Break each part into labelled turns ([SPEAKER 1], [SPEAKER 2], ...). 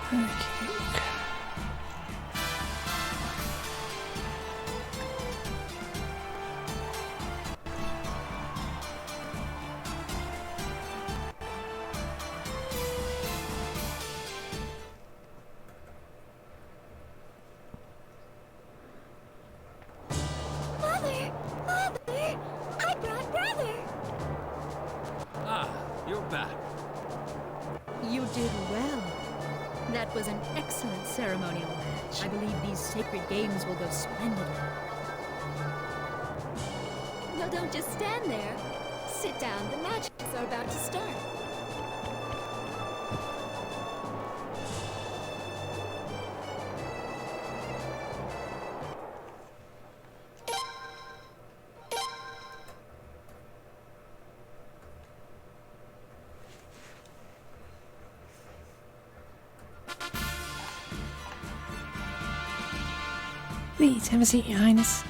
[SPEAKER 1] Okay.
[SPEAKER 2] Mother! Father! I brought brother!
[SPEAKER 3] Ah, you're back.
[SPEAKER 4] You did well. That was an excellent ceremonial match. I believe these sacred games will go splendidly.
[SPEAKER 2] Well, don't just stand there. Sit down. The matches are about to start.
[SPEAKER 1] Please have a seat, Your Highness.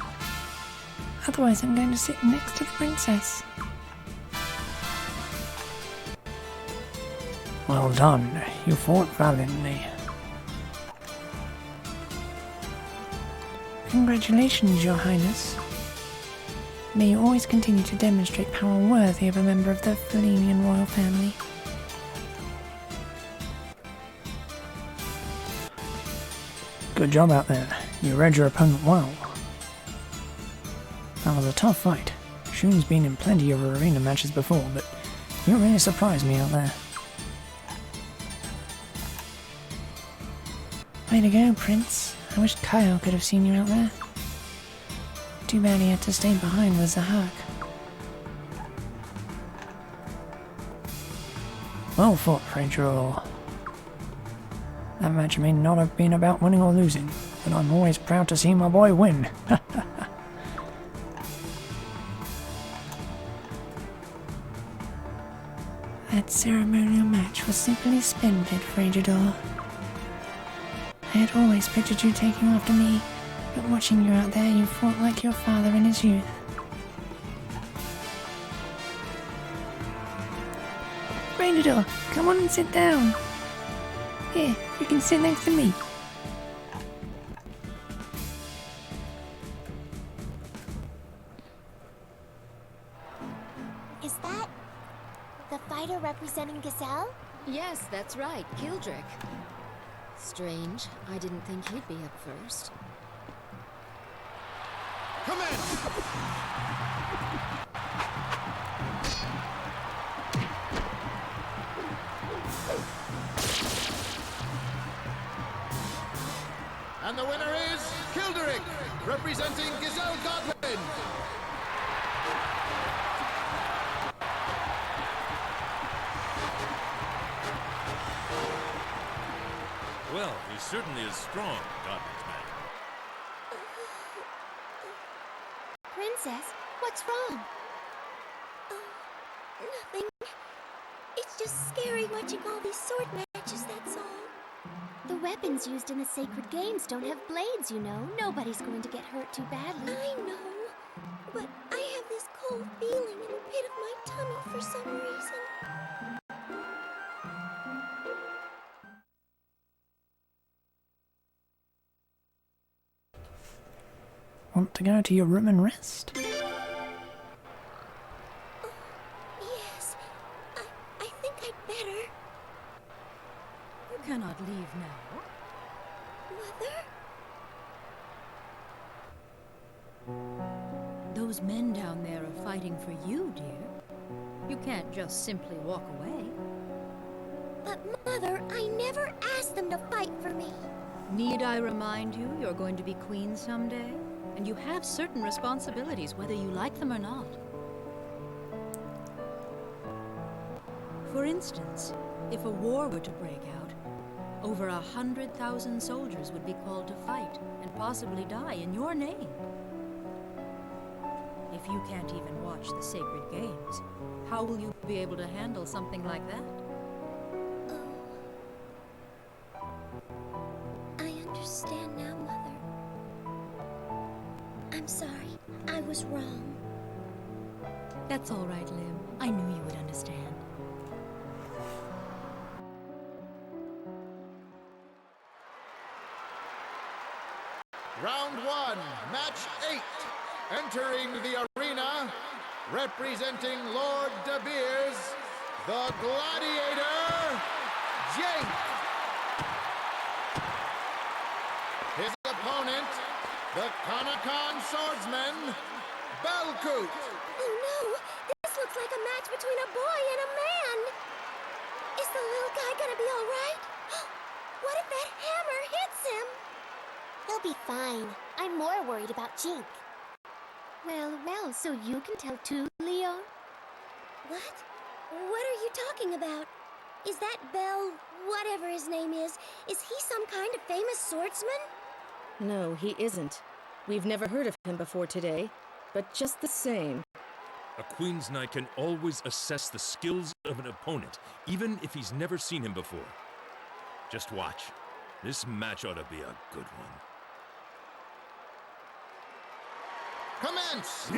[SPEAKER 1] Otherwise, I'm going to sit next to the princess. Well done. You fought valiantly. Congratulations, Your Highness. May you always continue to demonstrate power worthy of a member of the Flaminian royal family. Good job out there. You read your opponent well. That was a tough fight. Shun's been in plenty of arena matches before, but you really surprised me out there. Way to go, Prince. I wish Kyle could have seen you out there. Too bad he had to stay behind with Zahak. Well fought, Rachel. That match may not have been about winning or losing, but I'm always proud to see my boy win. That ceremonial match was simply splendid, Fragidor. I had always pictured you taking after me, but watching you out there, you fought like your father in his youth. Fragidor, come on and sit down. Here, you can sit next to me.
[SPEAKER 2] Is that the fighter representing Gazelle?
[SPEAKER 4] Yes, that's right, Kildrick. Strange. I didn't think he'd be up first.
[SPEAKER 3] Come in! And the winner is Kildrick, representing Gazelle Godwin. Well, he certainly is strong, Godwin's man.
[SPEAKER 2] Princess, what's wrong? Nothing. It's just scary watching all these sword matches, that's all. The weapons used in the sacred games don't have blades, you know. Nobody's going to get hurt too badly. I know, but I have this cold feeling in the pit of my tummy for some reason.
[SPEAKER 1] Want to go to your room and rest?
[SPEAKER 2] Yes, I think I'd better.
[SPEAKER 4] You cannot leave now.
[SPEAKER 2] Mother?
[SPEAKER 4] Those men down there are fighting for you, dear. You can't just simply walk away.
[SPEAKER 2] But Mother, I never asked them to fight for me.
[SPEAKER 4] Need I remind you, you're going to be queen someday? And you have certain responsibilities, whether you like them or not. For instance, if a war were to break out, over 100,000 soldiers would be called to fight, and possibly die in your name. If you can't even watch the sacred games, how will you be able to handle something like that?
[SPEAKER 2] I understand now, Mother. I'm sorry. I was wrong.
[SPEAKER 4] That's all right, Lim. I knew you would understand.
[SPEAKER 3] Round 1, match 8. Entering the arena, representing Lord De Beers, the Gladiator, Jake. His opponent, the Kanakan swordsman, Belkut.
[SPEAKER 2] Oh no! This looks like a match between a boy and a man! Is the little guy gonna be alright? What if that hammer hits him? He'll be fine. I'm more worried about Jink. Well, so you can tell too, Leon? What? What are you talking about? Is that Bell, whatever his name is he some kind of famous swordsman?
[SPEAKER 5] No, he isn't. We've never heard of him before today, but just the same.
[SPEAKER 6] A Queen's Knight can always assess the skills of an opponent, even if he's never seen him before. Just watch. This match ought to be a good one.
[SPEAKER 3] Commence!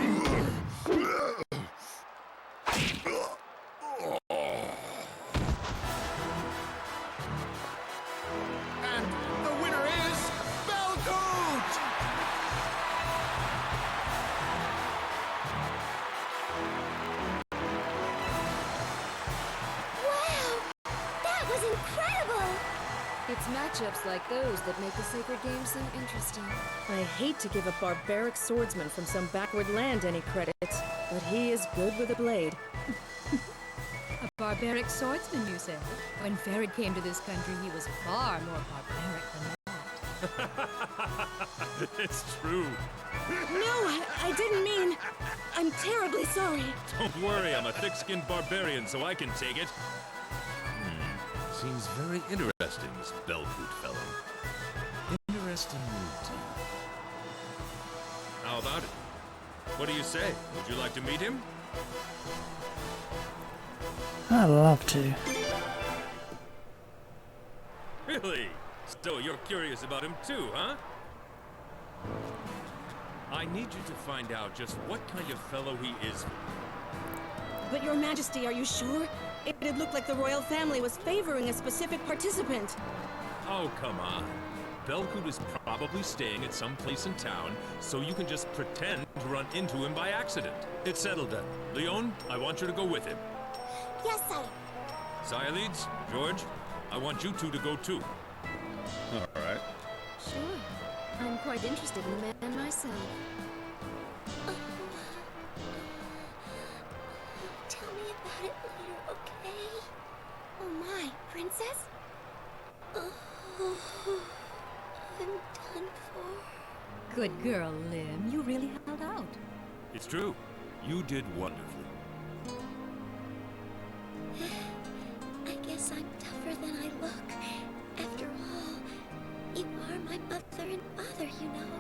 [SPEAKER 3] And the winner is Belkut!
[SPEAKER 2] Wow! That was incredible!
[SPEAKER 7] It's matchups like those that make the sacred game so interesting.
[SPEAKER 5] I hate to give a barbaric swordsman from some backward land any credit, but he is good with a blade.
[SPEAKER 4] A barbaric swordsman, you said? When Ferid came to this country, he was far more barbaric than that.
[SPEAKER 6] It's true.
[SPEAKER 5] No, I didn't mean... I'm terribly sorry.
[SPEAKER 6] Don't worry, I'm a thick-skinned barbarian, so I can take it. Seems very interesting, this Belkut fellow. Interesting indeed. How about it? What do you say? Would you like to meet him?
[SPEAKER 1] I'd love to.
[SPEAKER 6] Really? So you're curious about him too, huh? I need you to find out just what kind of fellow he is.
[SPEAKER 5] But Your Majesty, are you sure? It looked like the royal family was favoring a specific participant.
[SPEAKER 6] Oh, come on. Belkut is probably staying at some place in town, so you can just pretend to run into him by accident. It's settled then. Leon, I want you to go with him.
[SPEAKER 2] Yes, sire.
[SPEAKER 6] Sayalids, George, I want you two to go too.
[SPEAKER 3] All right.
[SPEAKER 7] Sure. I'm quite interested in the man myself.
[SPEAKER 2] Tell me about it later, okay? Oh my, princess? Oh, I'm done for.
[SPEAKER 4] Good girl, Lim. You really held out.
[SPEAKER 6] It's true. You did wonderfully.
[SPEAKER 2] I guess I'm tougher than I look. After all, you are my mother and father, you know.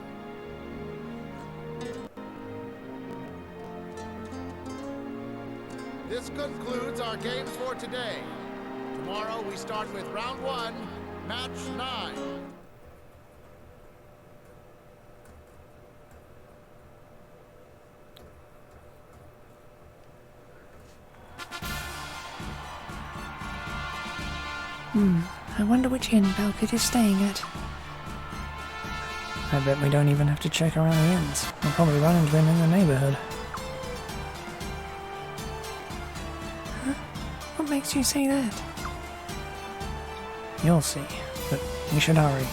[SPEAKER 3] This concludes our games for today. Tomorrow we start with round 1, match 9.
[SPEAKER 1] I wonder which inn Belkut is staying at. I bet we don't even have to check around the inns. We'll probably run into him in the neighborhood. Huh? What makes you say that? You'll see, but we should hurry.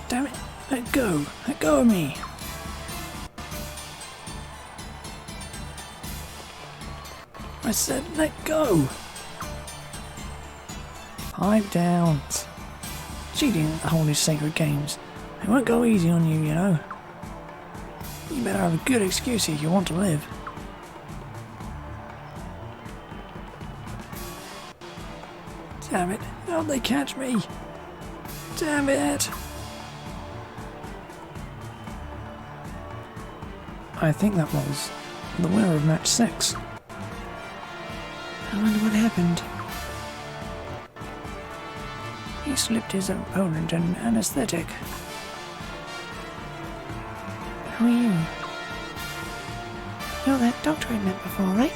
[SPEAKER 1] Damn it! Let go! Let go of me! I said let go! Pipe down. Cheating at the Holy Sacred Games. They won't go easy on you, you know. You better have a good excuse if you want to live. Damn it! How'd they catch me? Damn it! I think that was the winner of match 6. I wonder what happened. He slipped his opponent an anesthetic. Who are you? You're that doctor I met before, right?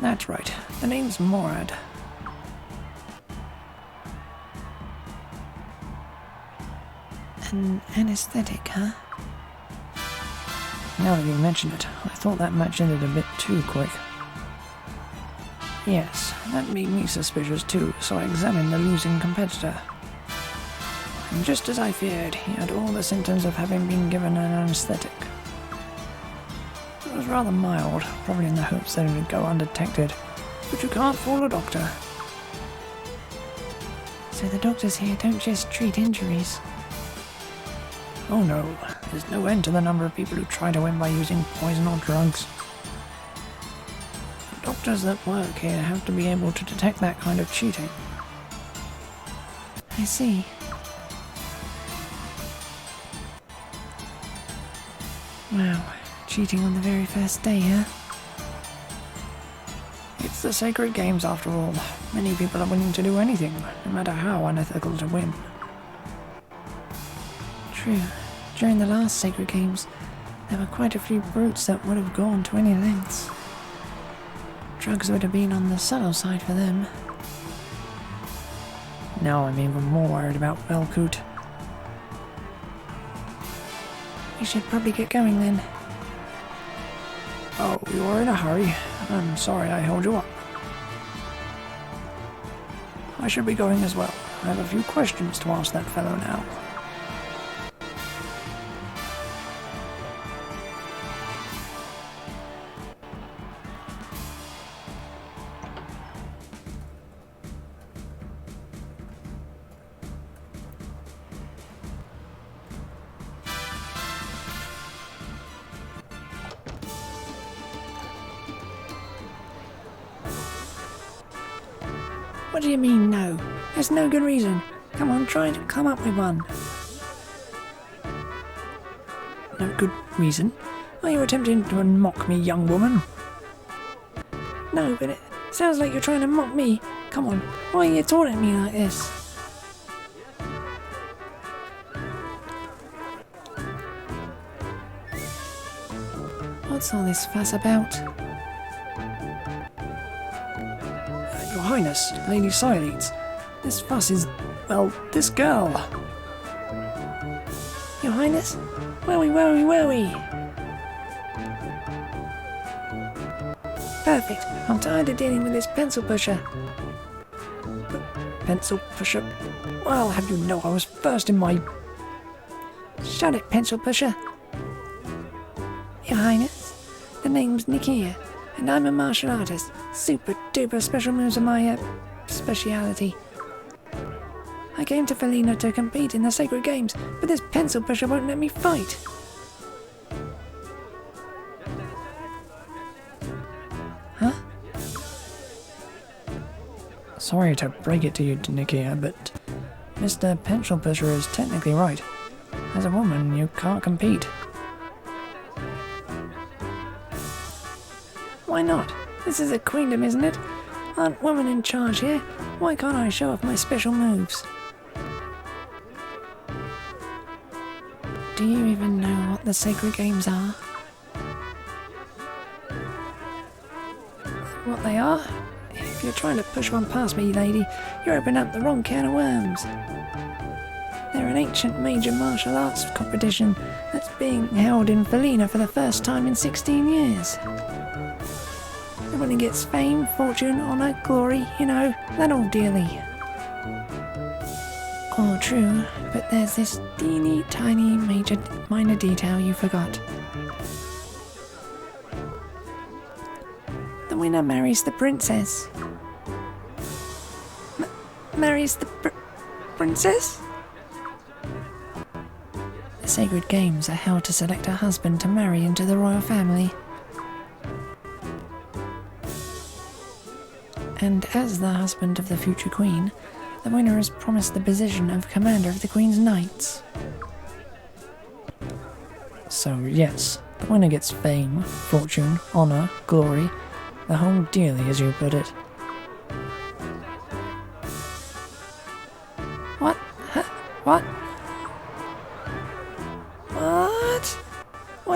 [SPEAKER 1] That's right. The name's Morad. An anesthetic, huh? Now that you mention it, I thought that match ended a bit too quick. Yes, that made me suspicious too, so I examined the losing competitor. And just as I feared, he had all the symptoms of having been given an anesthetic. It was rather mild, probably in the hopes that it would go undetected, but you can't fool a doctor. So the doctors here don't just treat injuries? Oh no, there's no end to the number of people who try to win by using poison or drugs. The doctors that work here have to be able to detect that kind of cheating. I see. Wow, cheating on the very first day, huh? It's the sacred games after all. Many people are willing to do anything, no matter how unethical, to win. True. During the last Sacred Games, there were quite a few brutes that would have gone to any lengths. Drugs would have been on the subtle side for them. Now I'm even more worried about Belcoot. We should probably get going then. Oh, you're in a hurry. I'm sorry I held you up. I should be going as well. I have a few questions to ask that fellow now. What do you mean, no? There's no good reason. Come on, try and come up with one. No good reason? Are you attempting to mock me, young woman? No, but it sounds like you're trying to mock me. Come on, why are you taunting me like this? What's all this fuss about? Your Highness, Lady Siledes, this fuss is, well, this girl. Your Highness? Where we? Perfect. I'm tired of dealing with this pencil pusher. Pencil pusher? Well, I'll have you know I was first in my... Shut it, pencil pusher. Your Highness, the name's Nikia, and I'm a martial artist. Super duper special moves are my, speciality. I came to Felina to compete in the Sacred Games, but this pencil pusher won't let me fight. Huh? Sorry to break it to you, Nikia, but Mr. Pencil Pusher is technically right. As a woman, you can't compete. Why not? This is a queendom, isn't it? Aren't women in charge here? Why can't I show off my special moves? Do you even know what the Sacred Games are? What they are? If you're trying to push one past me, lady, you're opening up the wrong can of worms. They're an ancient major martial arts competition that's being held in Felina for the first time in 16 years. The winner gets fame, fortune, honour, glory, you know, that old dealy. All true, but there's this teeny tiny minor detail you forgot. The winner marries the princess. Marries the princess? The Sacred Games are held to select a husband to marry into the royal family. And as the husband of the future queen, the winner is promised the position of commander of the Queen's Knights. So yes, the winner gets fame, fortune, honour, glory, the whole dealy as you put it. What? Huh? What?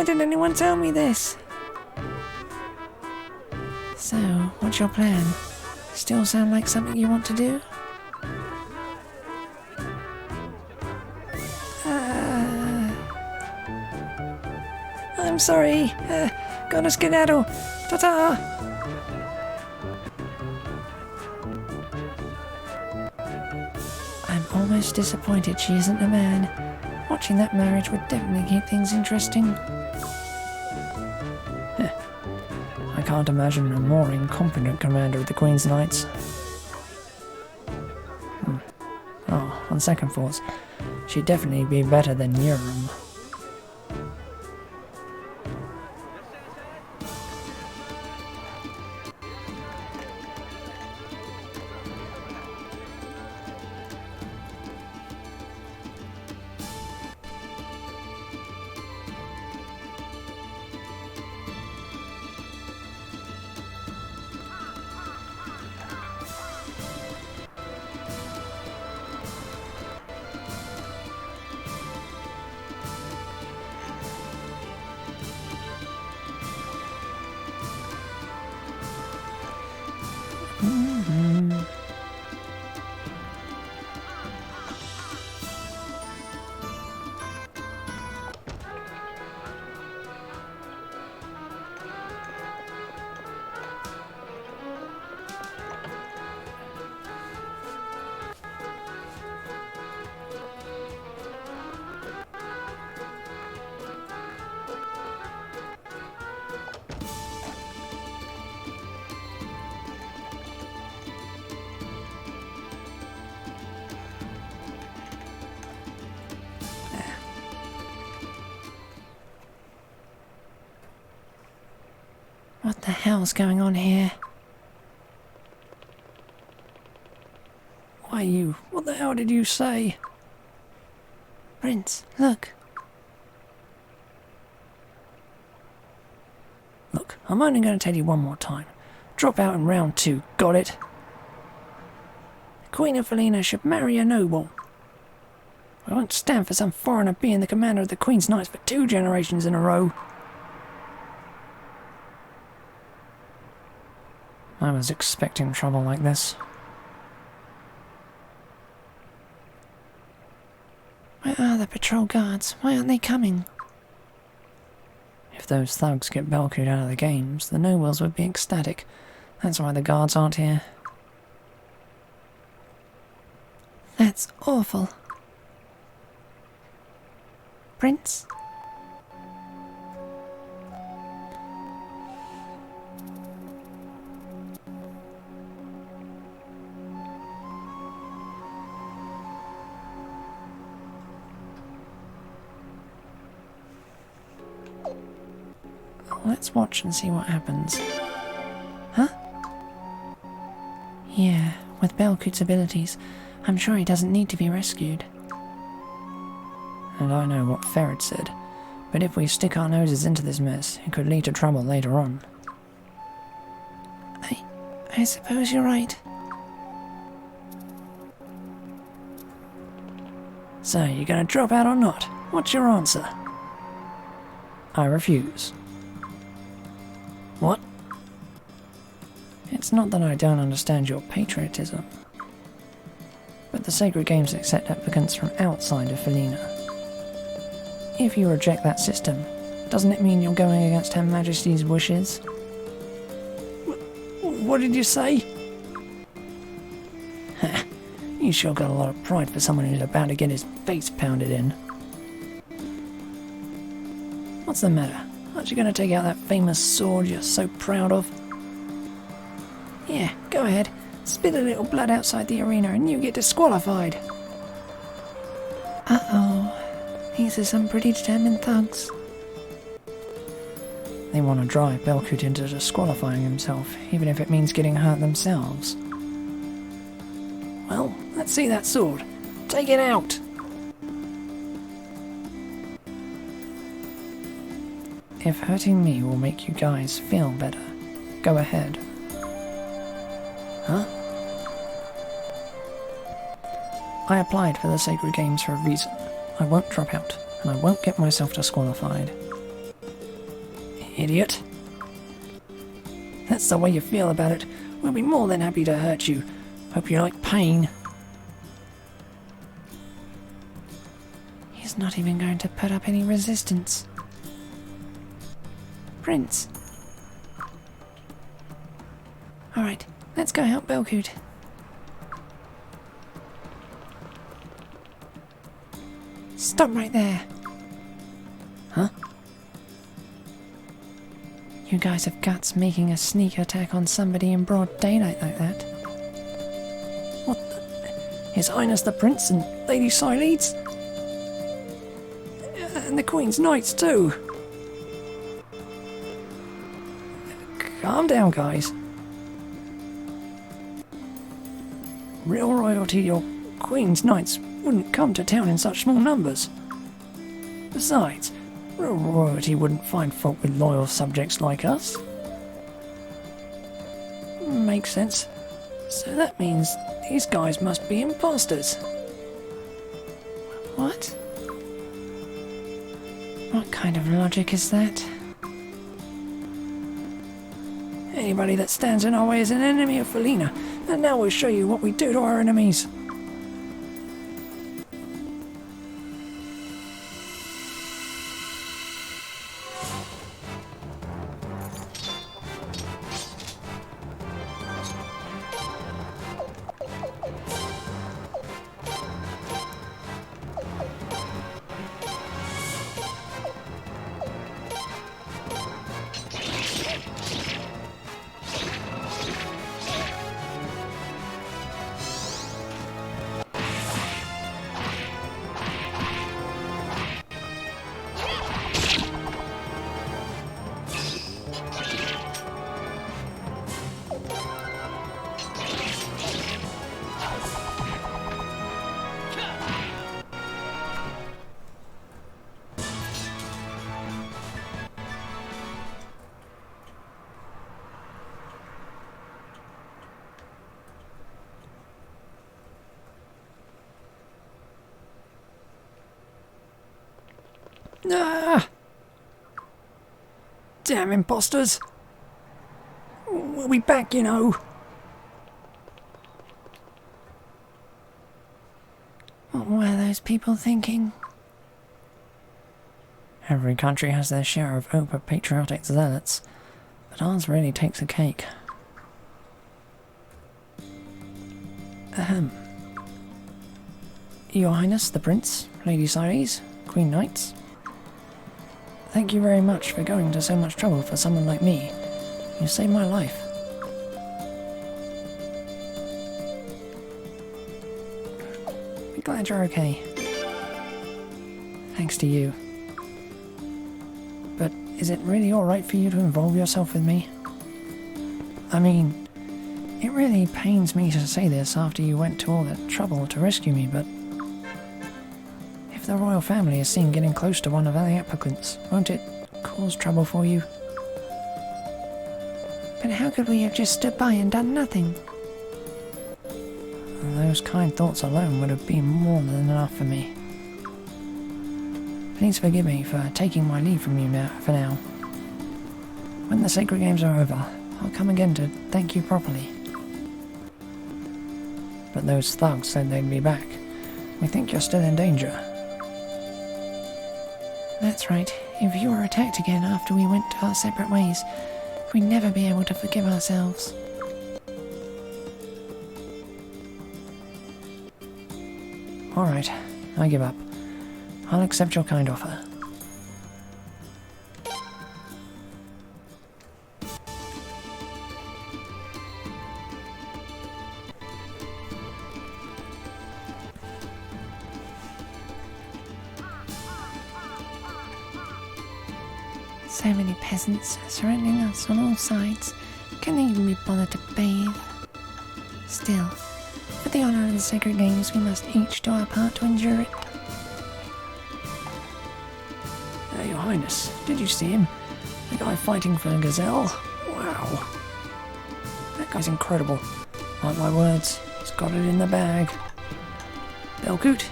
[SPEAKER 1] didn't anyone tell me this? So, what's your plan? Still sound like something you want to do? I'm sorry. Gotta skedaddle. Ta-ta! I'm almost disappointed she isn't a man. Watching that marriage would definitely keep things interesting. I can't imagine a more incompetent commander of the Queen's Knights. Oh, on second thoughts, she'd definitely be better than Euram. What the hell's going on here? Why you? What the hell did you say? Prince, look. Look, I'm only going to tell you one more time. Drop out in round 2, got it? The Queen of Felina should marry a noble. I won't stand for some foreigner being the commander of the Queen's Knights for 2 generations in a row. I was expecting trouble like this. Where are the patrol guards? Why aren't they coming? If those thugs get Belkut out of the games, the nobles would be ecstatic. That's why the guards aren't here. That's awful. Prince? Let's watch and see what happens. Huh? Yeah, with Belkut's abilities, I'm sure he doesn't need to be rescued. And I know what Ferret said, but if we stick our noses into this mess, it could lead to trouble later on. I suppose you're right. So, you gonna drop out or not? What's your answer? I refuse. What? It's not that I don't understand your patriotism, but the Sacred Games accept applicants from outside of Felina. If you reject that system, doesn't it mean you're going against Her Majesty's wishes? What did you say? You sure got a lot of pride for someone who's about to get his face pounded in. What's the matter? Aren't you going to take out that famous sword you're so proud of? Yeah, go ahead. Spill a little blood outside the arena and you get disqualified. Uh-oh. These are some pretty determined thugs. They want to drive Belkut into disqualifying himself, even if it means getting hurt themselves. Well, let's see that sword. Take it out! If hurting me will make you guys feel better, go ahead. Huh? I applied for the Sacred Games for a reason. I won't drop out, and I won't get myself disqualified. Idiot. That's the way you feel about it. We'll be more than happy to hurt you. Hope you like pain. He's not even going to put up any resistance. Prince. Alright, let's go help Belcoot. Stop right there. Huh? You guys have guts making a sneak attack on somebody in broad daylight like that. What the? His Highness the Prince and Lady Sileeds? And the Queen's Knights too. Calm down, guys. Real royalty or Queen's Knights wouldn't come to town in such small numbers. Besides, real royalty wouldn't find fault with loyal subjects like us. Makes sense. So that means these guys must be imposters. What? What kind of logic is that? Anybody that stands in our way is an enemy of Felina, and now we'll show you what we do to our enemies. Ah! Damn imposters! We'll be back, you know. What were those people thinking? Every country has their share of over-patriotic zealots, but ours really takes a cake. Ahem. Your Highness, the Prince, Lady Ceres, Queen Knights. Thank you very much for going to so much trouble for someone like me. You saved my life. I'm glad you're okay. Thanks to you. But is it really alright for you to involve yourself with me? I mean, it really pains me to say this after you went to all that trouble to rescue me, but if the royal family is seen getting close to one of the applicants, won't it cause trouble for you? But how could we have just stood by and done nothing? Those kind thoughts alone would have been more than enough for me. Please forgive me for taking my leave from you for now. When the Sacred Games are over, I'll come again to thank you properly. But those thugs said they'd be back. We think you're still in danger. That's right. If you were attacked again after we went our separate ways, we'd never be able to forgive ourselves. Alright, I give up. I'll accept your kind offer. So many peasants surrounding us on all sides. Can they even be bothered to bathe? Still, for the honour of the Sacred Games, we must each do our part to endure it. Your Highness, did you see him? The guy fighting for a gazelle? Wow. That guy's incredible. Mark my words, he's got it in the bag. Belcoot?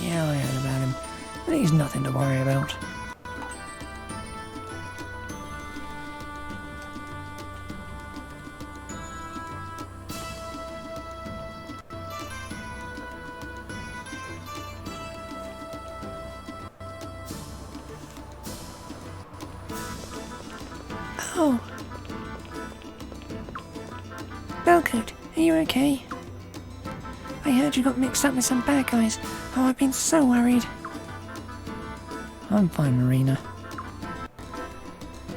[SPEAKER 1] Yeah, I heard about him, but he's nothing to worry about. Oh. Belcoot, are you okay? I heard you got mixed up with some bad guys. Oh, I've been so worried. I'm fine, Marina.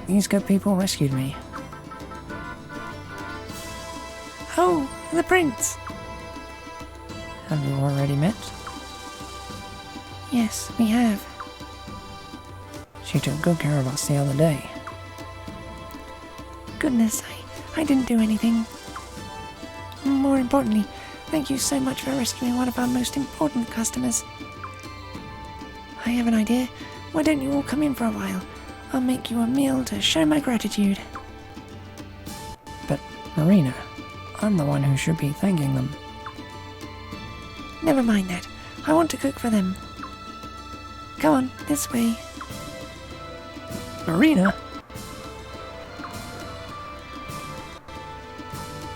[SPEAKER 1] These good people rescued me. Oh, the prince! Have you already met? Yes, we have. She took good care of us the other day. Goodness, I didn't do anything. More importantly, thank you so much for rescuing one of our most important customers. I have an idea. Why don't you all come in for a while? I'll make you a meal to show my gratitude. But, Marina, I'm the one who should be thanking them. Never mind that. I want to cook for them. Come on, this way. Marina?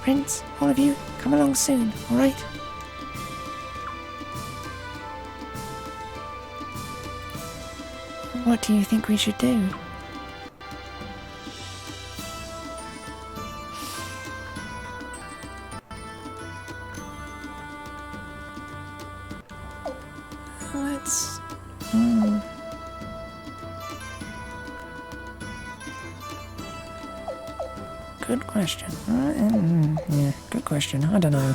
[SPEAKER 1] Prince, all of you, come along soon, alright? What do you think we should do? Let's... Good question. Yeah, good question. I don't know.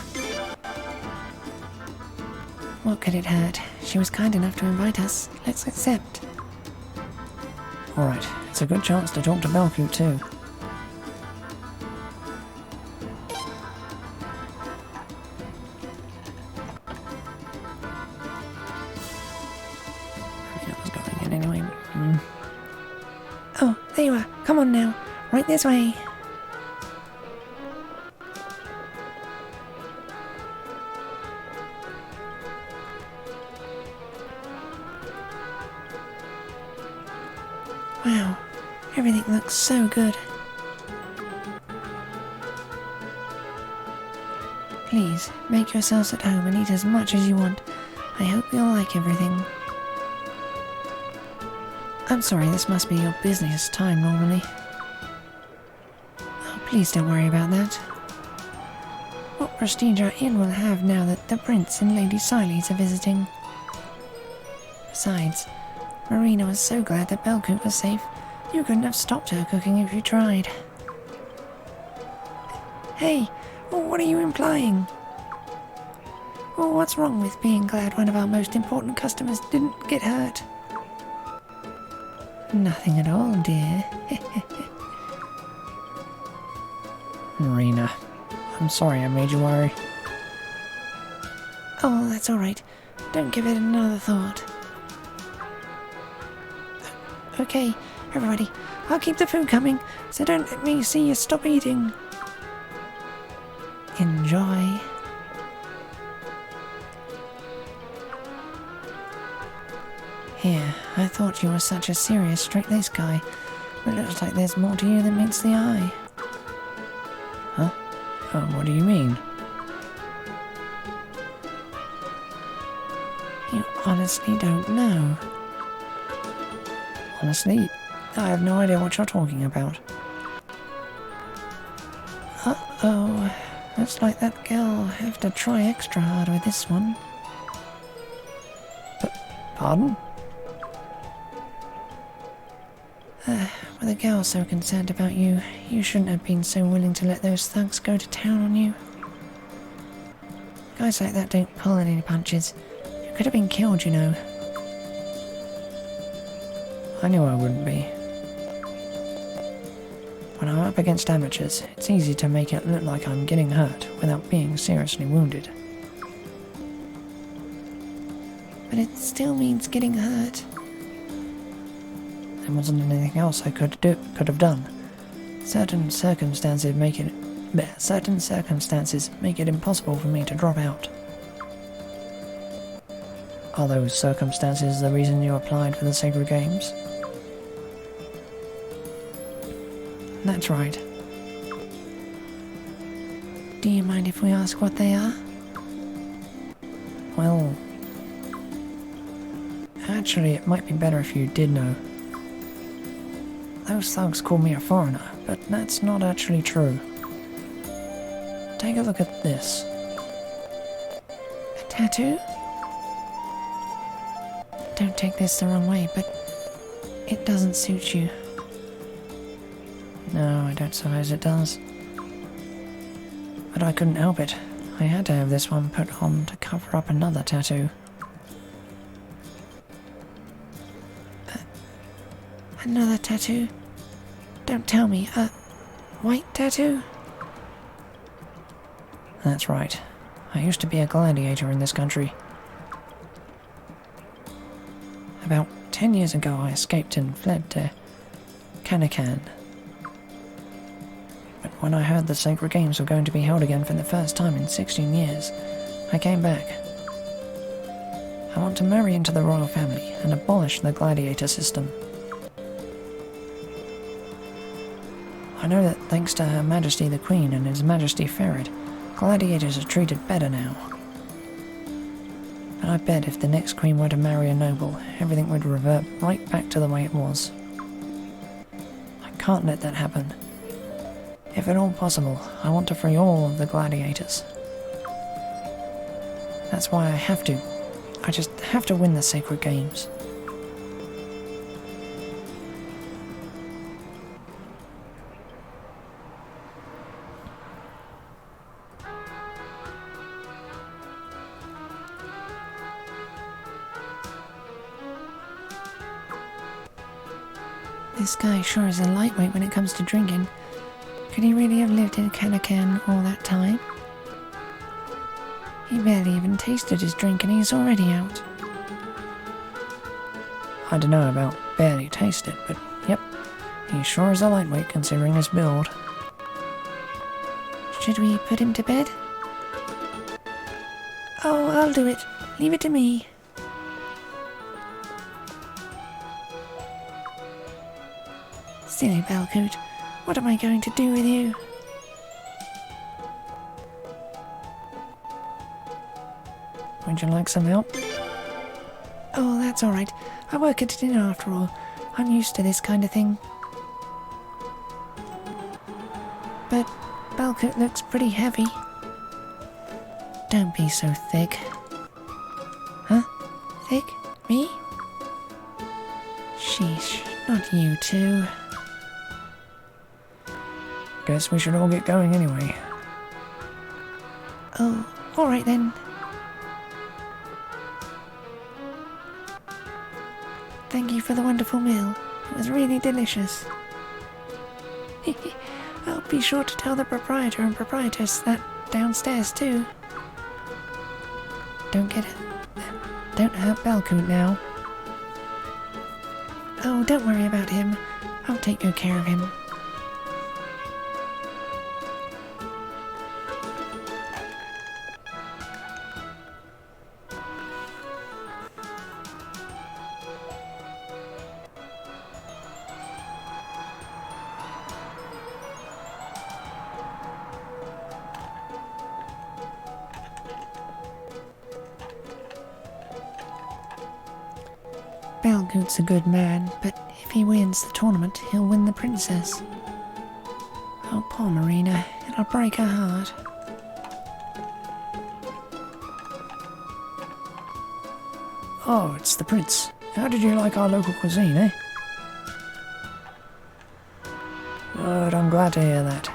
[SPEAKER 1] What could it hurt? She was kind enough to invite us. Let's accept. Alright, it's a good chance to talk to Belcoot too. I was going in anyway. Oh, there you are. Come on now. Right this way. Wow, everything looks so good. Please, make yourselves at home and eat as much as you want. I hope you'll like everything. I'm sorry, this must be your busiest time normally. Oh, please don't worry about that. What prestige our inn will have now that the Prince and Lady Siles are visiting. Besides, Marina was so glad that Belcoot was safe. You couldn't have stopped her cooking if you tried. Hey, what are you implying? Well, what's wrong with being glad one of our most important customers didn't get hurt? Nothing at all, dear. Marina, I'm sorry I made you worry. Oh, that's alright. Don't give it another thought. Okay, everybody, I'll keep the food coming, so don't let me see you stop eating. Enjoy. Here, I thought you were such a serious, straight-laced guy, but it looks like there's more to you than meets the eye. Huh? Oh, what do you mean? You honestly don't know. Honestly, I have no idea what you're talking about. Uh-oh. Looks like that girl will have to try extra hard with this one. Pardon? With a girl so concerned about you, you shouldn't have been so willing to let those thugs go to town on you. Guys like that don't pull any punches. You could have been killed, you know. I knew I wouldn't be. When I'm up against amateurs, it's easy to make it look like I'm getting hurt without being seriously wounded. But it still means getting hurt. There wasn't anything else I could have done. Certain circumstances make it impossible for me to drop out. Are those circumstances the reason you applied for the Sacred Games? That's right. Do you mind if we ask what they are? Well, actually, it might be better if you did know. Those thugs called me a foreigner, but that's not actually true. Take a look at this. A tattoo? Don't take this the wrong way, but it doesn't suit you. No, I don't suppose it does. But I couldn't help it. I had to have this one put on to cover up another tattoo. Another tattoo? Don't tell me, a white tattoo? That's right. I used to be a gladiator in this country. About 10 years ago I escaped and fled to Kanakan. But when I heard the Sacred Games were going to be held again for the first time in 16 years, I came back. I want to marry into the royal family and abolish the gladiator system. I know that thanks to Her Majesty the Queen and His Majesty Ferret, gladiators are treated better now. But I bet if the next queen were to marry a noble, everything would revert right back to the way it was. I can't let that happen. If at all possible, I want to free all of the gladiators. That's why I have to. I just have to win the Sacred Games. This guy sure is a lightweight when it comes to drinking. Could he really have lived in Kanakan all that time? He barely even tasted his drink and he's already out. I don't know about barely tasted, but yep, he sure is a lightweight considering his build. Should we put him to bed? Oh, I'll do it. Leave it to me. Silly Belcoot, what am I going to do with you? Would you like some help? Oh, that's alright. I work at dinner after all. I'm used to this kind of thing. But Belcoot looks pretty heavy. Don't be so thick. Huh? Thick? Me? Sheesh, not you too. Guess we should all get going anyway. Oh, alright then. Thank you for the wonderful meal. It was really delicious. I'll be sure to tell the proprietor and proprietress that downstairs too. Don't hurt Belcoot now. Oh, don't worry about him. I'll take good care of him. Belcoot's a good man, but if he wins the tournament, he'll win the princess. Oh, poor Marina. It'll break her heart. Oh, it's the prince. How did you like our local cuisine, eh? Good, I'm glad to hear that.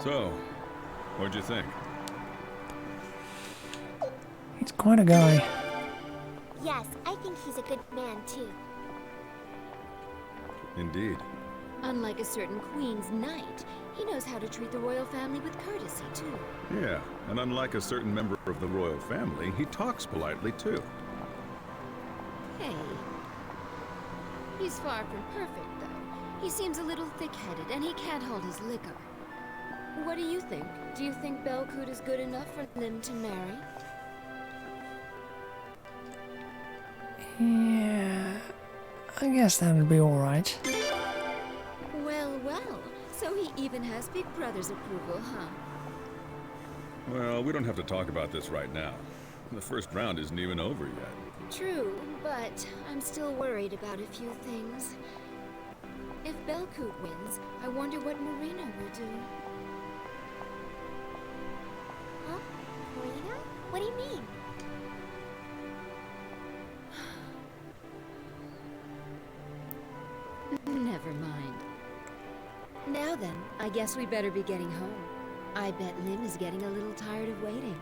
[SPEAKER 8] So, what'd you think?
[SPEAKER 1] He's quite a guy.
[SPEAKER 2] Yes, I think he's a good man too.
[SPEAKER 8] Indeed.
[SPEAKER 7] Unlike a certain Queen's Knight, he knows how to treat the royal family with courtesy, too.
[SPEAKER 8] Yeah, and unlike a certain member of the royal family, he talks politely too.
[SPEAKER 7] Hey. He's far from perfect, though. He seems a little thick-headed, and he can't hold his liquor. What do you think? Do you think Belcoot is good enough for them to marry?
[SPEAKER 1] Yeah, I guess that would be alright.
[SPEAKER 7] Well, well. So he even has Big Brother's approval, huh?
[SPEAKER 8] Well, we don't have to talk about this right now. The first round isn't even over yet.
[SPEAKER 7] True, but I'm still worried about a few things. If Belcoot wins, I wonder what Marina will do.
[SPEAKER 2] Huh? Marina? What do you mean?
[SPEAKER 7] Never mind. Now then, I guess we better be getting home. I bet Lim is getting a little tired of waiting.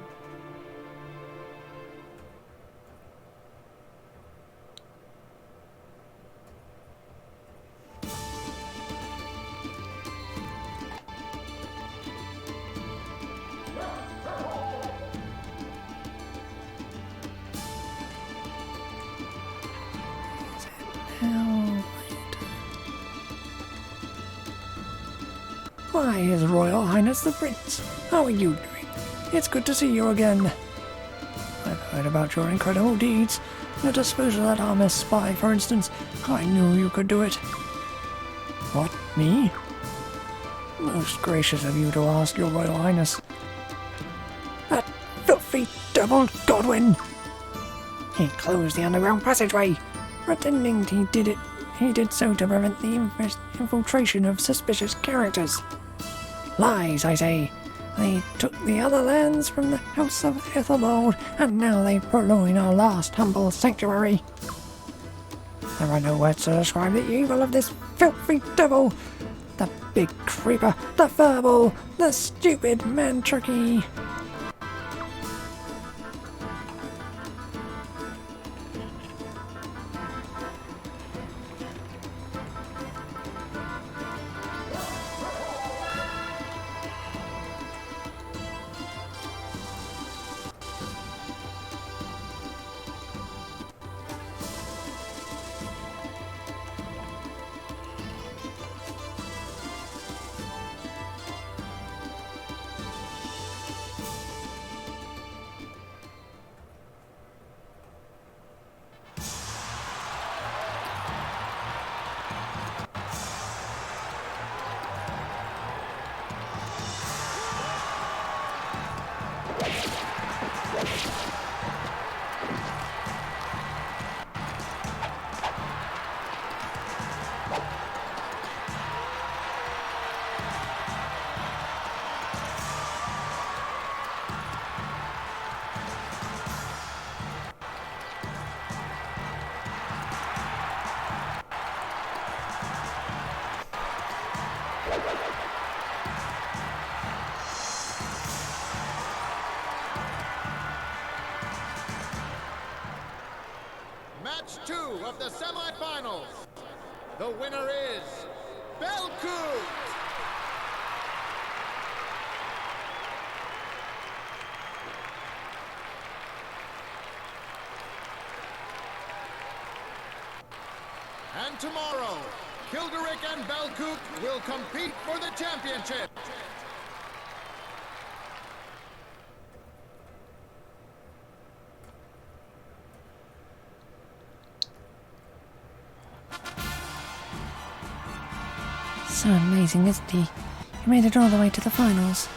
[SPEAKER 1] Why, His Royal Highness the Prince, how are you doing? It's good to see you again. I've heard about your incredible deeds. Your disposal of that harmless spy, for instance. I knew you could do it. What, me? Most gracious of you to ask, Your Royal Highness. That filthy devil Godwin! He closed the underground passageway, pretending he did so to prevent the infiltration of suspicious characters. Lies, I say. They took the other lands from the House of Ethelbald, and now they purloin our last humble sanctuary. There are no words to describe the evil of this filthy devil. The big creeper, the furball, the stupid man-turkey.
[SPEAKER 3] Match 2 of the semifinals. The winner is Belcoot! And tomorrow, Kilderick and Belcoot will compete for the championship.
[SPEAKER 1] So amazing, isn't he? He made it all the way to the finals.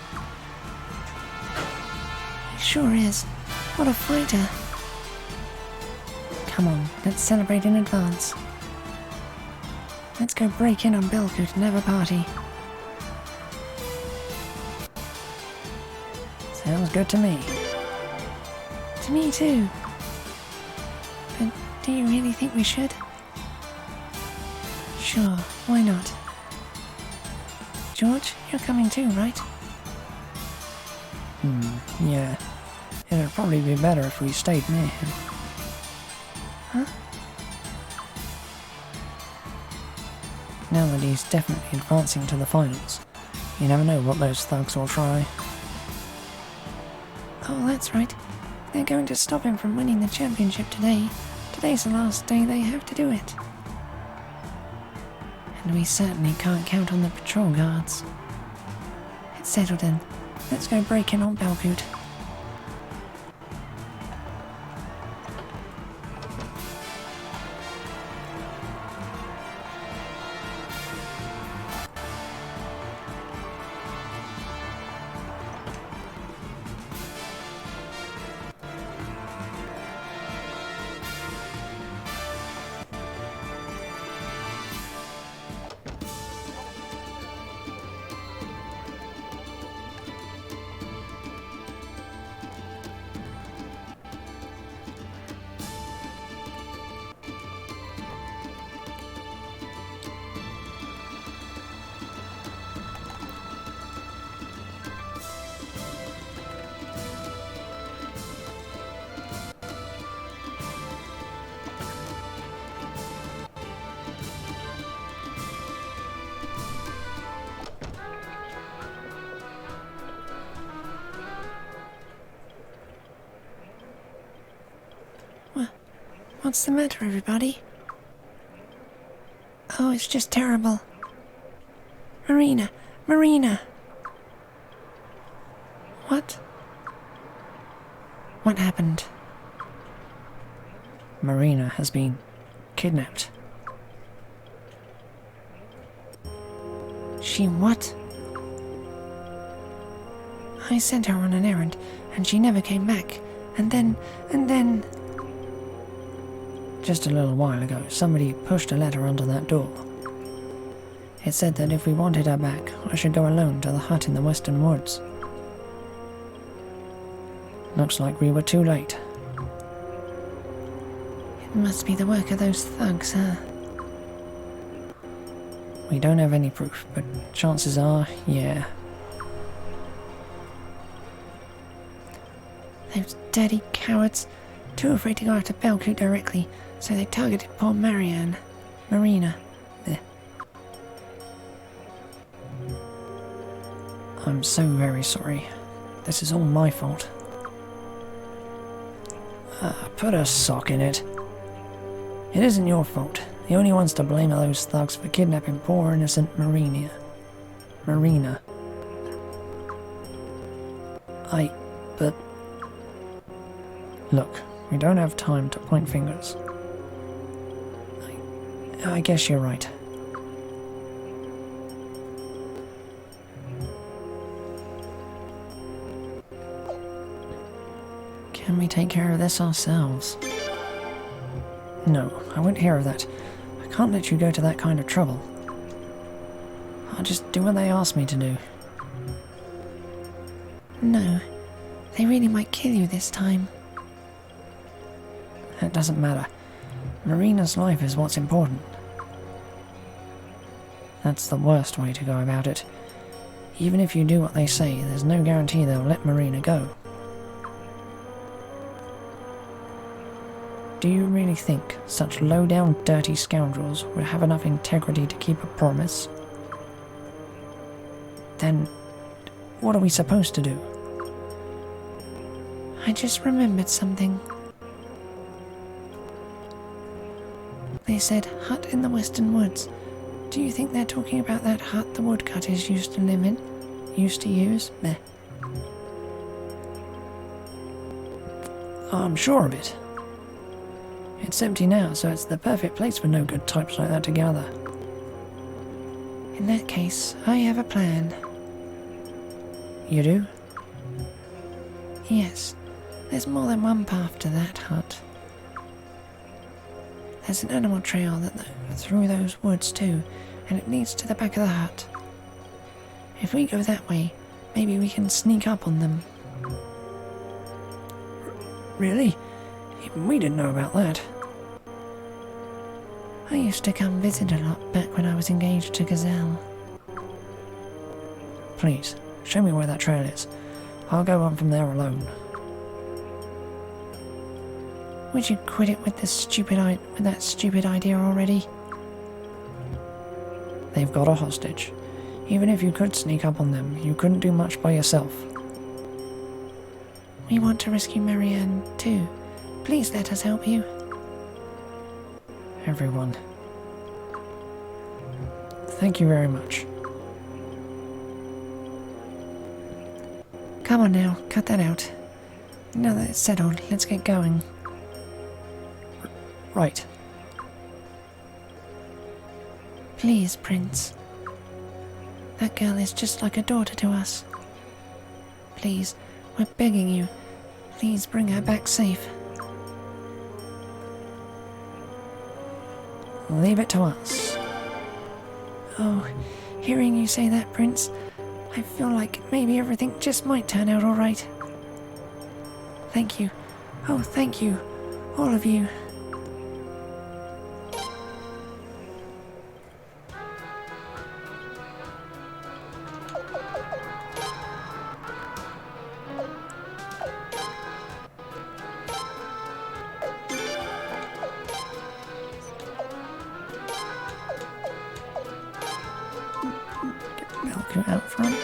[SPEAKER 1] He sure is. What a fighter. Come on, let's celebrate in advance. Let's go break in on Belcoot and have a party. Sounds good to me. To me too. But do you really think we should? Sure, why not? George, you're coming too, right? Yeah. It'd probably be better if we stayed near him. Huh? Now that he's definitely advancing to the finals, you never know what those thugs will try. Oh, that's right. They're going to stop him from winning the championship today. Today's the last day they have to do it. And we certainly can't count on the patrol guards. It's settled then. Let's go break in on Belcoot. What's the matter, everybody? Oh, it's just terrible. Marina! Marina! What? What happened?
[SPEAKER 9] Marina has been kidnapped.
[SPEAKER 1] She what? I sent her on an errand, and she never came back. And then...
[SPEAKER 9] Just a little while ago, somebody pushed a letter under that door. It said that if we wanted her back, I should go alone to the hut in the western woods. Looks like we were too late.
[SPEAKER 1] It must be the work of those thugs, huh?
[SPEAKER 9] We don't have any proof, but chances are, yeah.
[SPEAKER 1] Those dirty cowards. Too afraid to go after Belcoot directly, so they targeted poor Marina.
[SPEAKER 9] I'm so very sorry. This is all my fault. Put a sock in it. It isn't your fault. The only ones to blame are those thugs for kidnapping poor innocent Marina. But... Look, we don't have time to point fingers. I guess you're right.
[SPEAKER 1] Can we take care of this ourselves?
[SPEAKER 9] No, I won't hear of that. I can't let you go to that kind of trouble. I'll just do what they ask me to do.
[SPEAKER 1] No, they really might kill you this time.
[SPEAKER 9] It doesn't matter. Marina's life is what's important. That's the worst way to go about it. Even if you do what they say, there's no guarantee they'll let Marina go. Do you really think such low-down, dirty scoundrels would have enough integrity to keep a promise? Then, what are we supposed to do?
[SPEAKER 1] I just remembered something. They said hut in the western woods. Do you think they're talking about that hut the woodcutters used to live in? Used to use? Meh.
[SPEAKER 9] I'm sure of it. It's empty now, so it's the perfect place for no good types like that to gather.
[SPEAKER 1] In that case, I have a plan.
[SPEAKER 9] You do?
[SPEAKER 1] Yes, there's more than one path to that hut. There's an animal trail that through those woods too, and it leads to the back of the hut. If we go that way, maybe we can sneak up on them.
[SPEAKER 9] Really? Even we didn't know about that.
[SPEAKER 1] I used to come visit a lot back when I was engaged to Gazelle.
[SPEAKER 9] Please, show me where that trail is. I'll go on from there alone.
[SPEAKER 1] Would you quit it with that stupid idea already?
[SPEAKER 9] They've got a hostage. Even if you could sneak up on them, you couldn't do much by yourself.
[SPEAKER 1] We want to rescue Marianne too. Please let us help you.
[SPEAKER 9] Everyone. Thank you very much.
[SPEAKER 1] Come on now, cut that out. Now that it's settled, let's get going.
[SPEAKER 9] Right.
[SPEAKER 1] Please, Prince. That girl is just like a daughter to us. Please, we're begging you. Please bring her back safe.
[SPEAKER 9] Leave it to us.
[SPEAKER 1] Oh, hearing you say that, Prince, I feel like maybe everything just might turn out all right. Thank you. Oh, thank you. All of you.
[SPEAKER 9] Belcoot out front.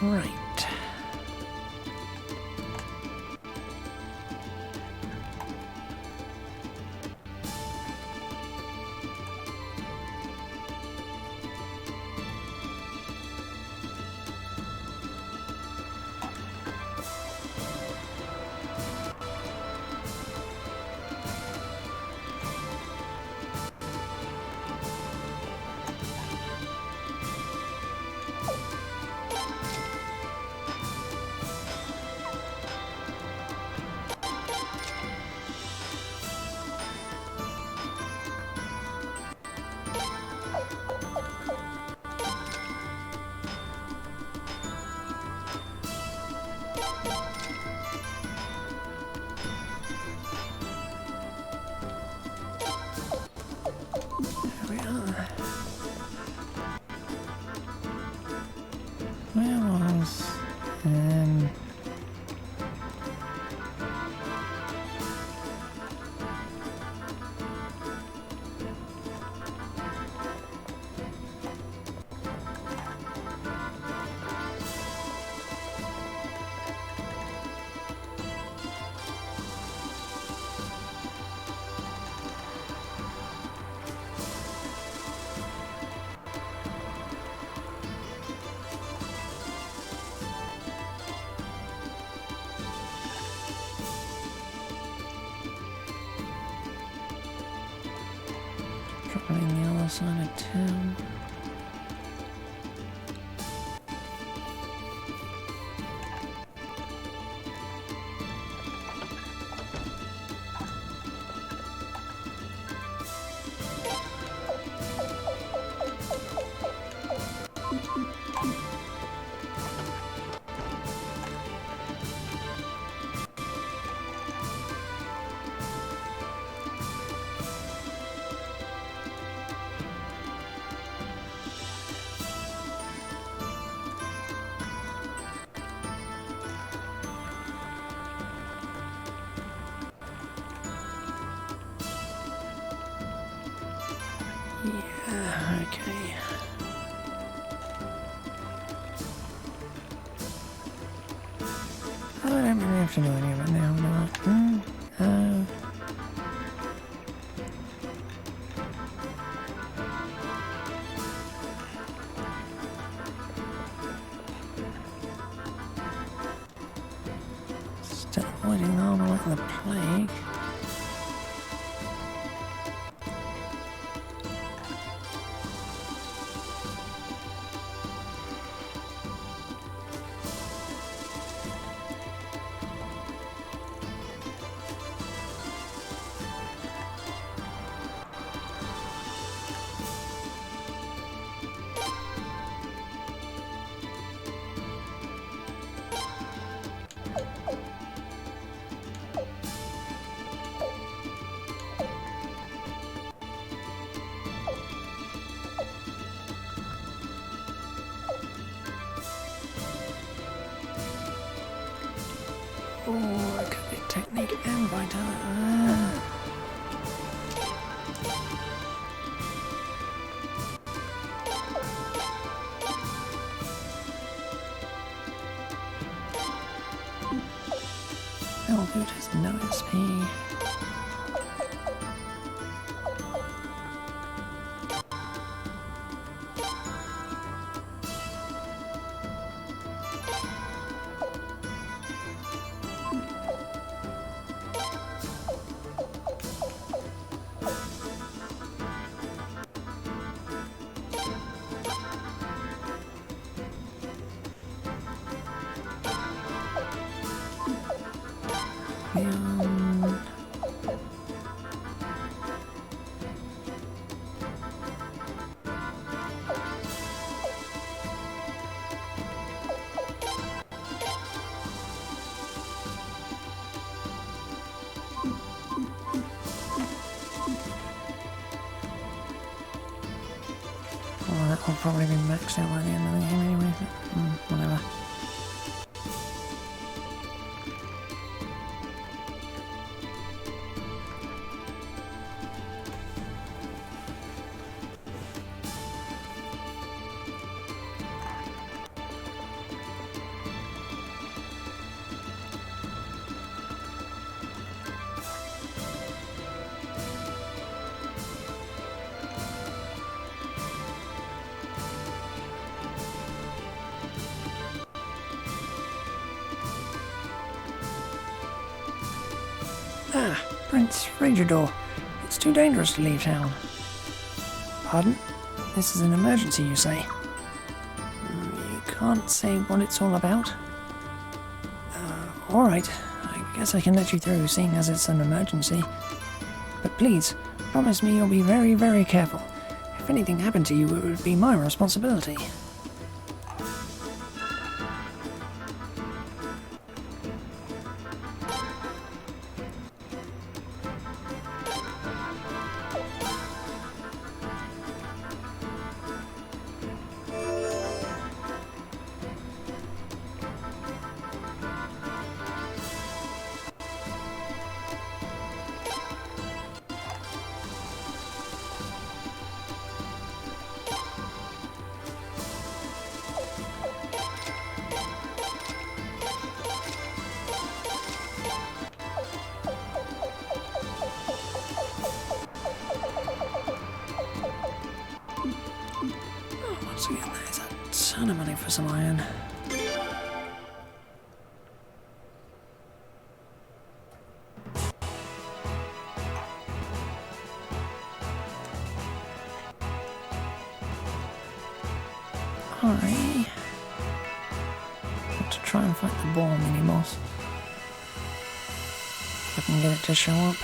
[SPEAKER 9] Right. Where was... probably on the other side of town. Yeah, okay. I don't really have to do any of it now, do I? Still avoiding the armor like the plague. Oh, I could be technique and vitality. Oh, good has no SP. Oh, that will probably be maxed out by the end of the game anyway, but whatever. Ah, Prince Frigidor. It's too dangerous to leave town. Pardon? This is an emergency, you say? You can't say what it's all about? Alright. I guess I can let you through, seeing as it's an emergency. But please, promise me you'll be very, very careful. If anything happened to you, it would be my responsibility. Once again, there's a ton of money for some iron. I want to try and fight the ball mini-boss. If I can get it to show up.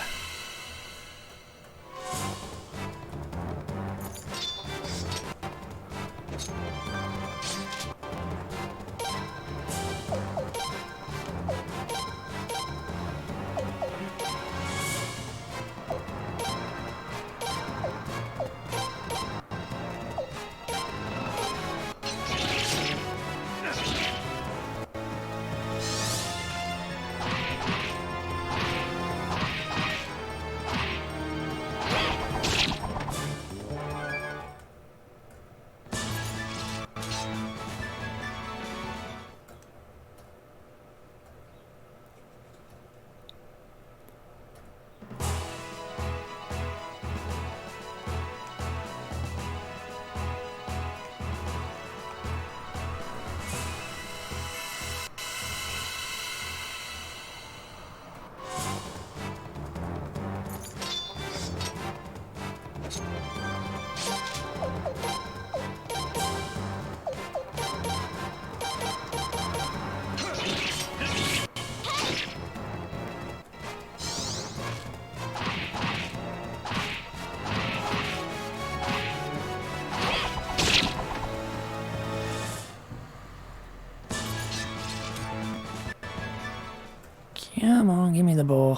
[SPEAKER 9] Come on, give me the ball.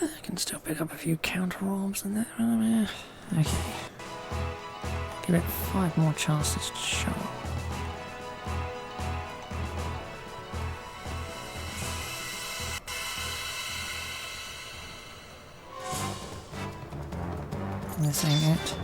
[SPEAKER 9] I can still pick up a few counter orbs and that. Okay. Give it 5 more chances to show up. This ain't it.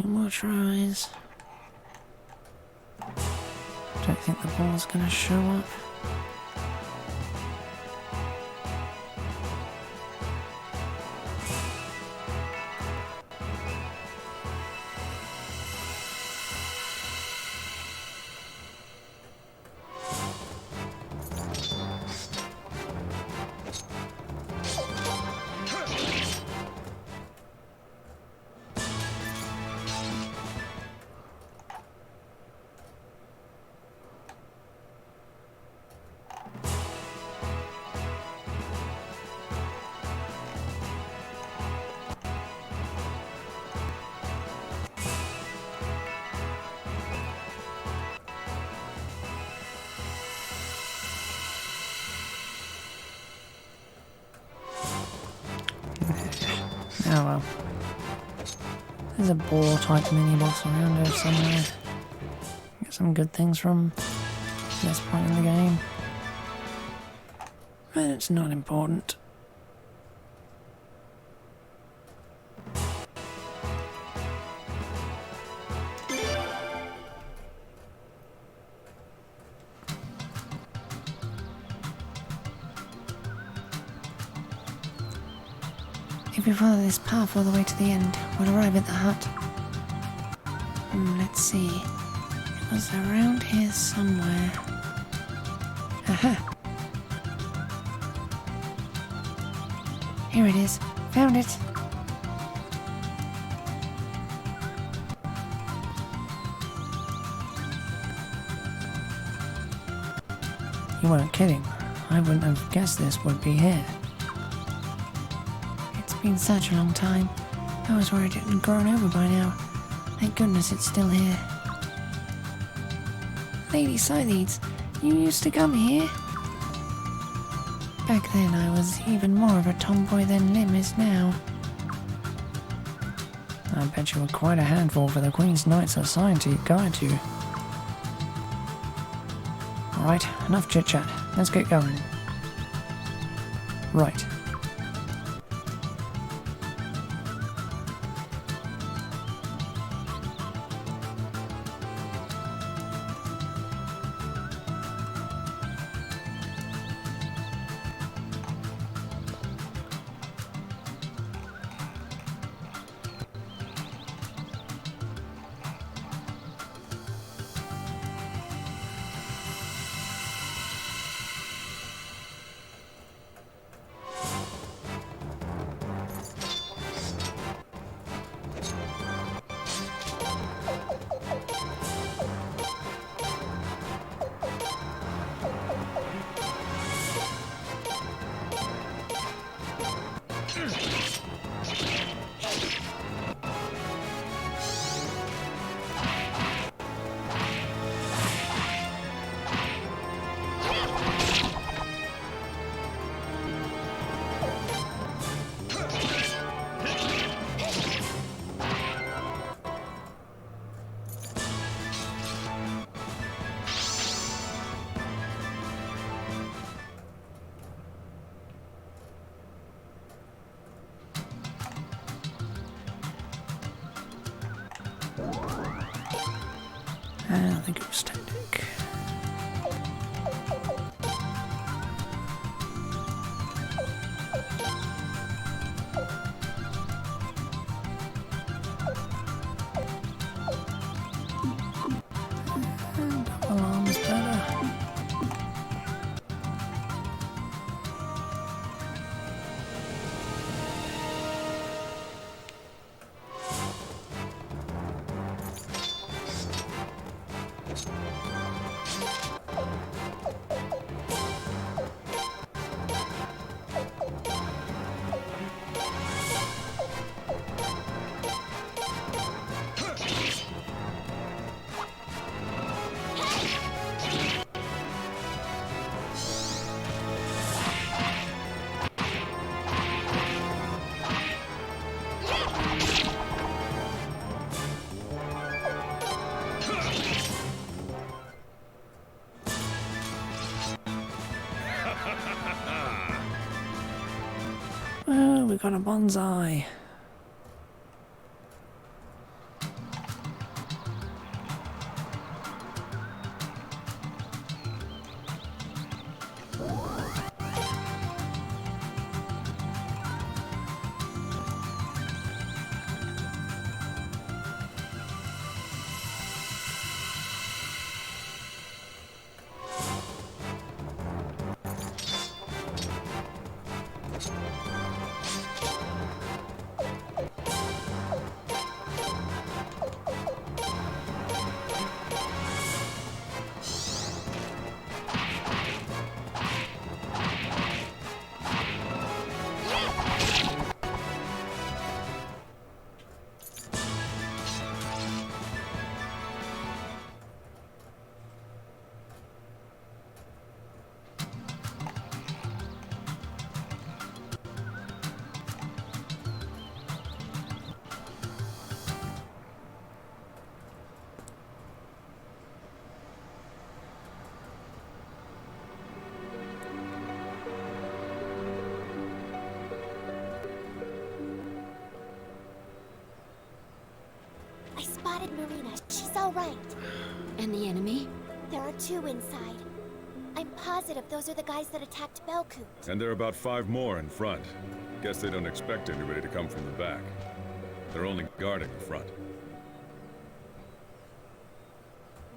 [SPEAKER 1] 2 more tries. Don't think the ball's gonna show up. Oh well. There's a ball type mini boss around here somewhere. Get some good things from this point in the game. But it's not important. If we follow this path all the way to the end, we'll arrive at the hut. Let's see. It was around here somewhere. Aha! Here it is. Found it! You weren't kidding. I wouldn't have guessed this would be here. It's been such a long time. I was worried it had grown over by now. Thank goodness it's still here. Lady Scythes, you used to come here? Back then I was even more of a tomboy than Lim is now. I bet you were quite a handful for the Queen's Knights assigned to guide you. Alright, enough chit-chat. Let's get going. Right. The goose tactic. Double arm is better. Oh, we got a bonsai.
[SPEAKER 2] all right.
[SPEAKER 7] And the enemy?
[SPEAKER 2] There are 2 inside. I'm positive those are the guys that attacked Belcoot.
[SPEAKER 8] And there are about 5 more in front. Guess they don't expect anybody to come from the back. They're only guarding the front.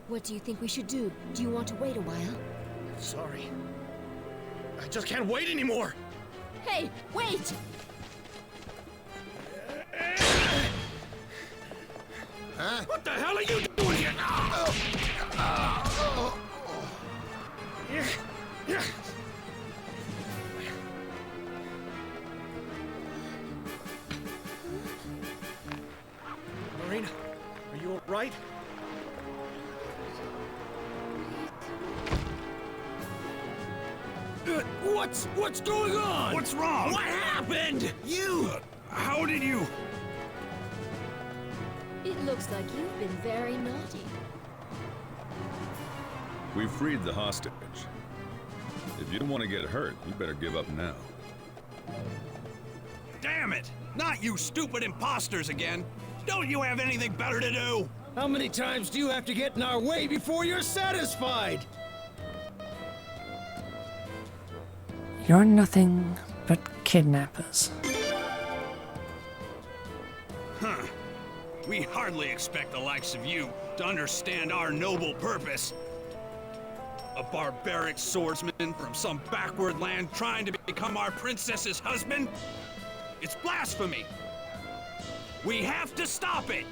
[SPEAKER 7] What do you think we should do? Do you want to wait a while?
[SPEAKER 3] Sorry. I just can't wait anymore!
[SPEAKER 7] Hey, wait!
[SPEAKER 3] Huh? What the hell are you doing here? Marina, are you all right?
[SPEAKER 10] What's going on?
[SPEAKER 3] What's wrong?
[SPEAKER 10] What happened?
[SPEAKER 3] You!
[SPEAKER 10] How did you?
[SPEAKER 7] It looks like you've been very naughty.
[SPEAKER 8] We freed the hostage. If you don't want to get hurt, you better give up now.
[SPEAKER 10] Damn it! Not you stupid imposters again! Don't you have anything better to do?
[SPEAKER 11] How many times do you have to get in our way before you're satisfied?
[SPEAKER 9] You're nothing but kidnappers.
[SPEAKER 10] Huh. We hardly expect the likes of you to understand our noble purpose. A barbaric swordsman from some backward land trying to become our princess's husband? It's blasphemy! We have to stop it!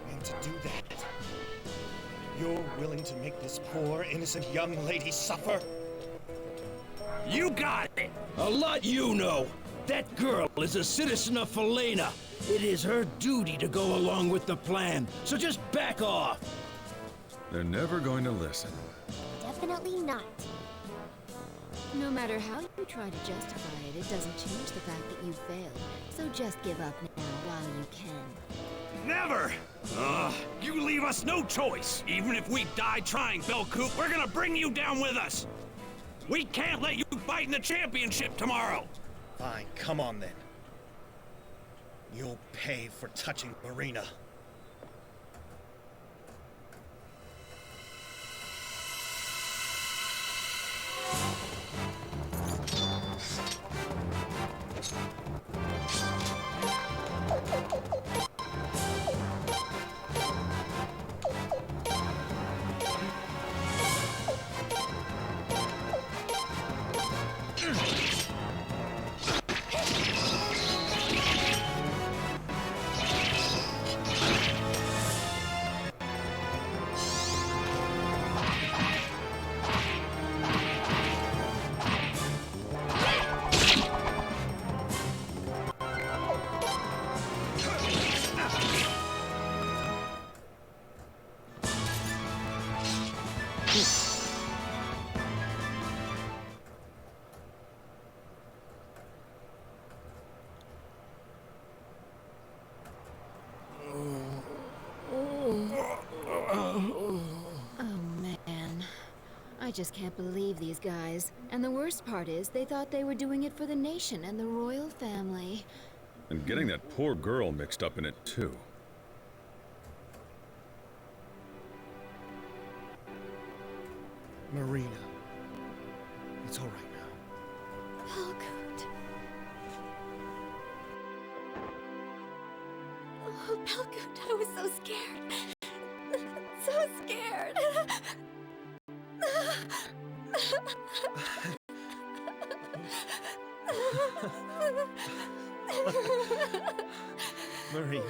[SPEAKER 3] And to do that, you're willing to make this poor, innocent young lady suffer?
[SPEAKER 10] You got it!
[SPEAKER 11] A lot you know. That girl is a citizen of Felena. It is her duty to go along with the plan, so just back off.
[SPEAKER 8] They're never going to listen.
[SPEAKER 2] Definitely not.
[SPEAKER 7] No matter how you try to justify it, it doesn't change the fact that you failed. So just give up now while you can.
[SPEAKER 10] Never! You leave us no choice. Even if we die trying, Belcoot, we're gonna bring you down with us. We can't let you fight in the championship tomorrow.
[SPEAKER 3] Fine, come on then. You'll pay for touching Marina.
[SPEAKER 7] I just can't believe these guys. And the worst part is, they thought they were doing it for the nation and the royal family.
[SPEAKER 8] And getting that poor girl mixed up in it, too.
[SPEAKER 3] Marina, it's all right now.
[SPEAKER 2] Belcoot. Oh, Belcoot, I was so scared. So scared.
[SPEAKER 3] Marina.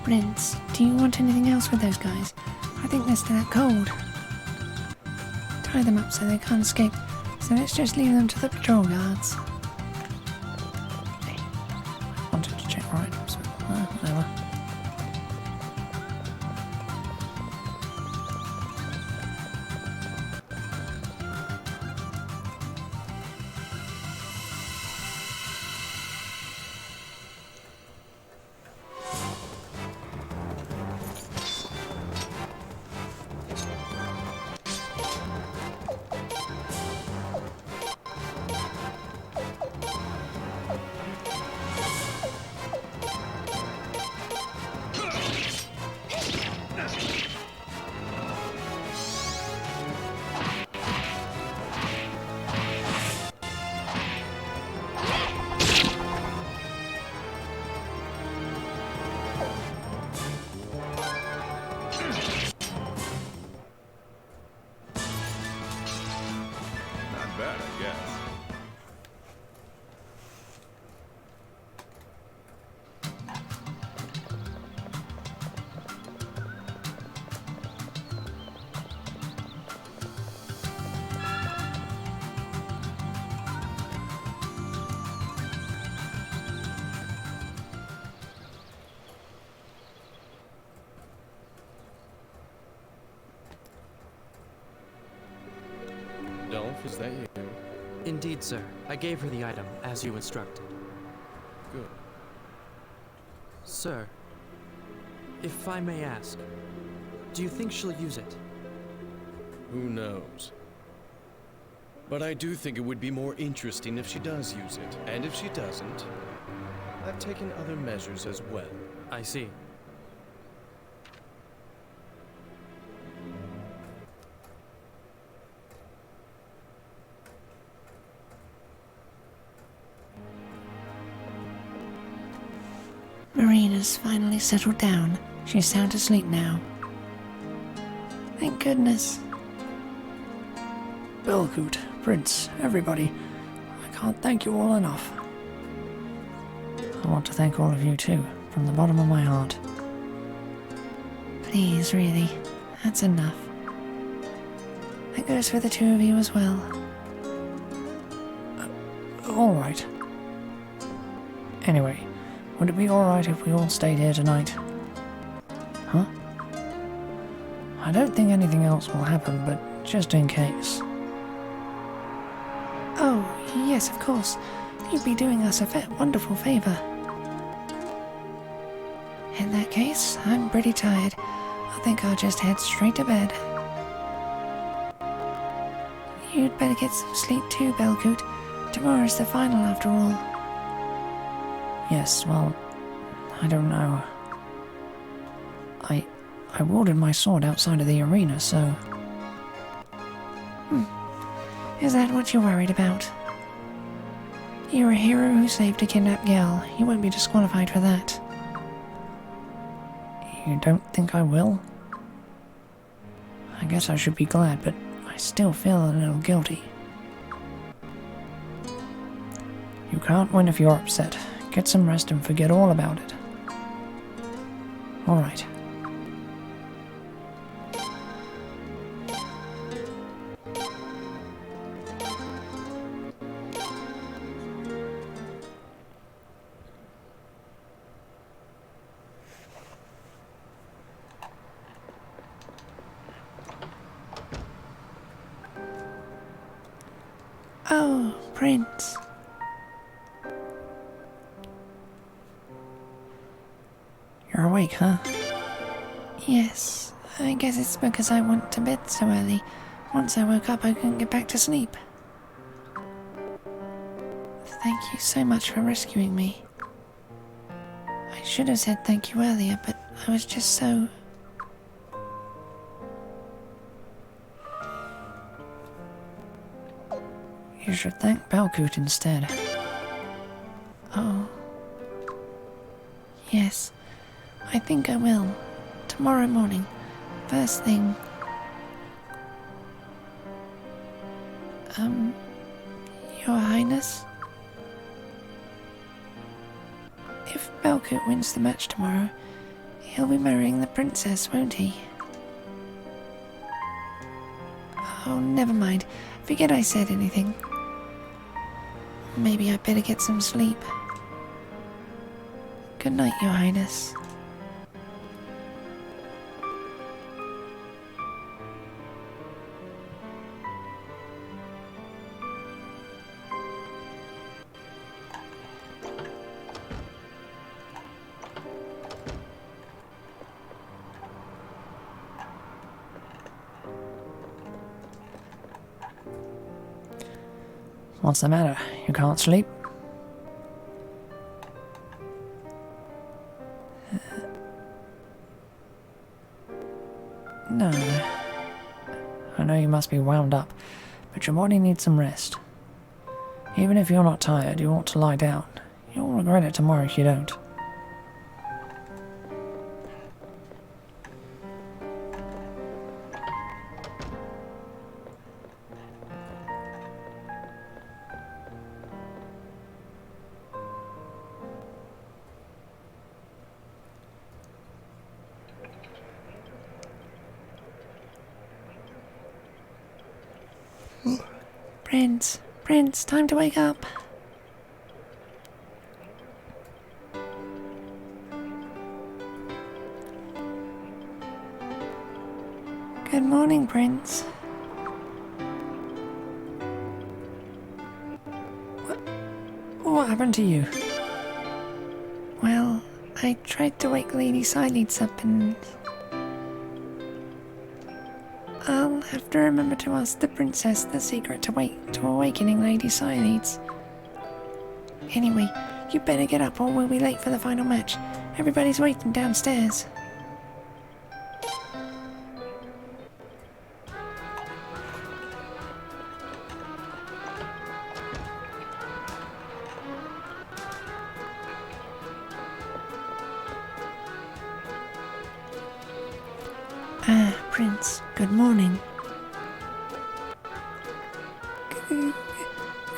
[SPEAKER 1] Prince, do you want anything else with those guys? I think they're still that cold. Tie them up so they can't escape. So let's just leave them to the patrol guards. Hey, I wanted to check right, so whatever.
[SPEAKER 8] Not bad, I guess.
[SPEAKER 12] Dolph, is that you?
[SPEAKER 13] Indeed, sir. I gave her the item, as you instructed.
[SPEAKER 12] Good.
[SPEAKER 13] Sir, if I may ask, do you think she'll use it?
[SPEAKER 12] Who knows? But I do think it would be more interesting if she does use it. And if she doesn't, I've taken other measures as well.
[SPEAKER 13] I see.
[SPEAKER 1] Marina's finally settled down. She's sound asleep now. Thank goodness.
[SPEAKER 9] Belcoot, Prince, everybody. I can't thank you all enough.
[SPEAKER 1] I want to thank all of you too, from the bottom of my heart. Please, really, that's enough. That goes for the two of you as well.
[SPEAKER 9] Alright. Anyway, would it be alright if we all stayed here tonight?
[SPEAKER 1] Huh?
[SPEAKER 9] I don't think anything else will happen, but just in case.
[SPEAKER 1] Oh, yes, of course. You'd be doing us a wonderful favor. In that case, I'm pretty tired. I think I'll just head straight to bed. You'd better get some sleep too, Belcoot. Tomorrow's the final after all.
[SPEAKER 9] Yes, well, I don't know. I wielded my sword outside of the arena, so...
[SPEAKER 1] Is that what you're worried about? You're a hero who saved a kidnapped gal. You won't be disqualified for that.
[SPEAKER 9] You don't think I will? I guess I should be glad, but I still feel a little guilty. You can't win if you're upset. Get some rest and forget all about it. Alright.
[SPEAKER 1] Oh, Prince.
[SPEAKER 9] You're awake, huh?
[SPEAKER 1] Yes, I guess it's because I went to bed so early. Once I woke up, I couldn't get back to sleep. Thank you so much for rescuing me. I should have said thank you earlier, but I was just so...
[SPEAKER 9] You should thank Belcoot instead.
[SPEAKER 1] Oh. Yes, I think I will. Tomorrow morning, first thing. Your Highness? If Belcoot wins the match tomorrow, he'll be marrying the princess, won't he? Oh, never mind. Forget I said anything. Maybe I better get some sleep. Good night, Your Highness.
[SPEAKER 9] What's the matter? You can't sleep? No. I know you must be wound up, but your body needs some rest. Even if you're not tired, you ought to lie down. You'll regret it tomorrow if you don't.
[SPEAKER 1] Prince, time to wake up. Good morning, Prince.
[SPEAKER 9] What happened to you?
[SPEAKER 1] Well, I tried to wake Lady Sileads up and... I'll have to remember to ask the princess the secret to awakening Lady Sileads. Anyway, you better get up or we'll be late for the final match. Everybody's waiting downstairs. Prince, good morning.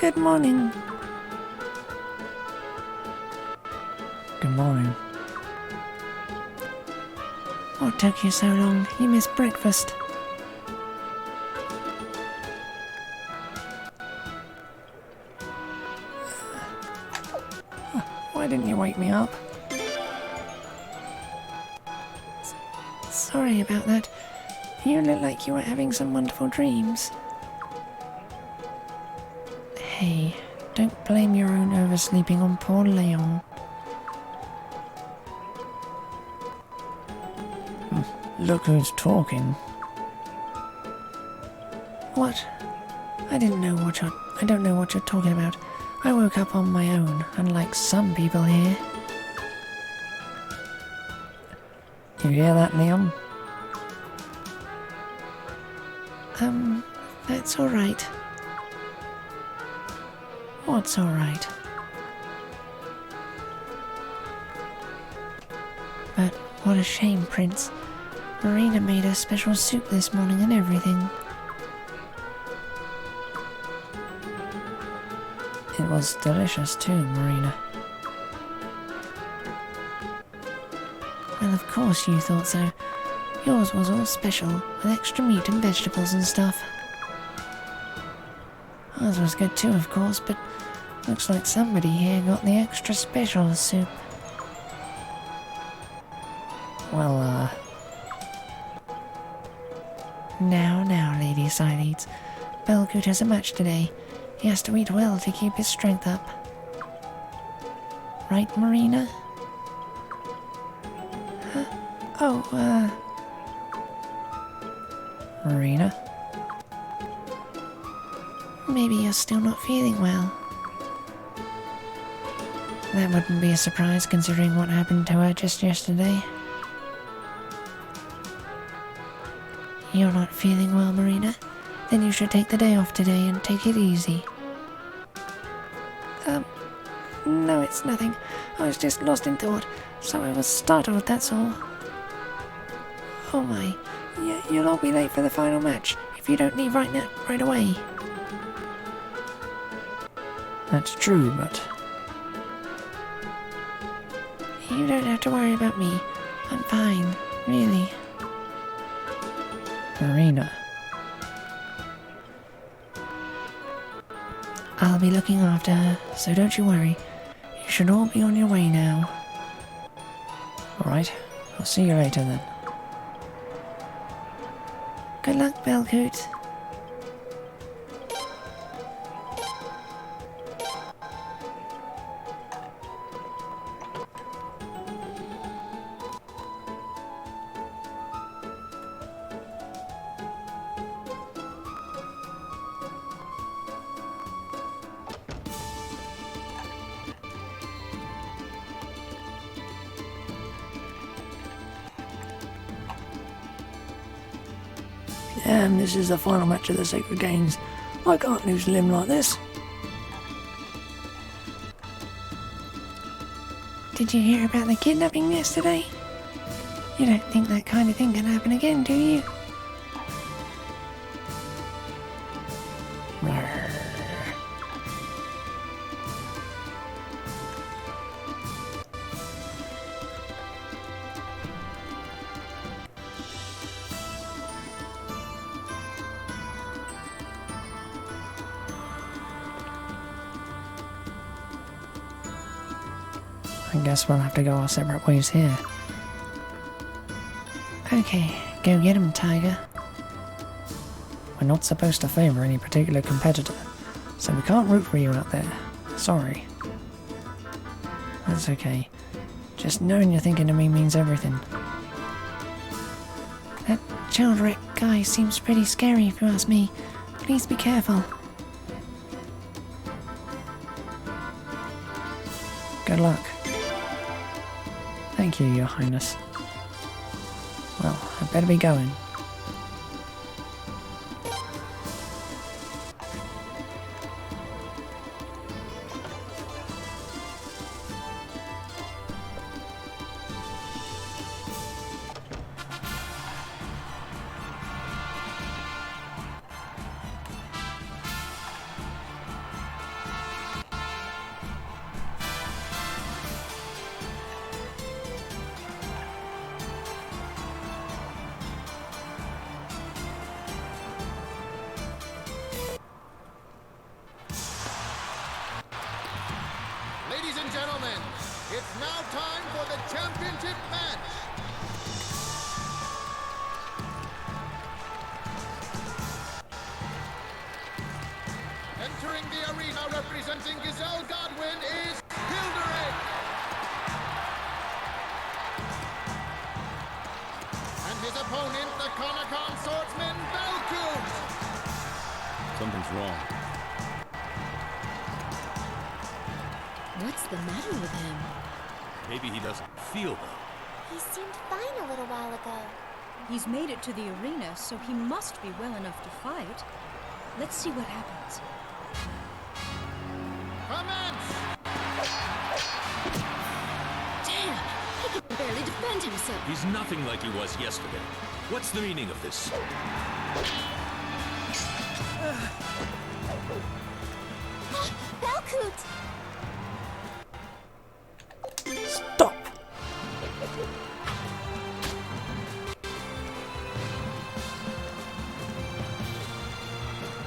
[SPEAKER 1] Good morning.
[SPEAKER 9] Good morning.
[SPEAKER 1] What took you so long? You missed breakfast.
[SPEAKER 9] Why didn't you wake me up?
[SPEAKER 1] Sorry about that. You look like you were having some wonderful dreams. Hey, don't blame your own oversleeping on poor Leon.
[SPEAKER 9] Look who's talking.
[SPEAKER 1] What? I don't know what you're talking about. I woke up on my own, unlike some people here.
[SPEAKER 9] You hear that, Leon?
[SPEAKER 1] That's alright. What's alright? But what a shame, Prince. Marina made a special soup this morning and everything.
[SPEAKER 9] It was delicious too, Marina.
[SPEAKER 1] Well, of course you thought so. Yours was all special, with extra meat and vegetables and stuff. Ours was good too, of course, but looks like somebody here got the extra special soup.
[SPEAKER 9] Well,
[SPEAKER 1] Now, Lady Sileads. Belgood has a match today. He has to eat well to keep his strength up. Right, Marina? Huh? Oh,
[SPEAKER 9] Marina?
[SPEAKER 1] maybe you're still not feeling well. That wouldn't be a surprise considering what happened to her just yesterday. You're not feeling well, Marina? Then you should take the day off today and take it easy. No, it's nothing. I was just lost in thought, so I was startled, that's all. Oh my, you'll all be late for the final match if you don't leave right away.
[SPEAKER 9] That's true, but...
[SPEAKER 1] You don't have to worry about me. I'm fine, really.
[SPEAKER 9] Marina.
[SPEAKER 1] I'll be looking after her, so don't you worry. You should all be on your way now.
[SPEAKER 9] Alright, I'll see you later then.
[SPEAKER 1] Good luck, Belcoot.
[SPEAKER 9] Damn, this is the final match of the Sacred Games. I can't lose a limb like this.
[SPEAKER 1] Did you hear about the kidnapping yesterday? You don't think that kind of thing can happen again, do you?
[SPEAKER 9] I guess we'll have to go our separate ways here.
[SPEAKER 1] Okay, go get him, Tiger.
[SPEAKER 9] We're not supposed to favour any particular competitor, so we can't root for you out there. Sorry. That's okay. Just knowing you're thinking of me means everything.
[SPEAKER 1] That Childrick guy seems pretty scary if you ask me. Please be careful.
[SPEAKER 9] Good luck. Thank you, Your Highness. Well, I'd better be going.
[SPEAKER 14] Ladies and gentlemen, it's now time for the championship match. Entering the arena representing Giselle Godwin is Hilderic. And his opponent, the Konokan swordsman, Belcoot.
[SPEAKER 8] Something's wrong.
[SPEAKER 7] What's the matter with him?
[SPEAKER 6] Maybe he doesn't feel well.
[SPEAKER 2] He seemed fine a little while ago.
[SPEAKER 4] He's made it to the arena, so he must be well enough to fight. Let's see what happens.
[SPEAKER 14] Commence!
[SPEAKER 7] Damn! He can barely defend himself.
[SPEAKER 6] He's nothing like he was yesterday. What's the meaning of this?
[SPEAKER 2] Belcoot!
[SPEAKER 9] Stop!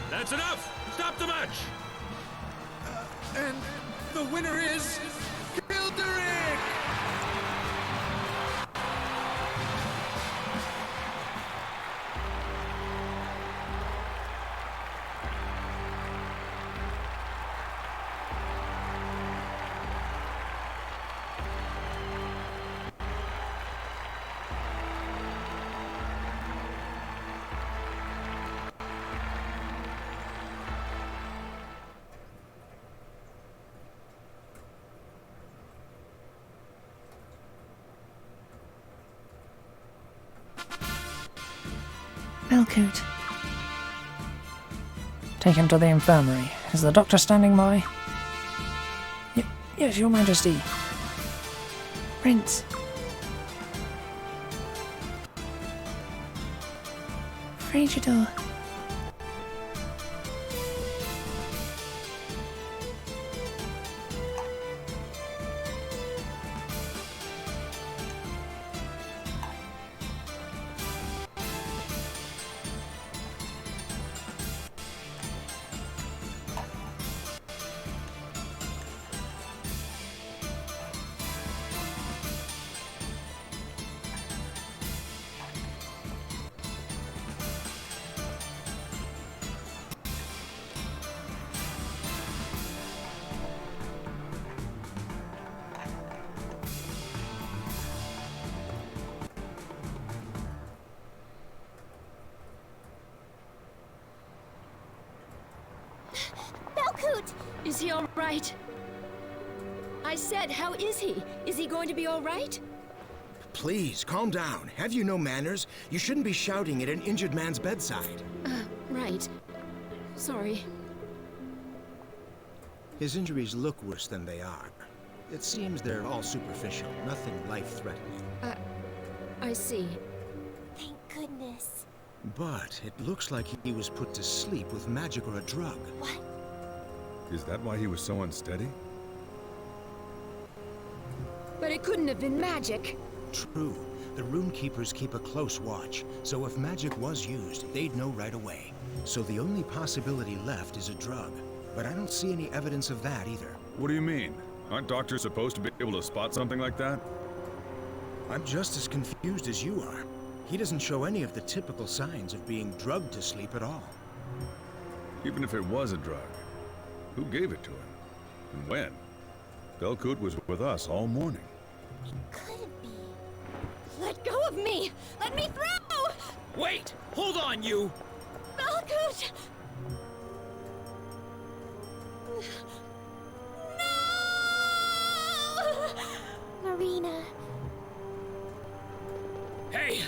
[SPEAKER 6] That's enough! Stop the match!
[SPEAKER 14] And the winner is Hilderic!
[SPEAKER 1] Belcoot.
[SPEAKER 9] Take him to the infirmary. Is the doctor standing by? Yes, Your Majesty.
[SPEAKER 1] Prince. Frigidor.
[SPEAKER 2] Belkoot!
[SPEAKER 7] Is he all right? I said, how is he? Is he going to be all right?
[SPEAKER 15] Please, calm down. Have you no manners? You shouldn't be shouting at an injured man's bedside.
[SPEAKER 7] Right. Sorry.
[SPEAKER 15] His injuries look worse than they are. It seems they're all superficial, nothing life-threatening.
[SPEAKER 7] I see.
[SPEAKER 2] Thank goodness.
[SPEAKER 15] But it looks like he was put to sleep with magic or a drug.
[SPEAKER 2] What?
[SPEAKER 8] Is that why he was so unsteady?
[SPEAKER 7] But it couldn't have been magic.
[SPEAKER 15] True. The Runekeepers keep a close watch, so if magic was used, they'd know right away. So the only possibility left is a drug. But I don't see any evidence of that either.
[SPEAKER 8] What do you mean? Aren't doctors supposed to be able to spot something like that?
[SPEAKER 15] I'm just as confused as you are. He doesn't show any of the typical signs of being drugged to sleep at all.
[SPEAKER 8] Even if it was a drug, who gave it to him? And when? Belkoot was with us all morning.
[SPEAKER 2] It couldn't be.
[SPEAKER 7] Let go of me! Let me through!
[SPEAKER 11] Wait! Hold on, you!
[SPEAKER 2] Belkoot! No! Marina.
[SPEAKER 11] Hey!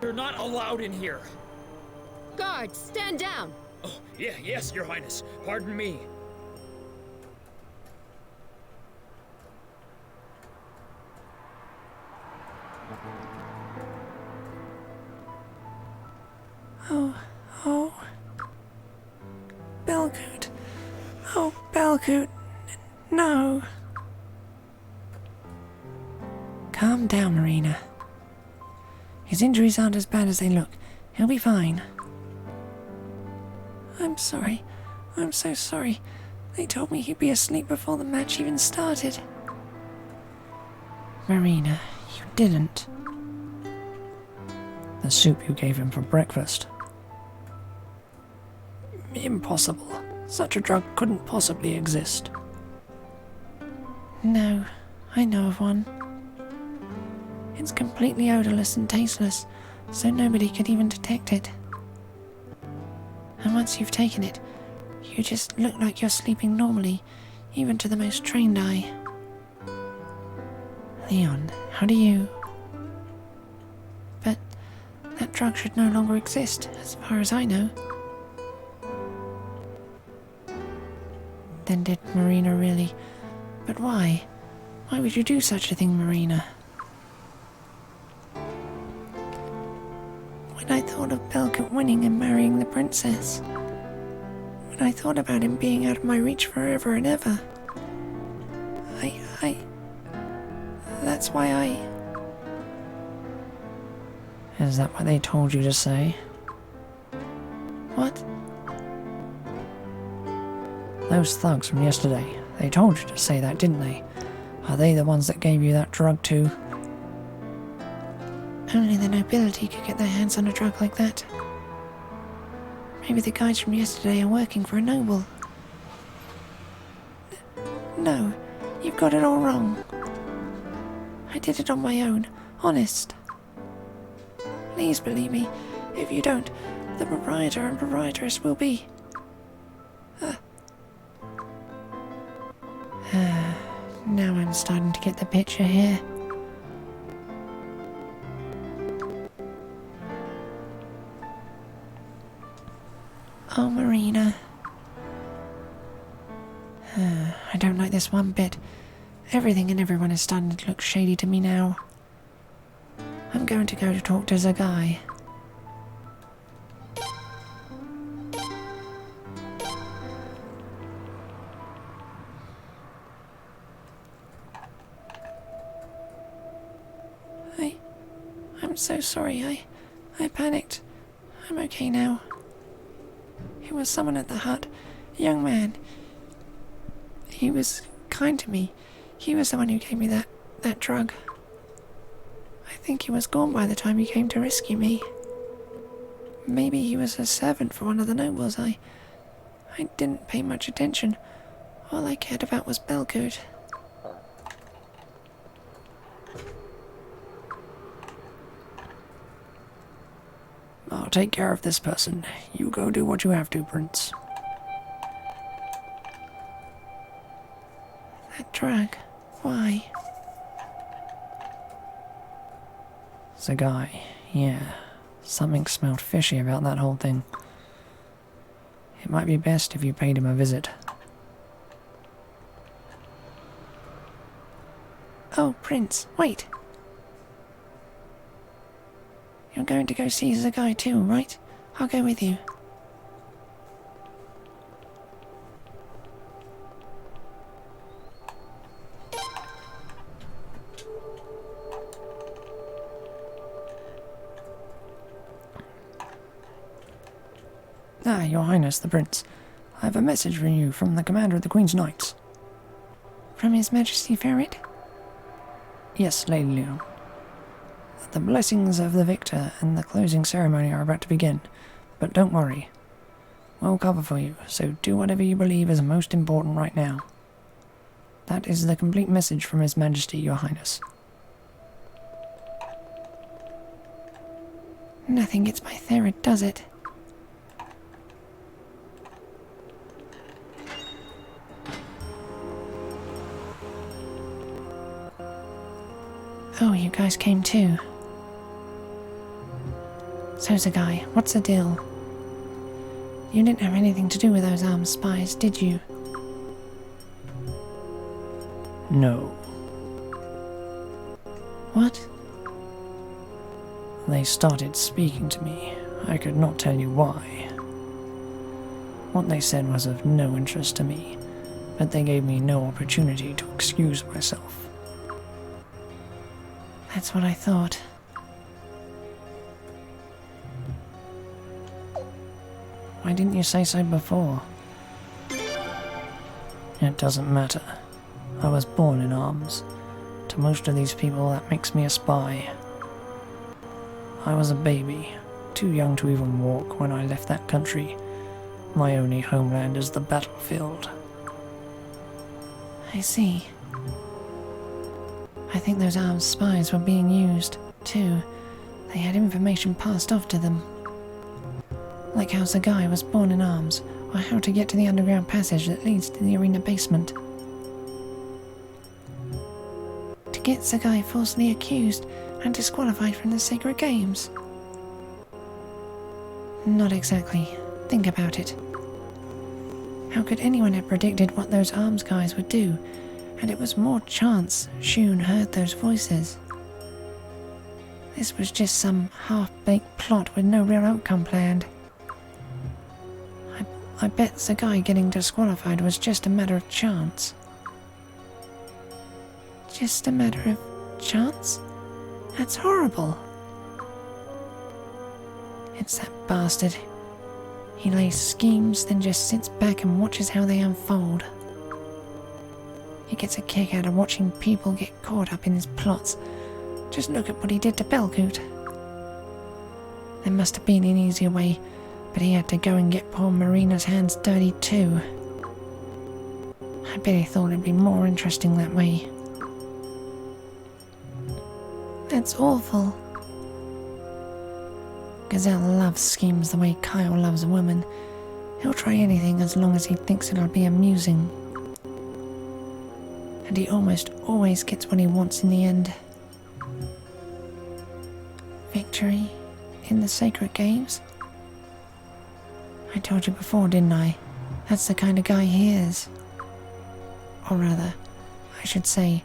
[SPEAKER 11] You're not allowed in here!
[SPEAKER 7] Guards, stand down!
[SPEAKER 11] Oh, yes, Your Highness. Pardon me.
[SPEAKER 9] Oh. Belkoot. Oh, Belkoot. No. Calm down, Marina. His injuries aren't as bad as they look. He'll be fine. I'm sorry. I'm so sorry. They told me he'd be asleep before the match even started. Marina, you didn't. The soup you gave him for breakfast. Impossible. Such a drug couldn't possibly exist. No, I know of one. It's completely odorless and tasteless, so nobody could even detect it. And once you've taken it, you just look like you're sleeping normally, even to the most trained eye. Leon, how do you... But that drug should no longer exist, as far as I know. Then did Marina really... But why? Why would you do such a thing, Marina? When I thought of Belkoot winning and marrying the princess, when I thought about him being out of my reach forever and ever, that's why I... Is that what they told you to say? What? Those thugs from yesterday, they told you to say that, didn't they? Are they the ones that gave you that drug too? Only the nobility could get their hands on a drug like that. Maybe the guys from yesterday are working for a noble. No, you've got it all wrong. I did it on my own, honest. Please believe me. If you don't, the proprietor and proprietress will be... Now I'm starting to get the picture here. Oh, Marina. I don't like this one bit. Everything and everyone is starting to look shady to me now. I'm going to go to talk to Zagai. I'm so sorry. I panicked. I'm okay now. It was someone at the hut, a young man. He was kind to me. He was the one who gave me that drug. I think he was gone by the time he came to rescue me. Maybe he was a servant for one of the nobles. I didn't pay much attention. All I cared about was Belkoot. I'll take care of this person. You go do what you have to, Prince. That drug. Why? The guy. Yeah. Something smelled fishy about that whole thing. It might be best if you paid him a visit. Oh, Prince, wait. You're going to go see the guy too, right? I'll go with you. Ah, Your Highness the Prince. I have a message for you from the Commander of the Queen's Knights. From His Majesty Ferret? Yes, Lady Leon. The blessings of the victor and the closing ceremony are about to begin, but don't worry. We'll cover for you, so do whatever you believe is most important right now. That is the complete message from His Majesty, Your Highness. Nothing gets by Ferret, does it? Oh, you guys came too. So's the guy. What's the deal? You didn't have anything to do with those armed spies, did you? No. What? They started speaking to me. I could not tell you why. What they said was of no interest to me, but they gave me no opportunity to excuse myself. That's what I thought. Why didn't you say so before? It doesn't matter. I was born in arms. To most of these people, that makes me a spy. I was a baby, too young to even walk when I left that country. My only homeland is the battlefield. I see. I think those armed spies were being used, too. They had information passed off to them. Like how Zagai was born in arms, or how to get to the underground passage that leads to the arena basement. To get Zagai falsely accused and disqualified from the Sacred Games. Not exactly. Think about it. How could anyone have predicted what those arms guys would do? And it was more chance Shun heard those voices. This was just some half-baked plot with no real outcome planned. I bet the guy getting disqualified was just a matter of chance. Just a matter of chance? That's horrible. It's that bastard. He lays schemes, then just sits back and watches how they unfold. He gets a kick out of watching people get caught up in his plots. Just look at what he did to Belcoot. There must have been an easier way, but he had to go and get poor Marina's hands dirty too. I bet he thought it'd be more interesting that way. That's awful. Gazelle loves schemes the way Kyle loves a woman. He'll try anything as long as he thinks it'll be amusing. And he almost always gets what he wants in the end. Victory in the Sacred Games? I told you before, didn't I? That's the kind of guy he is. Or rather, I should say,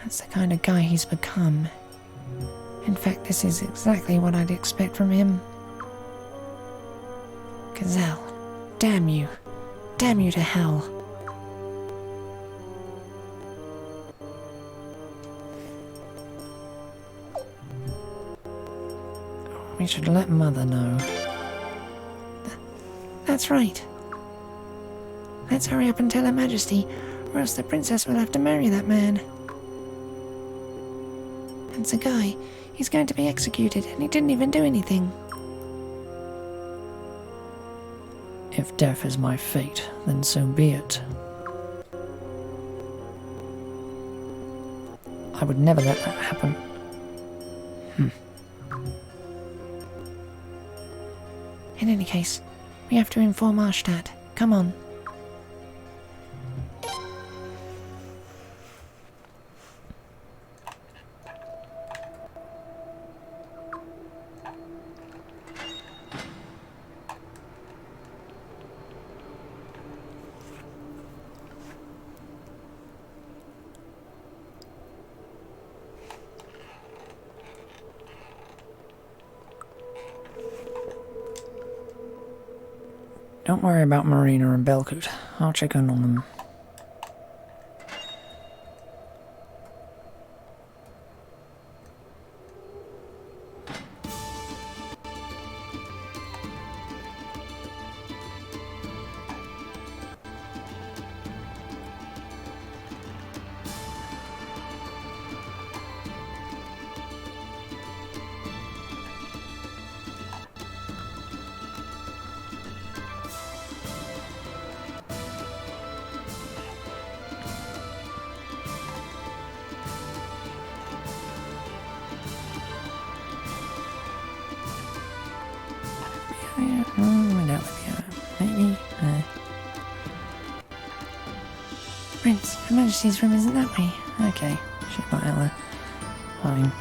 [SPEAKER 9] that's the kind of guy he's become. In fact, this is exactly what I'd expect from him. Gazelle, damn you. Damn you to hell. We should let Mother know. That's right. Let's hurry up and tell Her Majesty, or else the princess will have to marry that man. And the guy, he's going to be executed, and he didn't even do anything. If death is my fate, then so be it. I would never let that happen. In any case, we have to inform Arstadt. Come on. Don't worry about Marina and Belcoot. I'll check in on them. Maybe. Prince, Her Majesty's room isn't that way. Okay, she's not out there. Fine.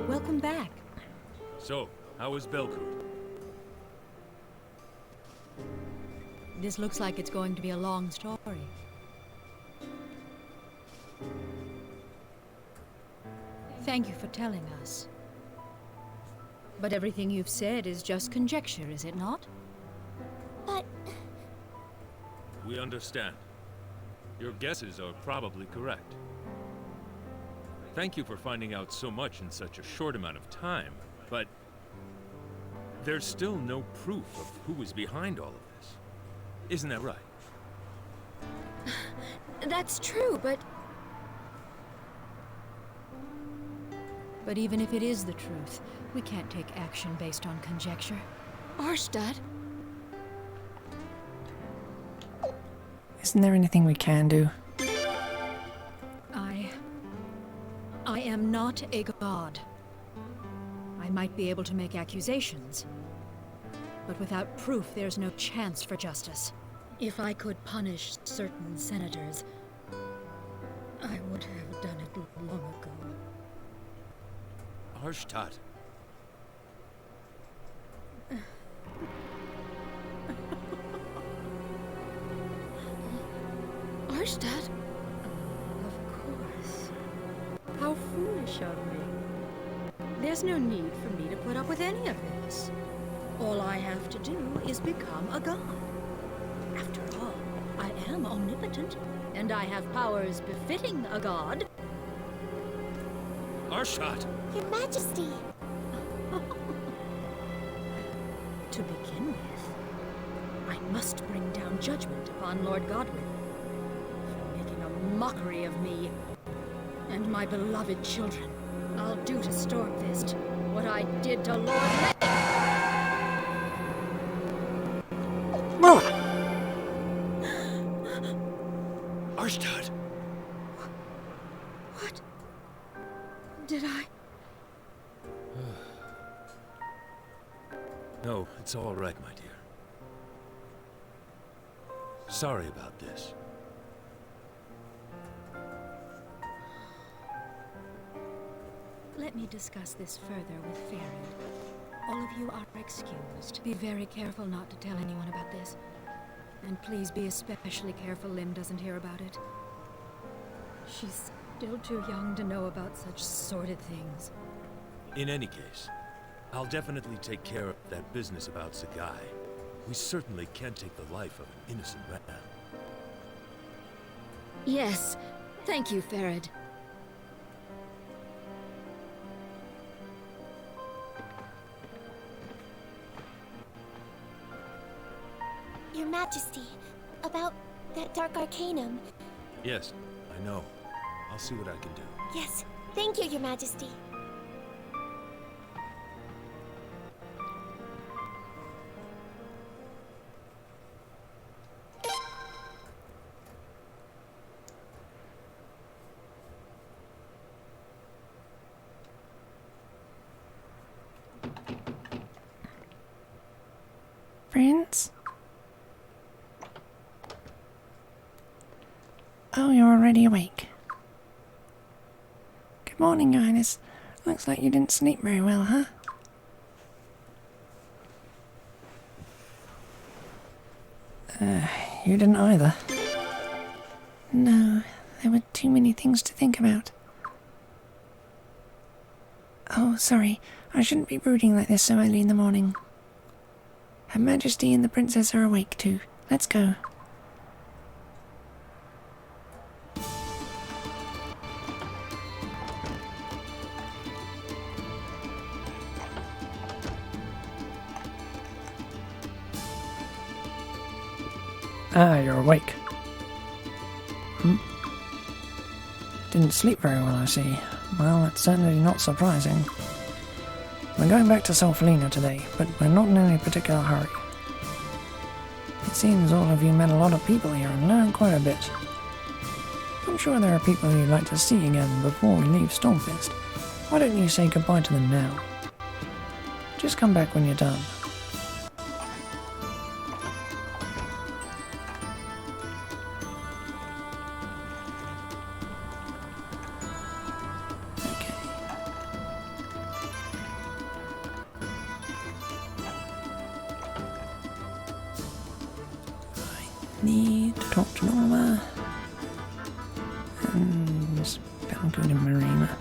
[SPEAKER 4] Welcome back.
[SPEAKER 6] So, how is Belcoot?
[SPEAKER 4] This looks like it's going to be a long story. Thank you for telling us. But everything you've said is just conjecture, is it not?
[SPEAKER 2] But...
[SPEAKER 6] We understand. Your guesses are probably correct. Thank you for finding out so much in such a short amount of time, but there's still no proof of who is behind all of this. Isn't that right?
[SPEAKER 7] That's true, but...
[SPEAKER 4] But even if it is the truth, we can't take action based on conjecture.
[SPEAKER 7] Arstad?
[SPEAKER 9] Isn't there anything we can do?
[SPEAKER 4] I am not a god. I might be able to make accusations, but without proof there's no chance for justice. If I could punish certain senators, I would have done it long ago.
[SPEAKER 6] Arstad.
[SPEAKER 7] Arstad?
[SPEAKER 4] Of course. How foolish of me. There's no need for me to put up with any of this. All I have to do is become a god. After all, I am omnipotent, and I have powers befitting a god.
[SPEAKER 6] Arstad!
[SPEAKER 2] Your Majesty!
[SPEAKER 4] To begin with, I must bring down judgment upon Lord Godwin for making a mockery of me and my beloved children. I'll do to Stormfist what I did to Lord
[SPEAKER 6] Arstad!
[SPEAKER 4] What? Did I?
[SPEAKER 6] No, it's all right, my dear. Sorry about this.
[SPEAKER 4] Let me discuss this further with Farid. All of you are excused. Be very careful not to tell anyone about this. And please be especially careful Lim doesn't hear about it. She's still too young to know about such sordid things.
[SPEAKER 6] In any case, I'll definitely take care of that business about Sagai. We certainly can't take the life of an innocent man.
[SPEAKER 7] Yes. Thank you, Farid.
[SPEAKER 2] Your Majesty, about that dark arcanum.
[SPEAKER 6] Yes, I know. I'll see what I can do.
[SPEAKER 2] Yes, thank you, Your Majesty.
[SPEAKER 9] Prince? Oh, you're already awake. Good morning, Your Highness. Looks like you didn't sleep very well, huh? You didn't either.
[SPEAKER 1] No, there were too many things to think about. Oh, sorry. I shouldn't be brooding like this so early in the morning. Her Majesty and the Princess are awake too. Let's go.
[SPEAKER 9] Ah, you're awake. Didn't sleep very well, I see. Well, that's certainly not surprising. We're going back to Solfelina today, but we're not in any particular hurry. It seems all of you met a lot of people here and learned quite a bit. I'm sure there are people you'd like to see again before we leave Stormfist. Why don't you say goodbye to them now? Just come back when you're done. Need to talk to Norma and Belgood and Marina.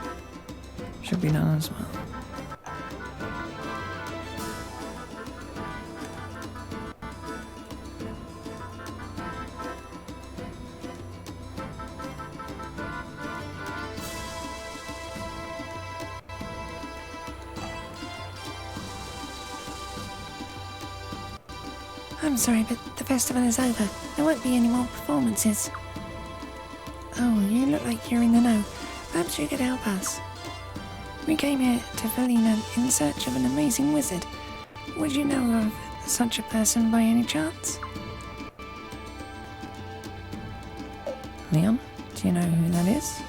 [SPEAKER 9] Should be done as well.
[SPEAKER 1] I'm sorry, but the festival is over. There won't be any more performances. Oh, you look like you're in the know. Perhaps you could help us. We came here to Felina in search of an amazing wizard. Would you know of such a person by any chance?
[SPEAKER 9] Leon, do you know who that is?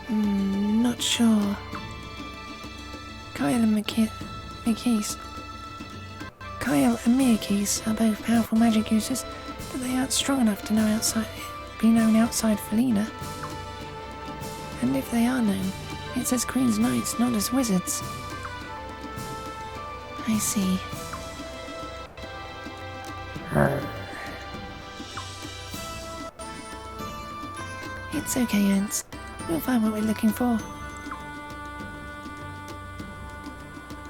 [SPEAKER 1] Not sure. Kyle and Mikis. Kyle and Miyakis are both powerful magic users, but they aren't strong enough to be known outside Felina. And if they are known, it's as Queen's Knights, not as wizards. I see. It's okay, Ernst. We'll find what we're looking for.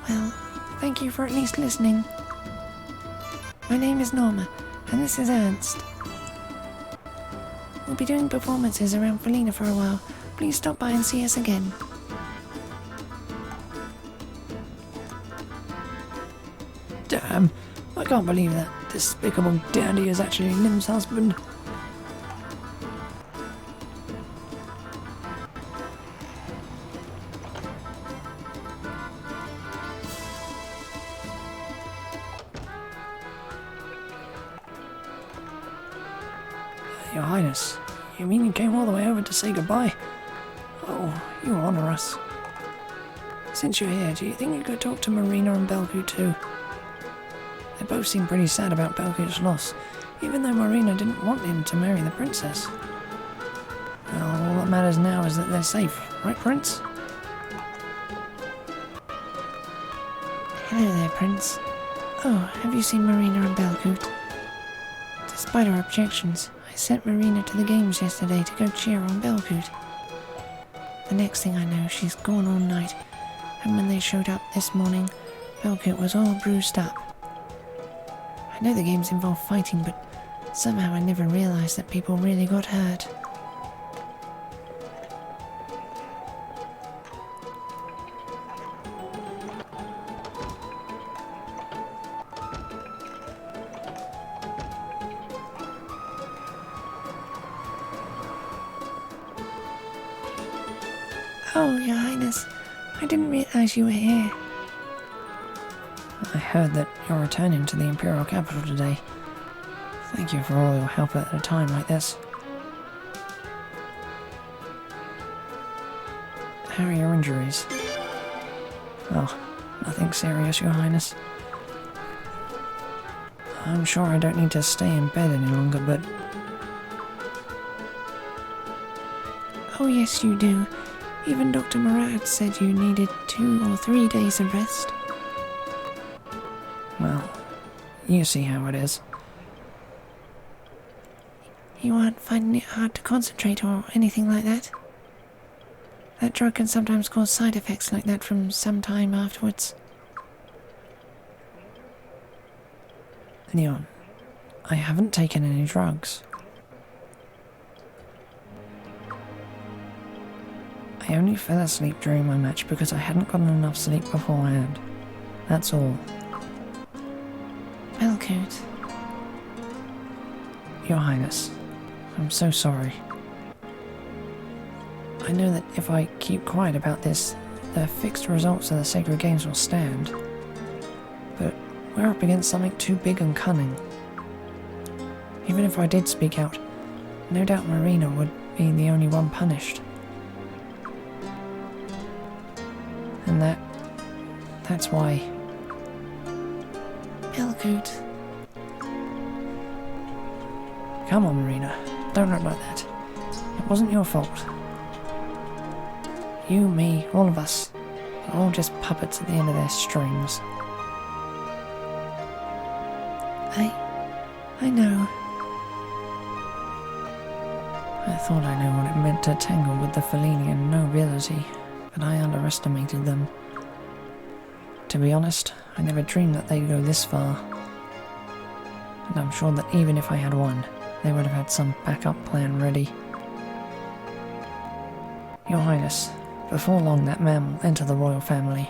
[SPEAKER 1] Well, thank you for at least listening. My name is Norma, and this is Ernst. We'll be doing performances around Felina for a while. Please stop by and see us again.
[SPEAKER 9] Damn, I can't believe that despicable dandy is actually Lim's husband. Your Highness, you mean you came all the way over to say goodbye? Oh, you honor us. Since you're here, do you think you could talk to Marina and Belku too? They both seem pretty sad about Belku's loss, even though Marina didn't want him to marry the princess. Well, all that matters now is that they're safe, right, Prince?
[SPEAKER 1] Hello there, Prince. Oh, have you seen Marina and Belgut? Despite her objections, I sent Marina to the games yesterday to go cheer on Belgut. The next thing I know, she's gone all night, and when they showed up this morning, Belgut was all bruised up. I know the games involve fighting, but somehow I never realized that people really got hurt. Oh, Your Highness, I didn't realize you were here.
[SPEAKER 9] I heard that you're returning to the Imperial capital today. Thank you for all your help at a time like this. How are your injuries? Oh, nothing serious, Your Highness. I'm sure I don't need to stay in bed any longer, but...
[SPEAKER 1] Oh yes, you do. Even Dr. Murad said you needed 2 or 3 days of rest.
[SPEAKER 9] Well, You see how it is.
[SPEAKER 1] You aren't finding it hard to concentrate or anything like that? That drug can sometimes cause side effects like that from some time afterwards.
[SPEAKER 9] Leon, I haven't taken any drugs. I only fell asleep during my match because I hadn't gotten enough sleep beforehand. That's all.
[SPEAKER 1] Belcoot.
[SPEAKER 9] Your Highness, I'm so sorry. I know that if I keep quiet about this, the fixed results of the Sacred Games will stand. But we're up against something too big and cunning. Even if I did speak out, no doubt Marina would be the only one punished. And that's why...
[SPEAKER 1] Belcoot.
[SPEAKER 9] Come on, Marina. Don't act like that. It wasn't your fault. You, me, all of us, are all just puppets at the end of their strings.
[SPEAKER 1] I know.
[SPEAKER 9] I thought I knew what it meant to tangle with the Felinian nobility, but I underestimated them. To be honest, I never dreamed that they'd go this far. And I'm sure that even if I had won, they would have had some backup plan ready. Your Highness, before long that man will enter the royal family.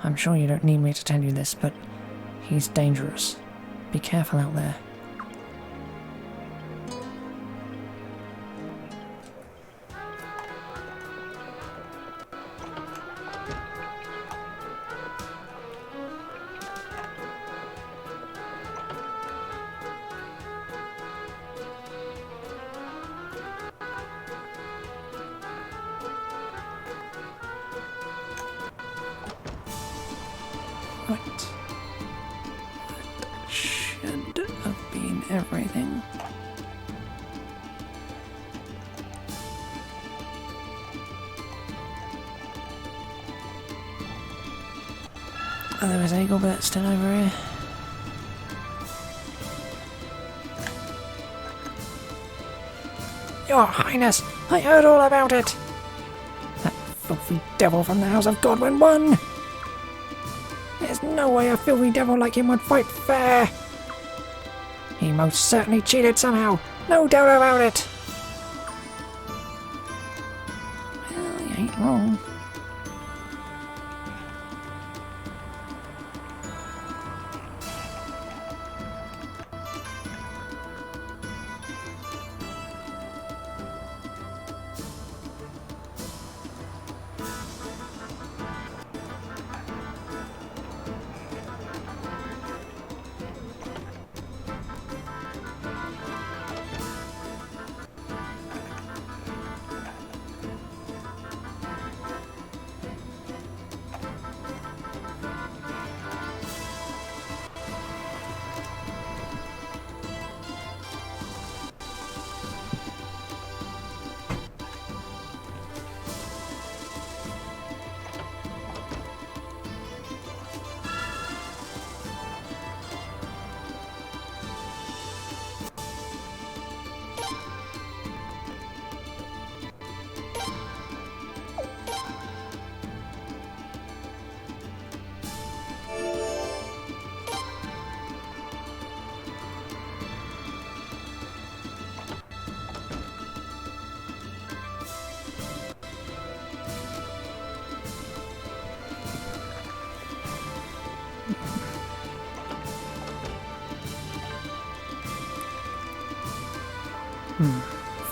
[SPEAKER 9] I'm sure you don't need me to tell you this, but he's dangerous. Be careful out there.
[SPEAKER 1] What should have been everything.
[SPEAKER 9] Are those Eagleberts still over here?
[SPEAKER 1] Your Highness, I heard all about it. That filthy devil from the House of Godwin won. There's no way a filthy devil like him would fight fair. He most certainly cheated somehow, no doubt about it.
[SPEAKER 9] Well, he ain't wrong.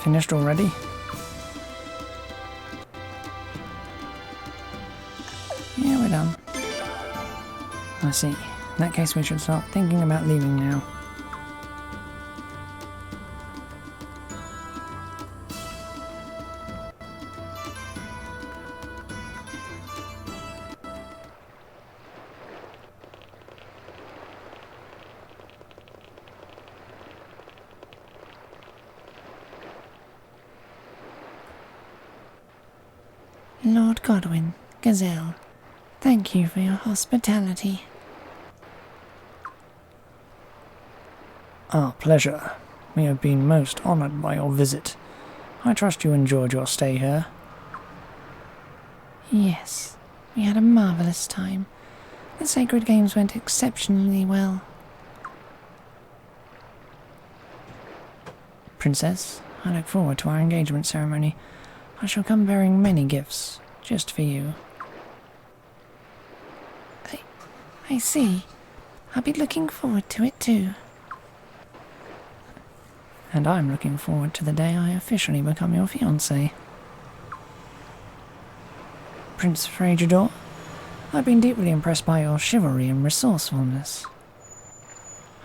[SPEAKER 9] Finished already? Yeah, we're done. I see. In that case, we should start thinking about leaving now.
[SPEAKER 1] Lord Godwin, Gazelle, thank you for your hospitality.
[SPEAKER 9] Our pleasure. We have been most honored by your visit. I trust you enjoyed your stay here.
[SPEAKER 1] Yes, we had a marvelous time. The Sacred Games went exceptionally well.
[SPEAKER 9] Princess, I look forward to our engagement ceremony. I shall come bearing many gifts, just for you.
[SPEAKER 1] I see. I'll be looking forward to it too.
[SPEAKER 9] And I'm looking forward to the day I officially become your fiancé. Prince Fragedor, I've been deeply impressed by your chivalry and resourcefulness.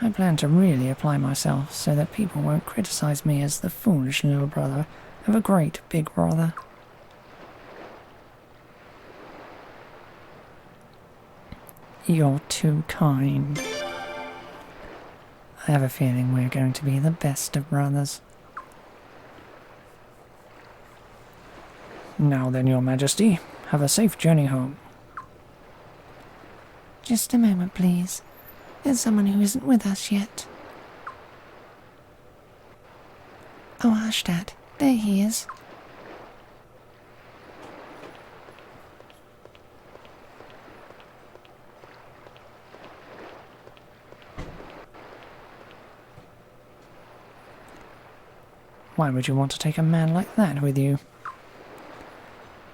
[SPEAKER 9] I plan to really apply myself so that people won't criticize me as the foolish little brother of a great big brother. You're too kind. I have a feeling we're going to be the best of brothers. Now then, Your Majesty, have a safe journey home.
[SPEAKER 1] Just a moment, please. There's someone who isn't with us yet. Oh, hush, Dad. There he is.
[SPEAKER 9] Why would you want to take a man like that with you?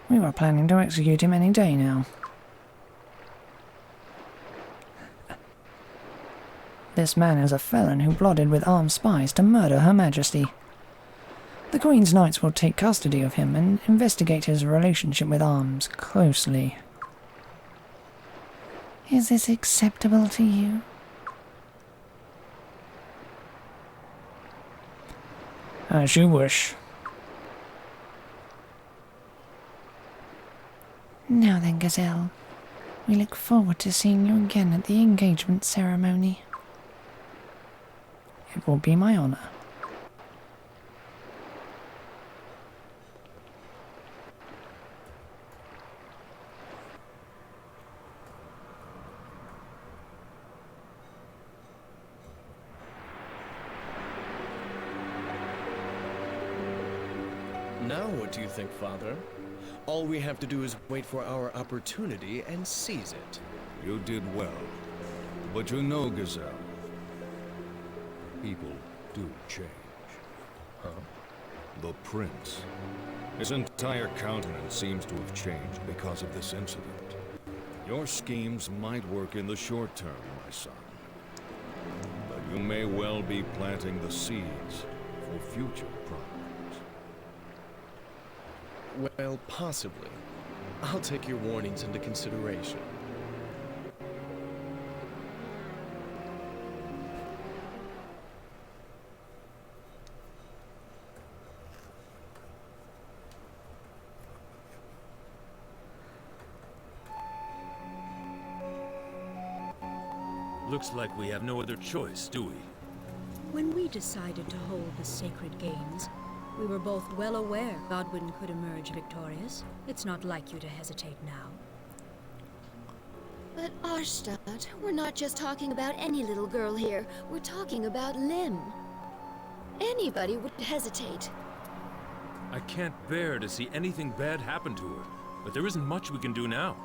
[SPEAKER 9] We were planning to execute him any day now. This man is a felon who plotted with armed spies to murder Her Majesty. The Queen's Knights will take custody of him and investigate his relationship with arms closely.
[SPEAKER 1] Is this acceptable to you?
[SPEAKER 9] As you wish.
[SPEAKER 1] Now then, Gazelle. We look forward to seeing you again at the engagement ceremony.
[SPEAKER 9] It will be my honor.
[SPEAKER 12] Now what do you think, Father? All we have to do is wait for our opportunity and seize it.
[SPEAKER 8] You did well. But you know, Gazelle, people do change.
[SPEAKER 12] Huh?
[SPEAKER 8] The prince. His entire countenance seems to have changed because of this incident. Your schemes might work in the short term, my son. But you may well be planting the seeds for future problems.
[SPEAKER 12] Well, possibly. I'll take your warnings into consideration.
[SPEAKER 6] Looks like we have no other choice, do we?
[SPEAKER 4] When we decided to hold the Sacred Games, we were both well aware Godwin could emerge victorious. It's not like you to hesitate now.
[SPEAKER 7] But Arstadt, we're not just talking about any little girl here. We're talking about Lim. Anybody would hesitate.
[SPEAKER 6] I can't bear to see anything bad happen to her, but there isn't much we can do now.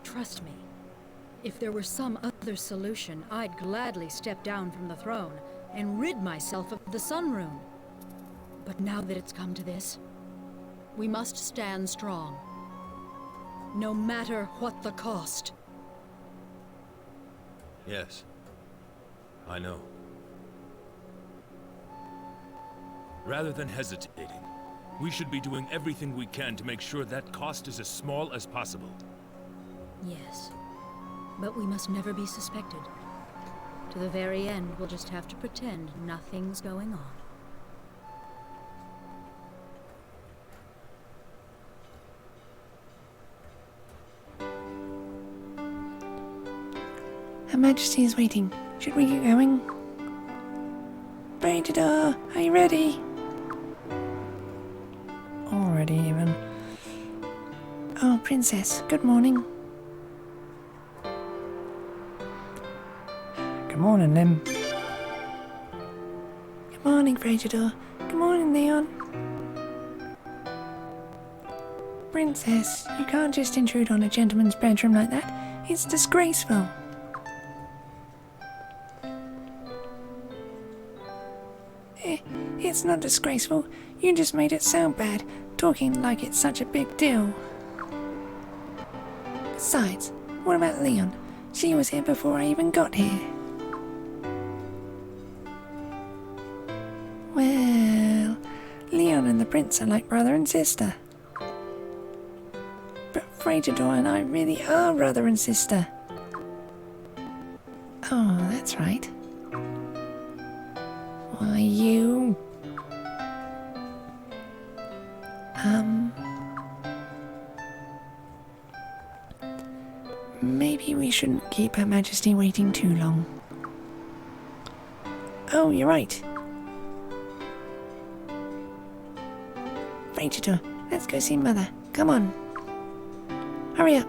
[SPEAKER 4] Trust me. If there were some other solution, I'd gladly step down from the throne and rid myself of the Sun Rune. But now that it's come to this, we must stand strong. No matter what the cost.
[SPEAKER 6] Yes. I know. Rather than hesitating, we should be doing everything we can to make sure that cost is as small as possible.
[SPEAKER 4] Yes. But we must never be suspected. To the very end, we'll just have to pretend nothing's going on.
[SPEAKER 1] Her Majesty is waiting. Should we get going? Pt2, are you ready?
[SPEAKER 9] Already even.
[SPEAKER 1] Oh, Princess, good morning.
[SPEAKER 9] Good morning, Lim. morning, Fragedor. Good morning, Leon. Princess, you can't just intrude on a gentleman's bedroom like that. It's disgraceful. It's not disgraceful. You just made it sound bad, talking like it's such a big deal. Besides, what about Leon? She was here before I even got here. Well, Leon and the prince are like brother and sister. But Fragedor and I really are brother and sister. Oh, that's right. Why, you... Maybe we shouldn't keep Her Majesty waiting too long. Oh, you're right. Fragedor, let's go see Mother. Come on. Hurry up.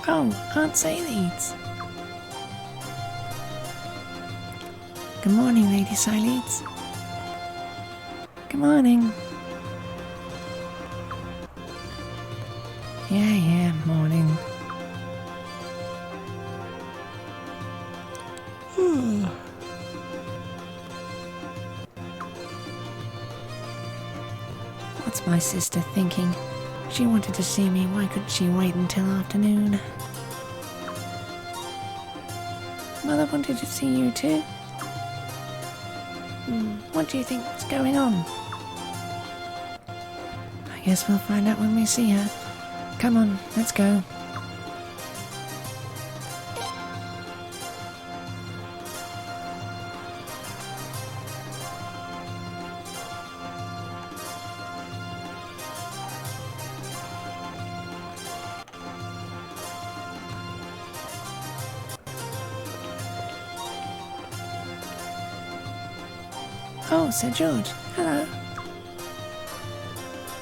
[SPEAKER 9] Oh, Aunt Sayleeds. Good morning, Lady Sayleeds. Good morning. Yeah, morning. What's my sister thinking? She wanted to see me, why couldn't she wait until afternoon? Mother wanted to see you too. What do you think's going on? I guess we'll find out when we see her. Come on, let's go. Oh, Sir George. Hello.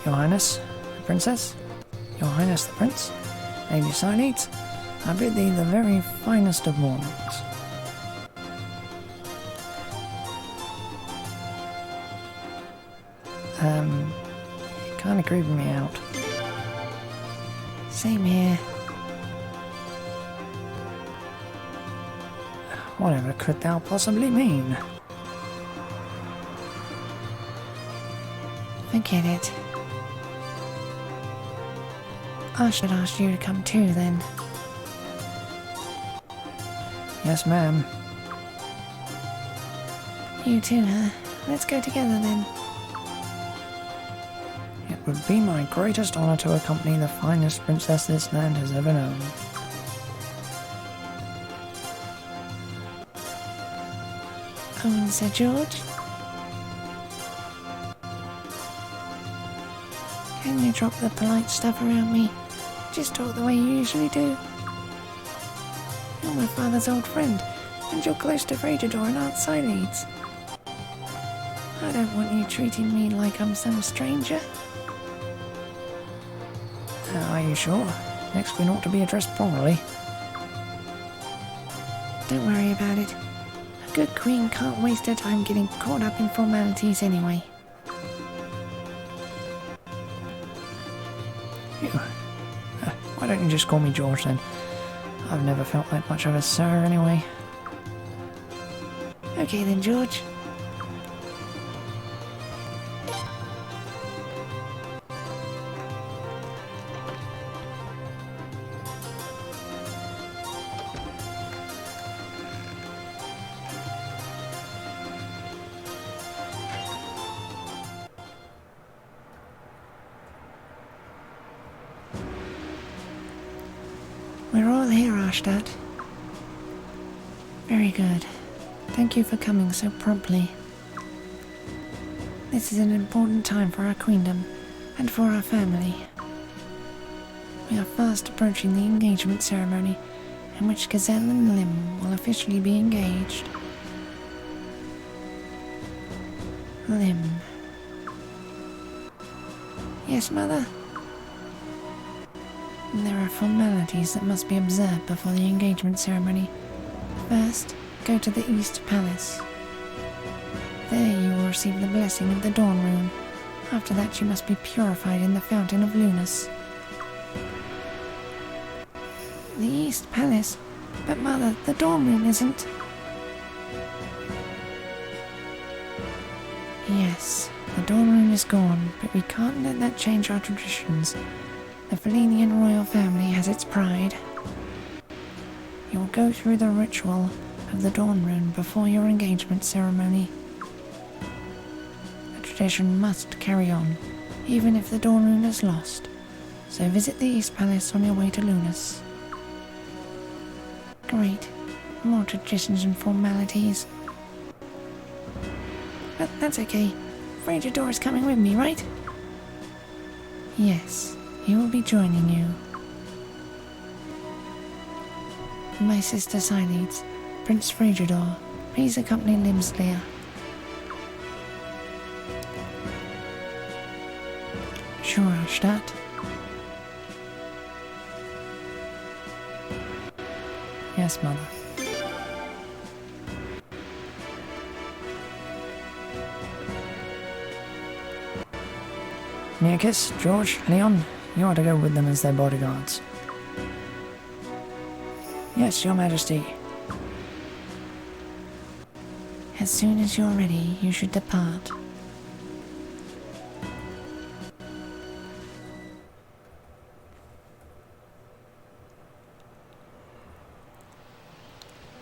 [SPEAKER 9] Your Highness, the Princess. Your Highness, the Prince. Lady Sayleeds, I bid thee the very finest of mornings. Kinda creeping me out. Same here. Whatever could thou possibly mean? Forget it. I should ask you to come too, then. Yes, ma'am. You too, huh? Let's go together, then. It would be my greatest honor to accompany the finest princess this land has ever known. Oh, and Sir George? Can you drop the polite stuff around me? Just talk the way you usually do. You're my father's old friend, and you're close to Fragedor and Aunt Sayleeds. I don't want you treating me like I'm some stranger. Are you sure? Next we ought to be addressed properly. Don't worry about it. A good queen can't waste her time getting caught up in formalities anyway. Why don't you just call me George then? I've never felt that much of a sir anyway. Okay then, George. We're all here, Arstadt. Very good. Thank you for coming so promptly. This is an important time for our queendom,
[SPEAKER 1] and for our family. We are fast approaching the engagement ceremony, in which Gazelle and Lim will officially be engaged. Lim. Yes, Mother? There are formalities that must be observed before the engagement ceremony. First, go to the East Palace. There you will receive the blessing of the Dawn Rune. After that you must be purified in the Fountain of Lunas. The East Palace? But Mother, the Dawn Rune isn't... Yes, the Dawn Rune is gone, but we can't let that change our traditions. The Felinian royal family has its pride. You'll go through the ritual of the Dawn Rune before your engagement ceremony. The tradition must carry on, even if the Dawn Rune is lost. So visit the East Palace on your way to Lunas. Great. More traditions and formalities. But that's okay. Frigidor is coming with me, right? Yes, he will be joining you. My sister Sileads, Prince Frigidor, please accompany Limslayer. Sure, I'll start. Yes, Mother. Nearchus, George, Leon, you are to go with them as their bodyguards. Yes, Your Majesty. As soon as you're ready, you should depart.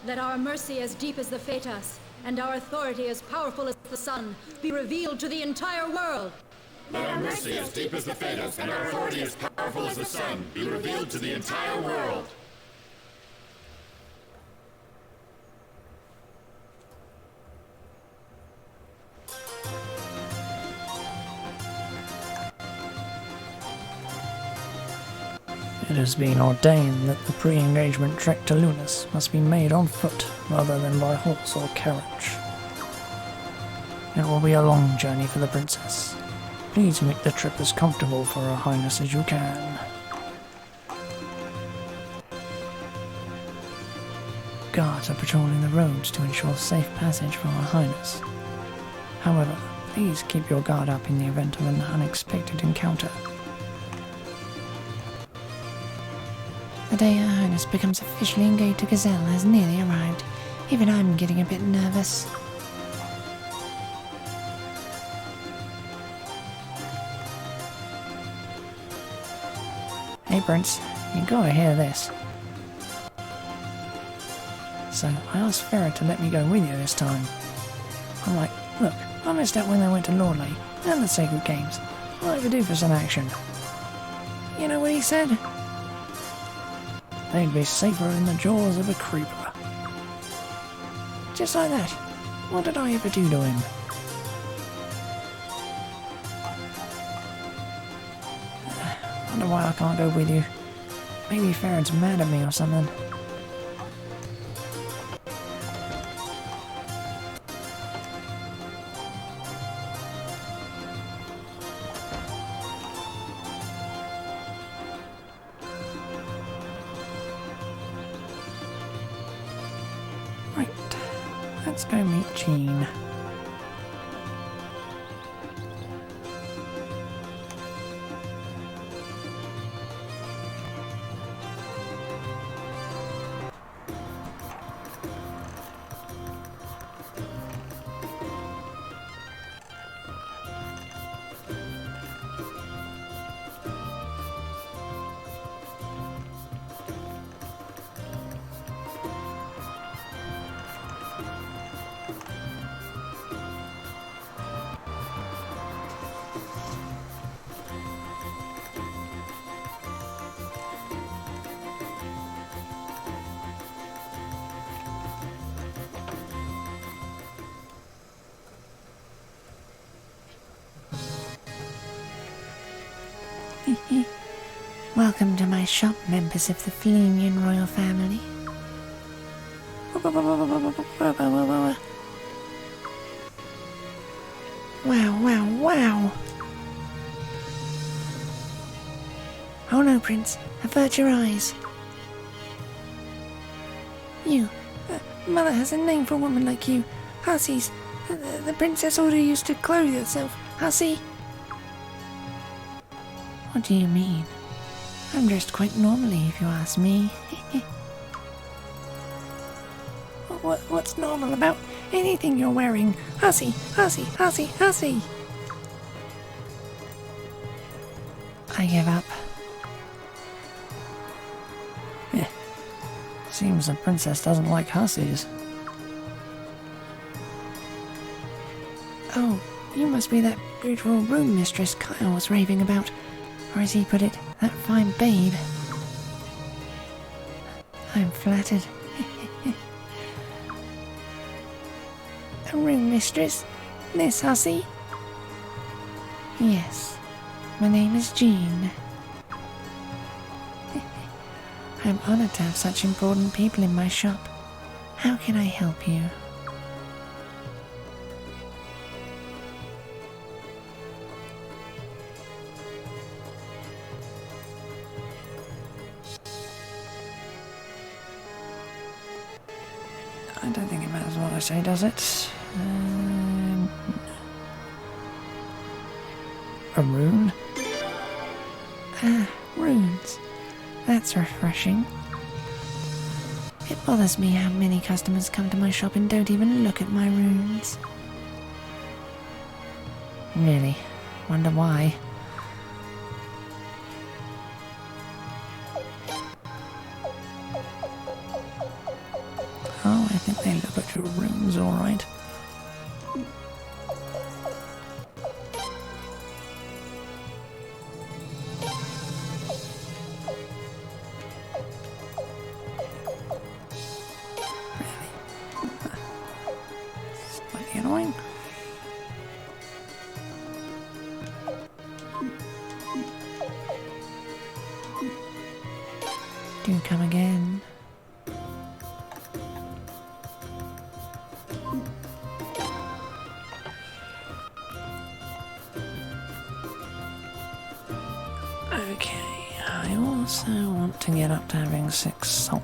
[SPEAKER 4] Let our mercy as deep as the Phaetas, and our authority as powerful as the sun, be revealed to the entire world.
[SPEAKER 16] Let our mercy as deep as the Phaetas, and our authority as powerful as the sun, be revealed to the entire world.
[SPEAKER 9] It has been ordained that the pre-engagement trek to Lunas must be made on foot rather than by horse or carriage. It will be a long journey for the princess. Please make the trip as comfortable for Her Highness as you can. Guards are patrolling the roads to ensure safe passage for Her Highness. However, please keep your guard up in the event of an unexpected encounter.
[SPEAKER 1] The day Her Highness becomes officially engaged to Gazelle has nearly arrived. Even I'm getting a bit nervous.
[SPEAKER 9] Hey Prince, you gotta hear this. So, I asked Farah to let me go with you this time. I'm like, look, I missed out when they went to Lordley and the Sacred Games. What I could do for some action.
[SPEAKER 1] You know what he said?
[SPEAKER 9] They'd be safer in the jaws of a creeper.
[SPEAKER 1] Just like that. What did I ever do to him?
[SPEAKER 9] Wonder why I can't go with you. Maybe Farron's mad at me or something. Right, let's go meet Jean.
[SPEAKER 1] Welcome to my shop, members of the Fleenian royal family. Wow, wow, wow! Oh no, Prince, avert your eyes. You, Mother has a name for a woman like you. Hussies. The princess order used to clothe yourself. Hussy. What do you mean? I'm dressed quite normally, if you ask me. What's normal about anything you're wearing? Hussy, hussy, hussy, hussy. I give up. Seems the princess doesn't like hussies. Oh, you must be that beautiful room mistress Kyle was raving about. Or as he put it, that fine babe. I'm flattered. A room mistress? Miss Hussy? Yes, my name is Jean. I'm honored to have such important people in my shop. How can I help you? I don't think it matters what I say, does it? A rune? Ah, runes. That's refreshing. It bothers me how many customers come to my shop and don't even look at my runes. Really? Wonder why? Oh, I think they look at your runes alright. Slightly annoying. Do come again. Okay, I also want to get up to having 6 salt.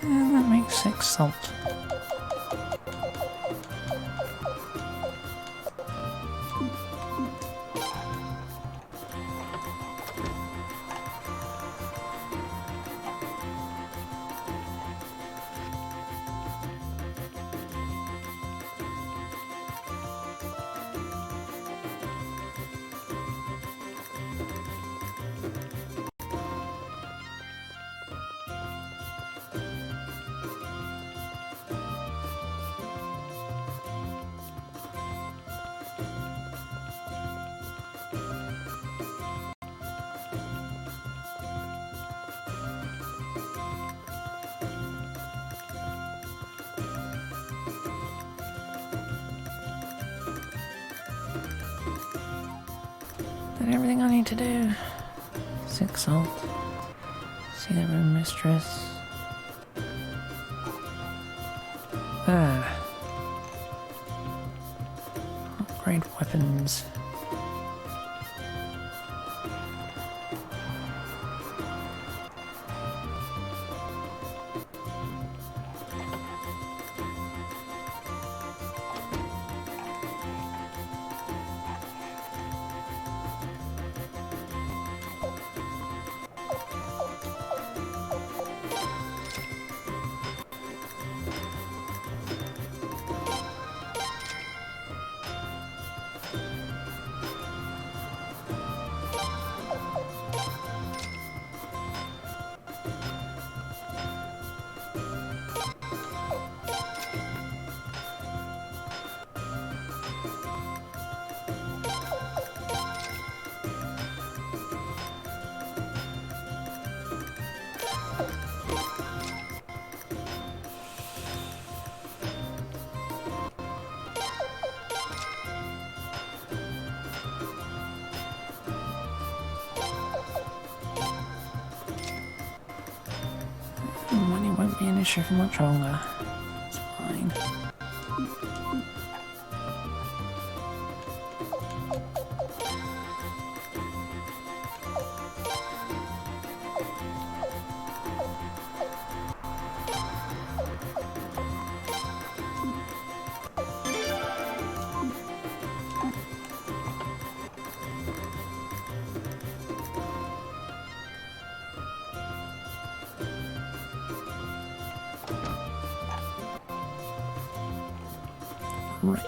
[SPEAKER 1] And that makes 6 salt. Did everything I need to do. 6 salt. See the room mistress. Ah.
[SPEAKER 9] upgrade weapons. Money won't be an issue for much longer. It's fine. Right.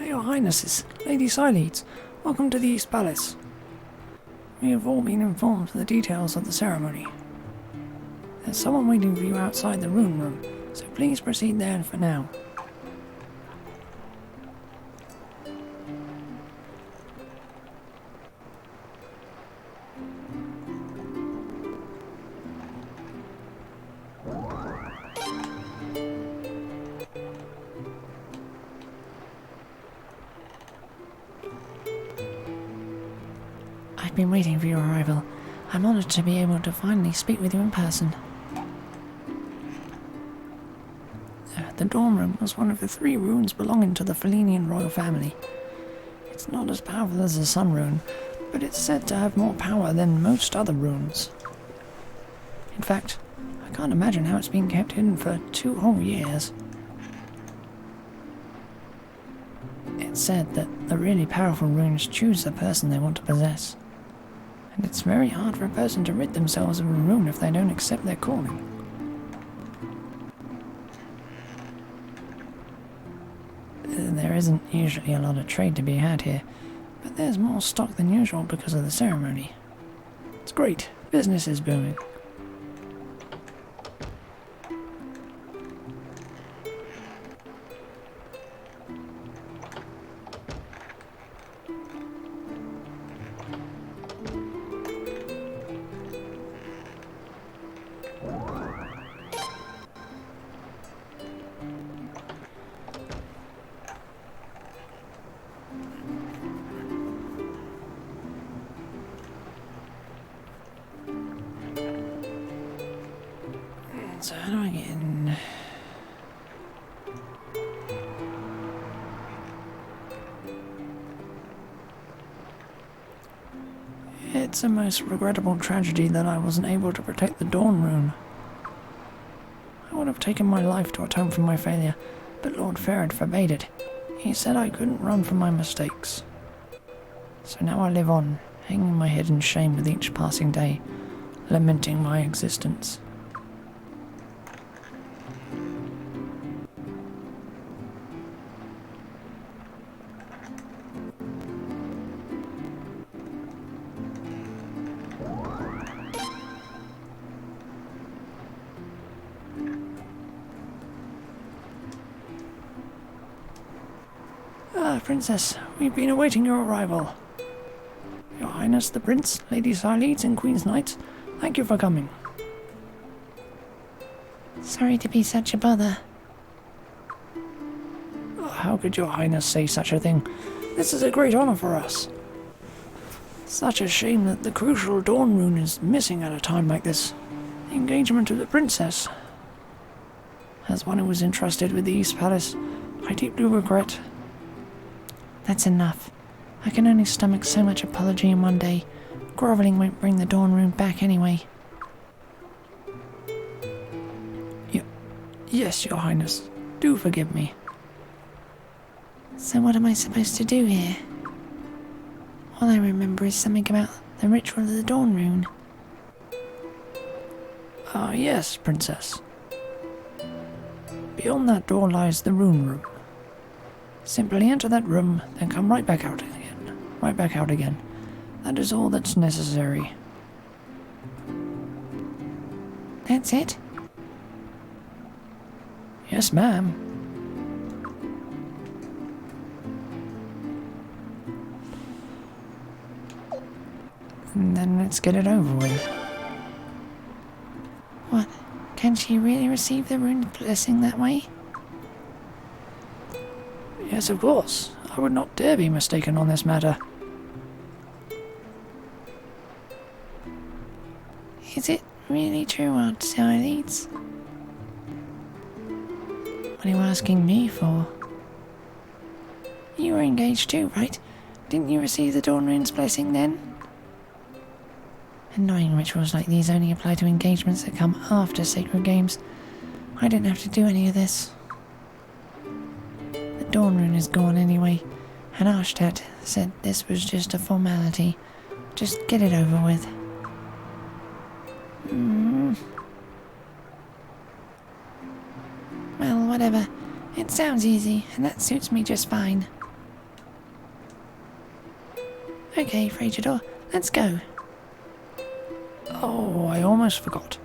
[SPEAKER 9] Your Highnesses, Lady Sileads, welcome to the East Palace. We have all been informed of the details of the ceremony. There's someone waiting for you outside the rune room, so please proceed there for now. I've been waiting for your arrival. I'm honored to be able to finally speak with you in person. The dorm room was one of the 3 runes belonging to the Felinian royal family. It's not as powerful as the sun rune, but it's said to have more power than most other runes. In fact, I can't imagine how it's been kept hidden for 2 whole years. It's said that the really powerful runes choose the person they want to possess. And it's very hard for a person to rid themselves of a rune if they don't accept their calling. There isn't usually a lot of trade to be had here, but there's more stock than usual because of the ceremony. It's great. Business is booming. So how do I get in? It's a most regrettable tragedy that I wasn't able to protect the Dawn Rune. I would have taken my life to atone for my failure, but Lord Ferret forbade it. He said I couldn't run from my mistakes. So now I live on, hanging my head in shame with each passing day, lamenting my existence. Ah, Princess, we've been awaiting your arrival. Your Highness the Prince, Lady Siledes, and Queen's Knights, thank you for coming.
[SPEAKER 1] Sorry to be such a bother.
[SPEAKER 9] Oh, how could your Highness say such a thing? This is a great honor for us. Such a shame that the crucial Dawn Rune is missing at a time like this. The engagement of the Princess. As one who was entrusted with the East Palace, I deeply regret.
[SPEAKER 1] That's enough. I can only stomach so much apology in one day. Groveling won't bring the Dawn Rune back anyway.
[SPEAKER 9] Yes, your Highness. Do forgive me.
[SPEAKER 1] So what am I supposed to do here? All I remember is something about the ritual of the Dawn Rune.
[SPEAKER 9] Ah, yes, Princess. Beyond that door lies the Rune Room. Simply enter that room, then come right back out again. Right back out again. That is all that's necessary.
[SPEAKER 1] That's it?
[SPEAKER 9] Yes, ma'am. And then let's get it over with.
[SPEAKER 1] What? Can she really receive the rune blessing that way?
[SPEAKER 9] Yes, of course. I would not dare be mistaken on this matter.
[SPEAKER 1] Is it really true, Aunt Siledes? What are you asking me for? You were engaged too, right? Didn't you receive the Dawn Rune's blessing then? Annoying rituals like these only apply to engagements that come after sacred games. I didn't have to do any of this. The Dawn Rune is gone anyway, and Arshtat said this was just a formality. Just get it over with. Well, whatever. It sounds easy, and that suits me just fine. Okay, Fragedor, let's go.
[SPEAKER 9] Oh, I almost forgot.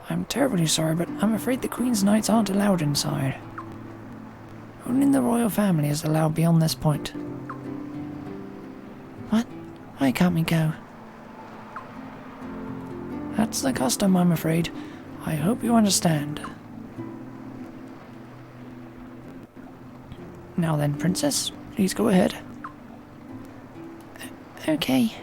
[SPEAKER 9] I'm terribly sorry, but I'm afraid the Queen's Knights aren't allowed inside. Only the royal family is allowed beyond this point.
[SPEAKER 1] What? Why can't we go?
[SPEAKER 9] That's the custom, I'm afraid. I hope you understand. Now then, Princess, please go ahead.
[SPEAKER 1] Okay.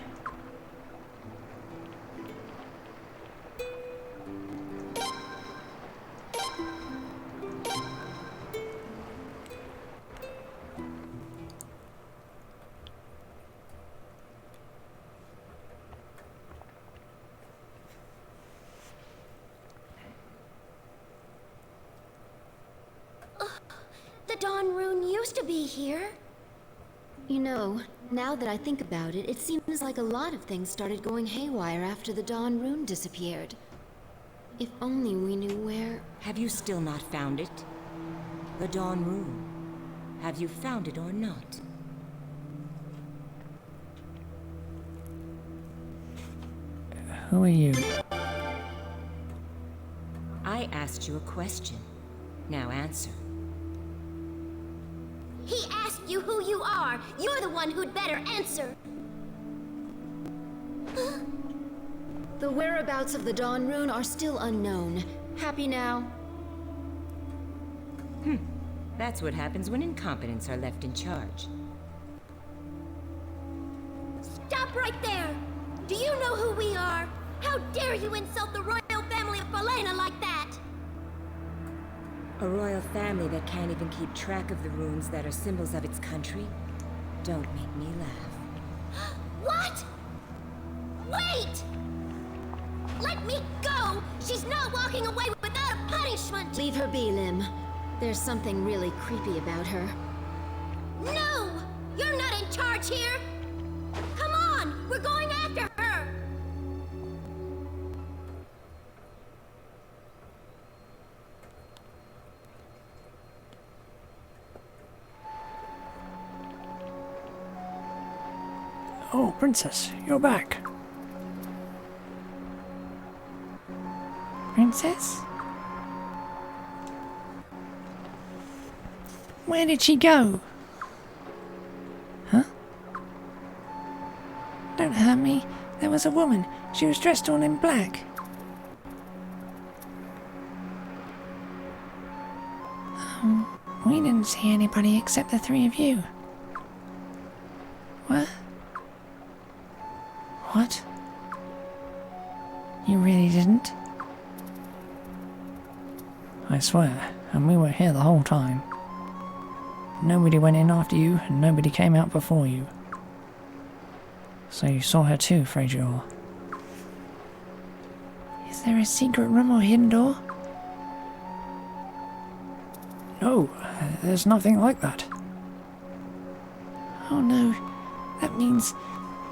[SPEAKER 2] The Dawn Rune used to be here.
[SPEAKER 7] You know, now that I think about it, it seems like a lot of things started going haywire after the Dawn Rune disappeared. If only we knew where...
[SPEAKER 17] Have you still not found it? The Dawn Rune. Have you found it or not?
[SPEAKER 9] Who are you?
[SPEAKER 17] I asked you a question. Now answer.
[SPEAKER 2] He asked you who you are. You're the one who'd better answer.
[SPEAKER 7] The whereabouts of the Dawn Rune are still unknown. Happy now?
[SPEAKER 17] That's what happens when incompetents are left in charge.
[SPEAKER 2] Stop right there! Do you know who we are? How dare you insult the royal family of Falena like that?
[SPEAKER 17] A royal family that can't even keep track of the runes that are symbols of its country? Don't make me laugh.
[SPEAKER 2] What? Wait! Let me go! She's not walking away without a punishment!
[SPEAKER 7] Leave her be, Lim. There's something really creepy about her.
[SPEAKER 2] No! You're not in charge here! Come on! We're going after her!
[SPEAKER 9] Oh, Princess, you're back. Princess? Where did she go? Huh? Don't hurt me. There was a woman. She was dressed all in black. We didn't see anybody except the three of you. What? What? You really didn't? I swear, and we were here the whole time. Nobody went in after you, and nobody came out before you. So you saw her too, Frasier. Is there a secret room or hidden door? No, there's nothing like that. Oh no, that means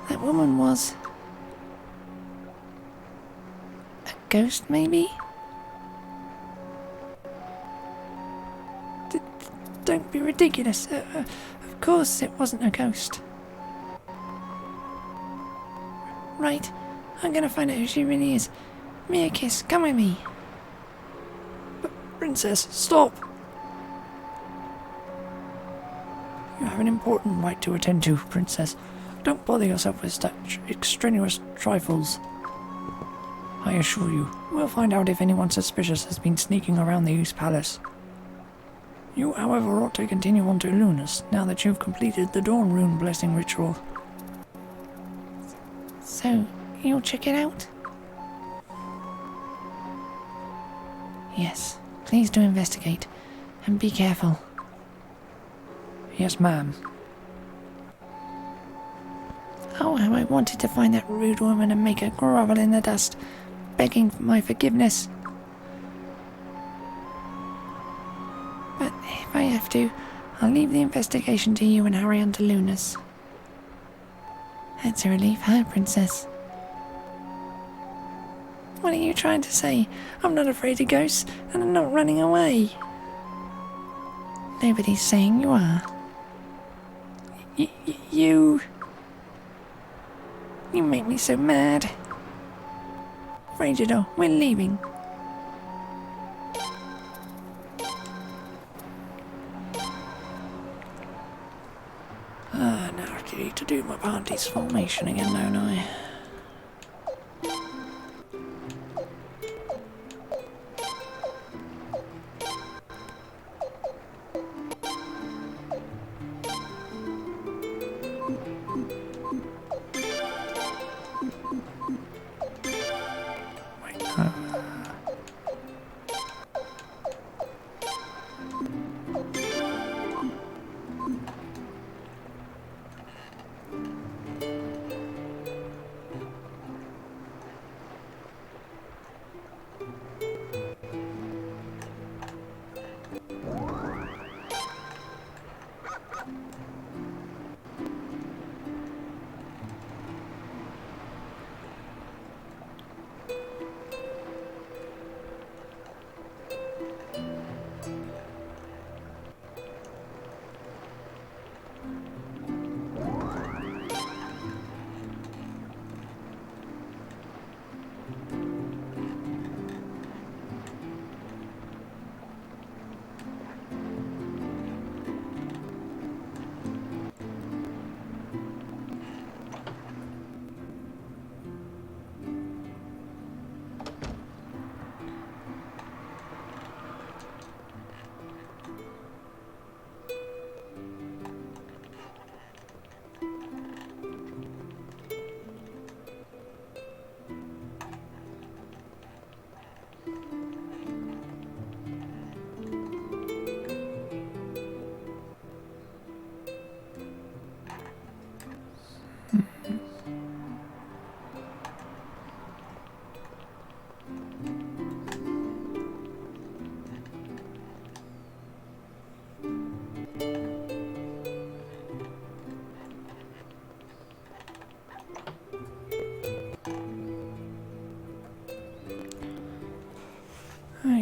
[SPEAKER 9] that woman was... a ghost, maybe? Don't be ridiculous. Of course it wasn't a ghost. Right, I'm gonna find out who she really is. Me a kiss, come with me. Princess, stop! You have an important right to attend to, Princess. Don't bother yourself with such extraneous trifles. I assure you, we'll find out if anyone suspicious has been sneaking around the East Palace. You, however, ought to continue on to Lunas, now that you've completed the Dawn Rune Blessing ritual. So, you'll check it out? Yes, please do investigate, and be careful. Yes, ma'am. Oh, how I wanted to find that rude woman and make her grovel in the dust, begging for my forgiveness. But if I have to, I'll leave the investigation to you and hurry on to Lunas. That's a relief, huh, Princess? What are you trying to say? I'm not afraid of ghosts, and I'm not running away. Nobody's saying you are. You make me so mad. Frasier, we're leaving. Now I need to do my party's formation again, don't I?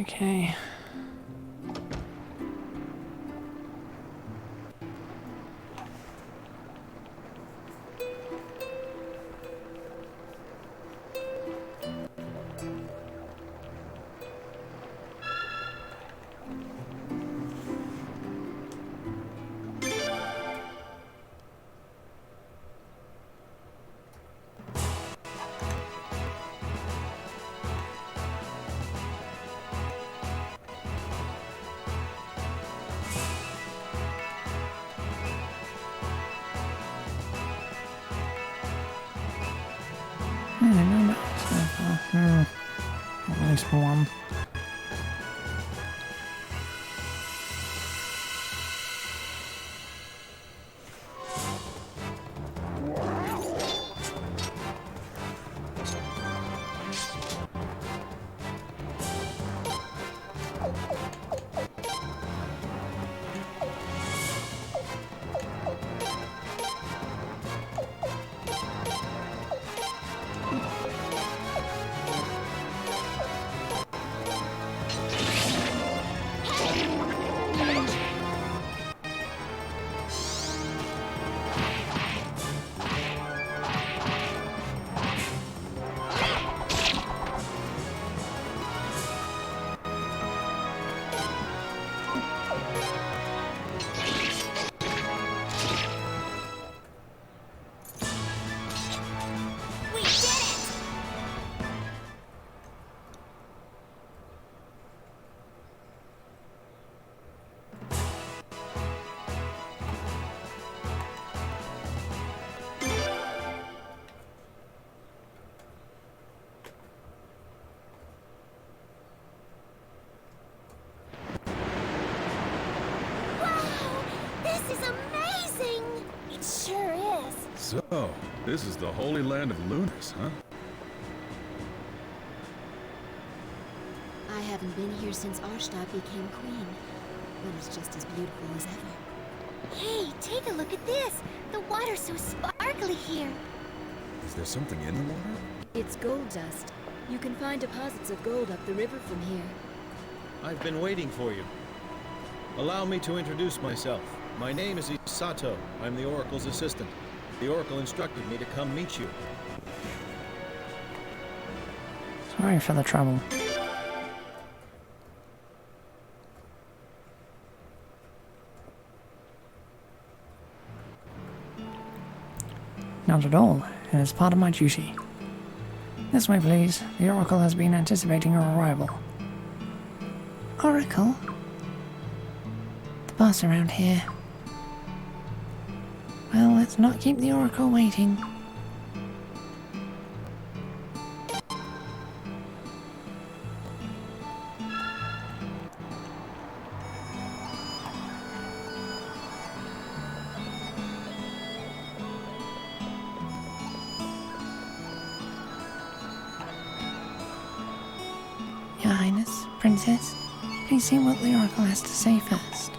[SPEAKER 9] Okay. No, so far. At least for one.
[SPEAKER 8] So, this is the Holy Land of Lunas, huh?
[SPEAKER 7] I haven't been here since Arstadt became queen, but it's just as beautiful as ever.
[SPEAKER 2] Hey, take a look at this! The water's so sparkly here!
[SPEAKER 8] Is there something in the water?
[SPEAKER 17] It's gold dust. You can find deposits of gold up the river from here.
[SPEAKER 12] I've been waiting for you. Allow me to introduce myself. My name is Isato. I'm the Oracle's assistant. The Oracle instructed me to come meet you.
[SPEAKER 9] Sorry for the trouble. Not at all. It is part of my duty. This way, please. The Oracle has been anticipating your arrival.
[SPEAKER 1] Oracle? The boss around here. Well, let's not keep the Oracle waiting. Your Highness, Princess, please see what the Oracle has to say first.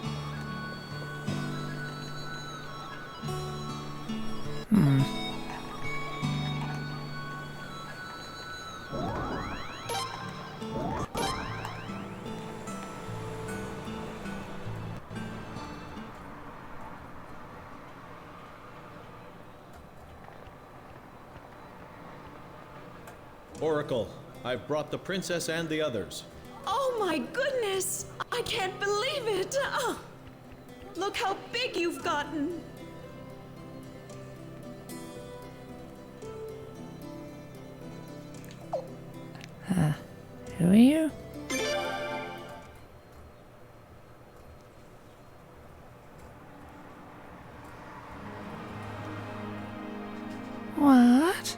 [SPEAKER 12] Oracle, I've brought the princess and the others.
[SPEAKER 5] Oh my goodness! I can't believe it! Oh, look how big you've gotten!
[SPEAKER 1] Who are you? What?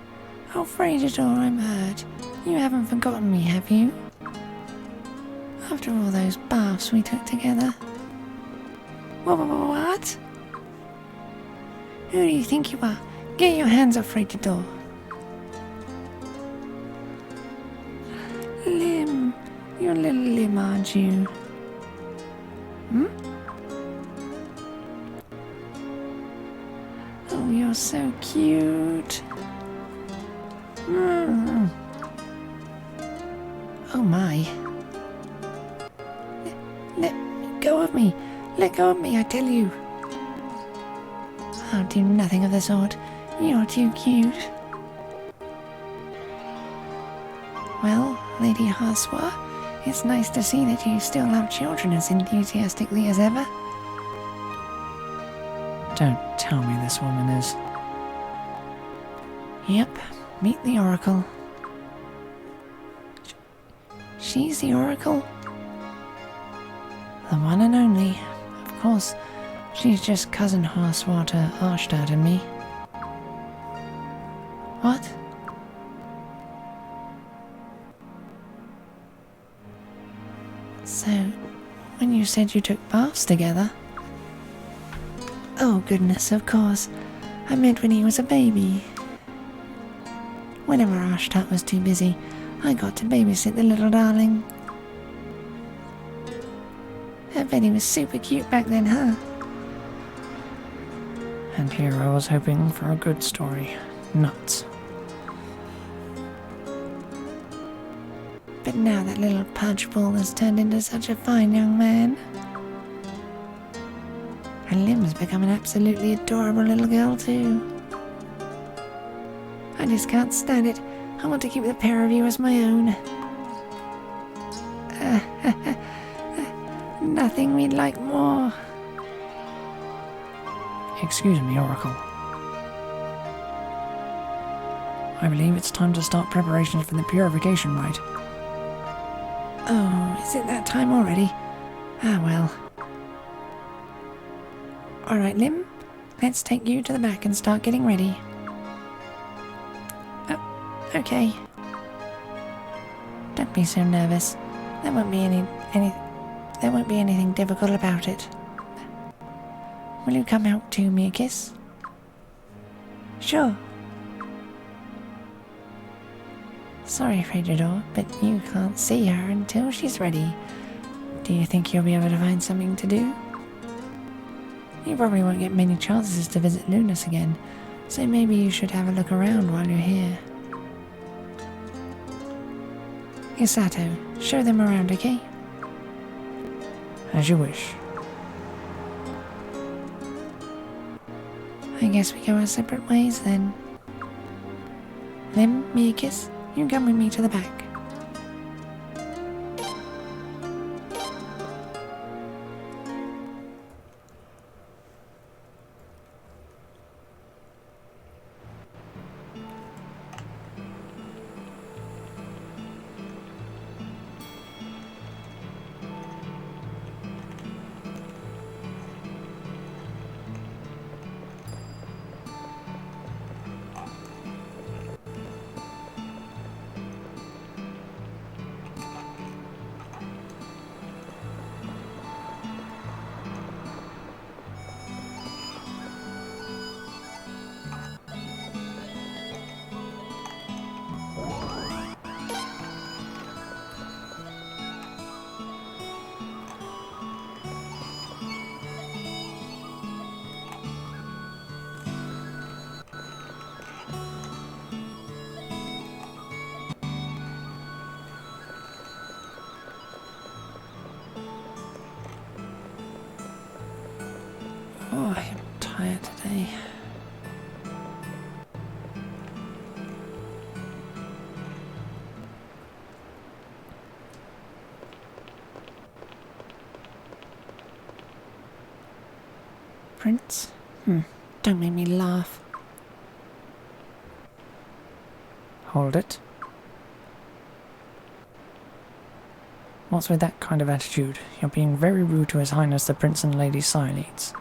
[SPEAKER 1] Oh, Fragedor, I'm hurt. You haven't forgotten me, have you? After all those baths we took together. What? Who do you think you are? Get your hands off Fragedor. Lim. You're a little Lim, aren't you? Hmm? Oh, you're so cute. Oh my.
[SPEAKER 9] me! Let go of me, I tell you! I'll do nothing of the sort. You're too cute. Well, Lady Haswa, it's nice to see that you still love children as enthusiastically as ever. Don't tell me this woman is... Yep, meet the Oracle. She's the Oracle? The one and only. Of course, she's just cousin Haswa to Arstad and me. What? So, when you said you took baths together... Oh goodness, of course. I meant when he was a baby. Whenever Arstad was too busy, I got to babysit the little darling. I bet he was super cute back then, huh? And here I was hoping for a good story. Nuts. But now that little pudge ball has turned into such a fine young man. And Lim's become an absolutely adorable little girl too. I just can't stand it. I want to keep the pair of you as my own. Nothing we'd like more. Excuse me, Oracle. I believe it's time to start preparations for the purification rite. Oh, is it that time already? Ah, well. Alright, Lim. Let's take you to the back and start getting ready. Oh, okay. Don't be so nervous. There won't be anything difficult about it. Will you come out to me a kiss? Sure. Sorry, Frigidor, but you can't see her until she's ready. Do you think you'll be able to find something to do? You probably won't get many chances to visit Lunas again, so maybe you should have a look around while you're here. Isato, show them around, okay? As you wish. I guess we go our separate ways then. Lim, me a kiss. You come with me to the back. Oh, I am tired today. Prince? Don't make me laugh. Hold it. What's with that kind of attitude? You're being very rude to His Highness the Prince and Lady Sileads.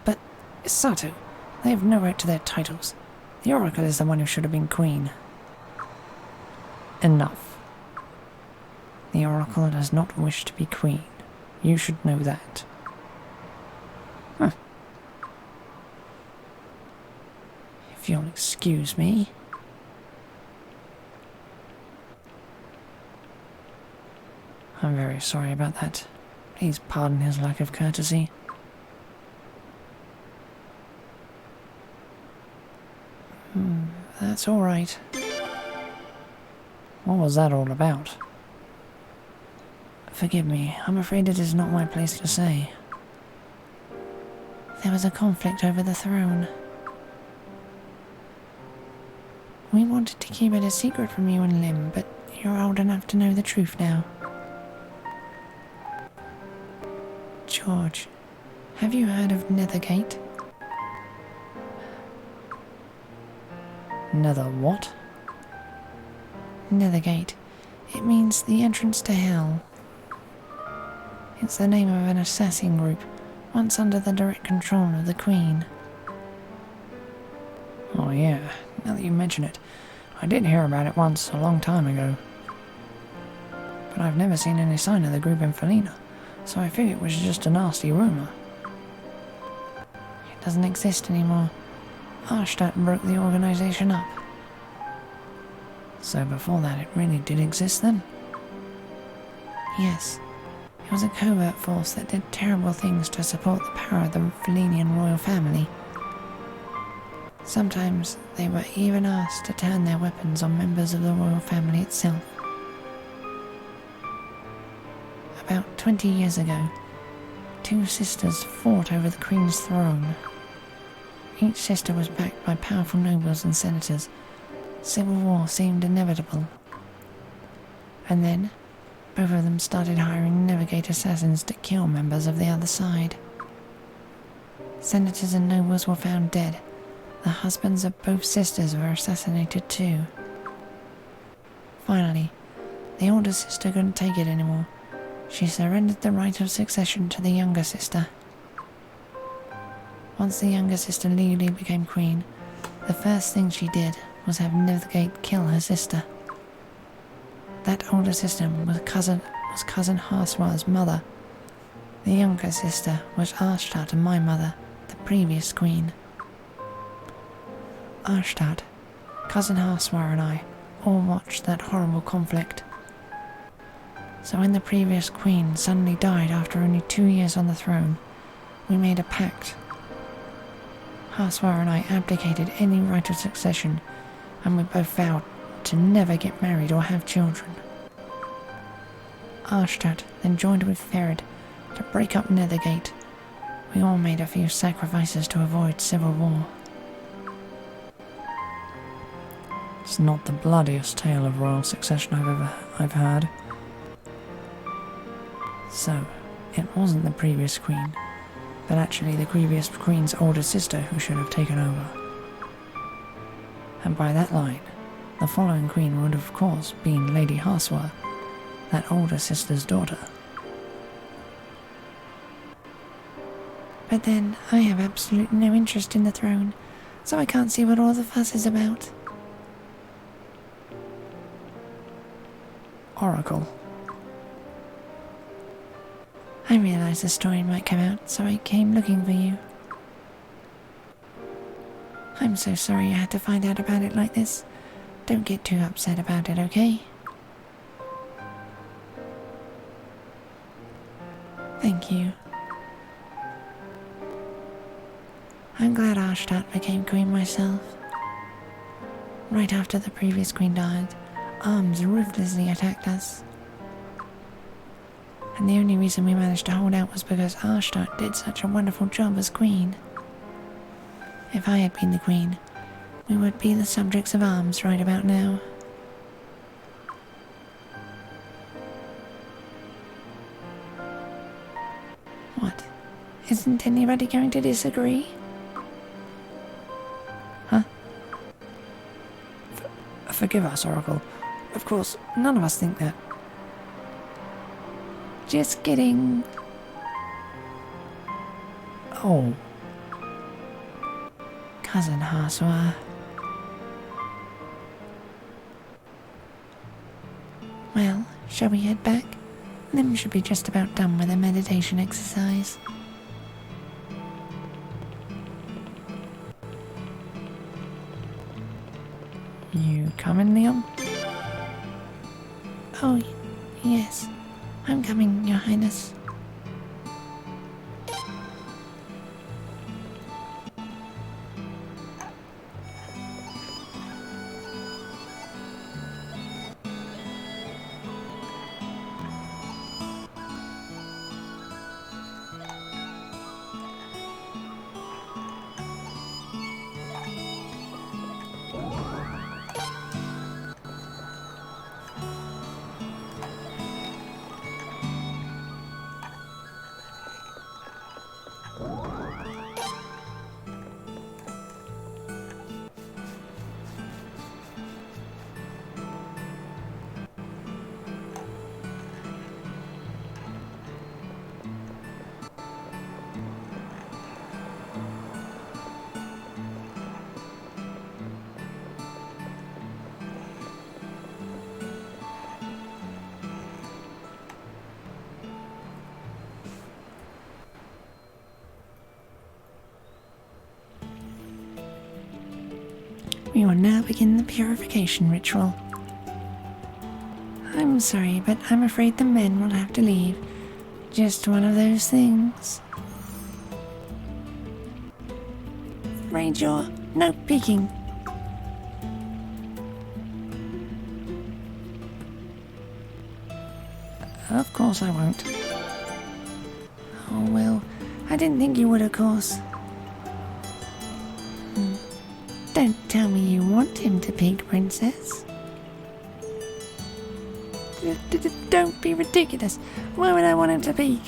[SPEAKER 9] But, Sato, they have no right to their titles. The Oracle is the one who should have been queen. Enough. The Oracle does not wish to be queen. You should know that. Huh. If you'll excuse me. I'm very sorry about that. Please pardon his lack of courtesy. That's all right. What was that all about? Forgive me, I'm afraid it is not my place to say. There was a conflict over the throne. We wanted to keep it a secret from you and Lim, but you're old enough to know the truth now. George, have you heard of Nethergate? Nether what? Nethergate. It means the entrance to hell. It's the name of an assassin group, once under the direct control of the Queen. Oh yeah, now that you mention it, I did hear about it once, a long time ago. But I've never seen any sign of the group in Felina, so I figured it was just a nasty rumour. It doesn't exist anymore. Arstadt broke the organisation up. So before that it really did exist then? Yes. It was a covert force that did terrible things to support the power of the Felinian royal family. Sometimes they were even asked to turn their weapons on members of the royal family itself. About 20 years ago, 2 sisters fought over the Queen's throne. Each sister was backed by powerful nobles and senators. Civil war seemed inevitable. And then, both of them started hiring Nethergate assassins to kill members of the other side. Senators and nobles were found dead. The husbands of both sisters were assassinated too. Finally, the older sister couldn't take it anymore. She surrendered the right of succession to the younger sister. Once the younger sister legally became queen, the first thing she did was have Nethergate kill her sister. That older sister was cousin Harswar's mother. The younger sister was Arstadt and my mother, the previous queen. Arstadt, cousin Harswar and I all watched that horrible conflict. So when the previous queen suddenly died after only 2 years on the throne, we made a pact. Harswar and I abdicated any right of succession, and we both vowed to never get married or have children. Arstadt then joined with Ferid to break up Nethergate. We all made a few sacrifices to avoid civil war. It's not the bloodiest tale of royal succession I've heard. So, it wasn't the previous queen, but actually the previous queen's older sister who should have taken over. And by that line, the following queen would of course been Lady Harswar, that older sister's daughter. But then, I have absolutely no interest in the throne, so I can't see what all the fuss is about. Oracle. I realized the story might come out, so I came looking for you. I'm so sorry you had to find out about it like this. Don't get too upset about it, okay? Thank you. I'm glad Arstadt became queen myself. Right after the previous queen died, arms ruthlessly attacked us. And the only reason we managed to hold out was because Arstadt did such a wonderful job as queen. If I had been the queen, we would be the subjects of arms right about now. What? Isn't anybody going to disagree? Huh? Forgive us, Oracle. Of course, none of us think that. Just kidding. Oh. Cousin Harswar. Well, shall we head back? Lim should be just about done with the meditation exercise. You coming, Leon? Oh, yes. I'm coming, Your Highness.
[SPEAKER 1] We will now begin the purification ritual. I'm sorry, but I'm afraid the men will have to leave. Just one of those things. Ranger, no peeking. Of course I won't. Oh well, I didn't think you would, of course. Don't tell me you want him to peek, Princess. Don't be ridiculous. Why would I want him to peek?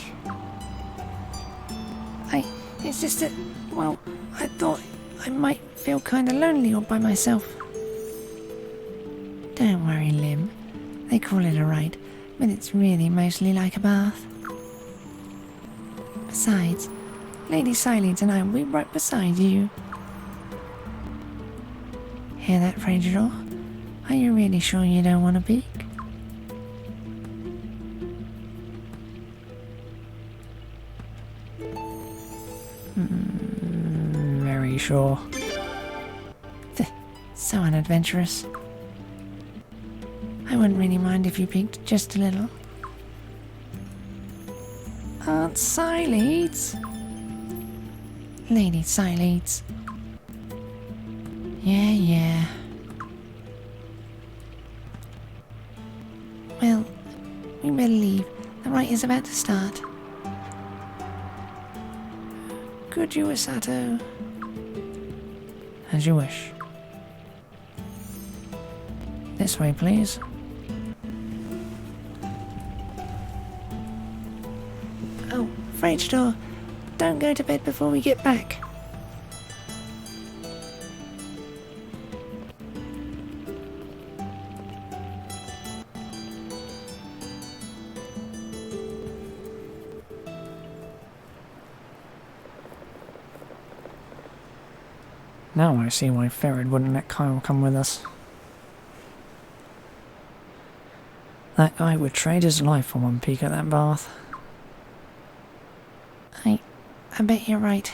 [SPEAKER 1] It's just that, well, I thought I might feel kinda lonely all by myself. Don't worry, Lim. They call it a rite, but it's really mostly like a bath. Besides, Lady Sileeds and I will be right beside you. Hear that, Frangidor? Are you really sure you don't want to peek? Very sure. So unadventurous. I wouldn't really mind if you peeked just a little. Aunt Sileeds? Lady Sileeds. Yeah. Well, we better leave. The rite is about to start. Could you, Asato? As you wish. This way, please. Oh, Frangidor, don't go to bed before we get back. Now I see why Ferid wouldn't let Kyle come with us. That guy would trade his life for one peek at that bath. I bet you're right.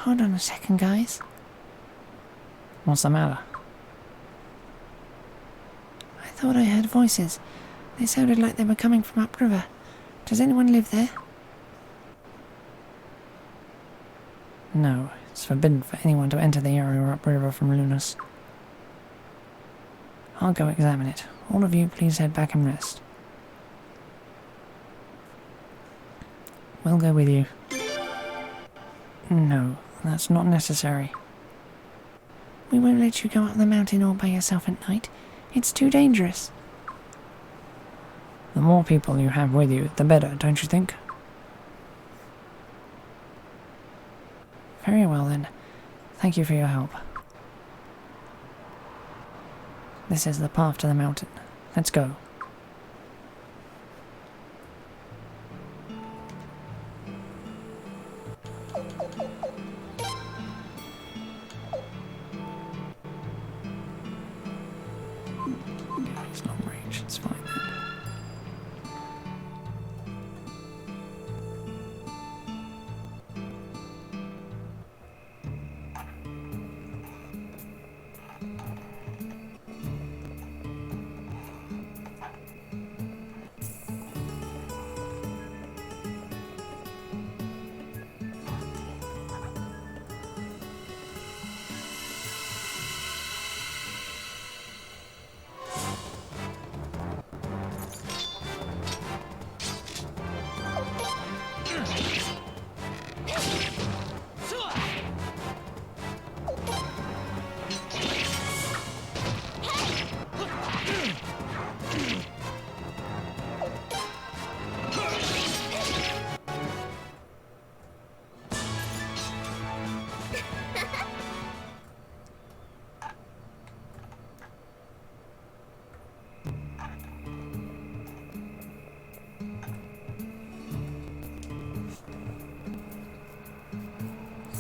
[SPEAKER 1] Hold on a second, guys. What's the matter? I thought I heard voices. They sounded like they were coming from upriver. Does anyone live there? No, it's forbidden for anyone to enter the area upriver from Lunas. I'll go examine it. All of you, please head back and rest. We'll go with you. No, that's not necessary. We won't let you go up the mountain all by yourself at night. It's too dangerous. The more people you have with you, the better, don't you think? Very well then. Thank you for your help. This is the path to the mountain. Let's go. It's long range, it's fine then.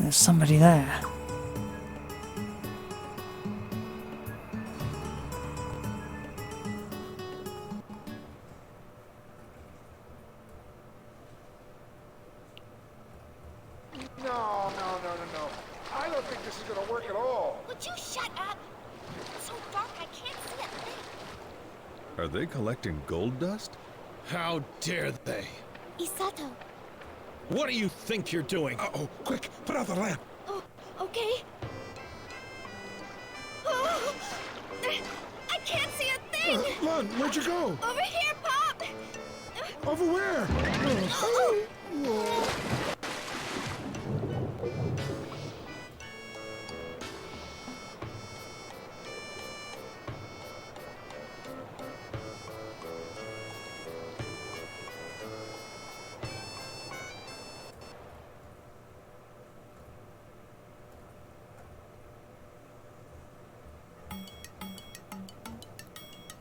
[SPEAKER 9] There's somebody there.
[SPEAKER 14] No. I don't think this is gonna work at all.
[SPEAKER 2] Would you shut up? It's so dark I can't see a thing.
[SPEAKER 8] Are they collecting gold dust?
[SPEAKER 11] How dare they?
[SPEAKER 2] Isato.
[SPEAKER 11] What do you think you're doing?
[SPEAKER 14] Uh-oh, quick, put out the lamp.
[SPEAKER 2] Oh, okay. Oh, I can't see a thing.
[SPEAKER 14] Lon, where'd you go?
[SPEAKER 2] Over here, Pop.
[SPEAKER 14] Over where?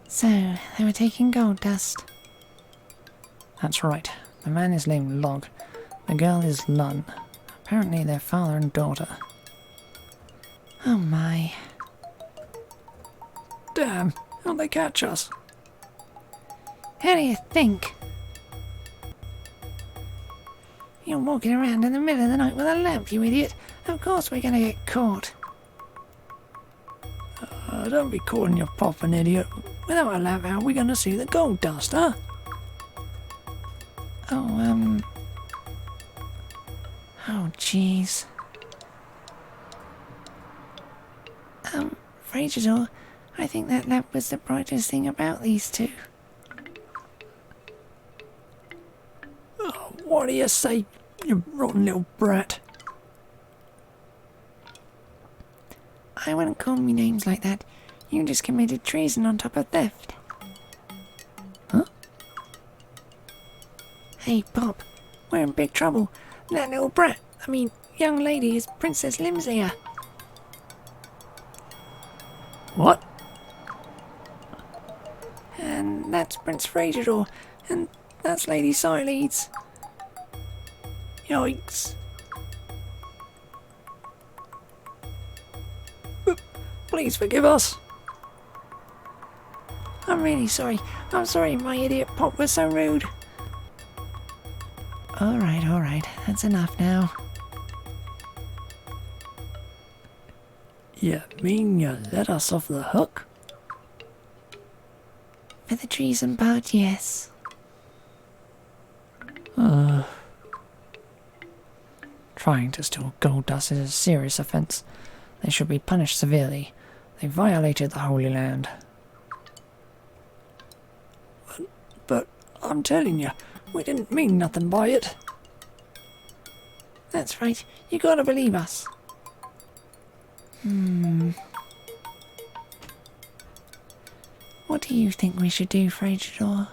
[SPEAKER 9] So, they were taking gold dust. That's right. The man is named Log. The girl is Lun. Apparently they're father and daughter. Oh my. Damn, how'd they catch us? How do you think? You're walking around in the middle of the night with a lamp, you idiot. Of course we're gonna get caught. Don't be calling your pop an idiot. Without a lamp, how are we gonna see the gold dust, huh? Oh, oh, jeez. Fragedor, I think that lamp was the brightest thing about these two. Oh, what do you say, you rotten little brat? I wouldn't call me names like that. You just committed treason on top of theft. Huh? Hey, Pop, we're in big trouble. That little brat, young lady is Princess Limsia. What? And that's Prince Fragedor, and that's Lady Sileeds. Yikes. Please forgive us. I'm really sorry. I'm sorry my idiot Pop was so rude. Alright. That's enough now. You mean you let us off the hook? For the treason part, yes. Trying to steal gold dust is a serious offence. They should be punished severely. They violated the Holy Land. But I'm telling you, we didn't mean nothing by it. That's right. You gotta believe us. What do you think we should do, Fragedor?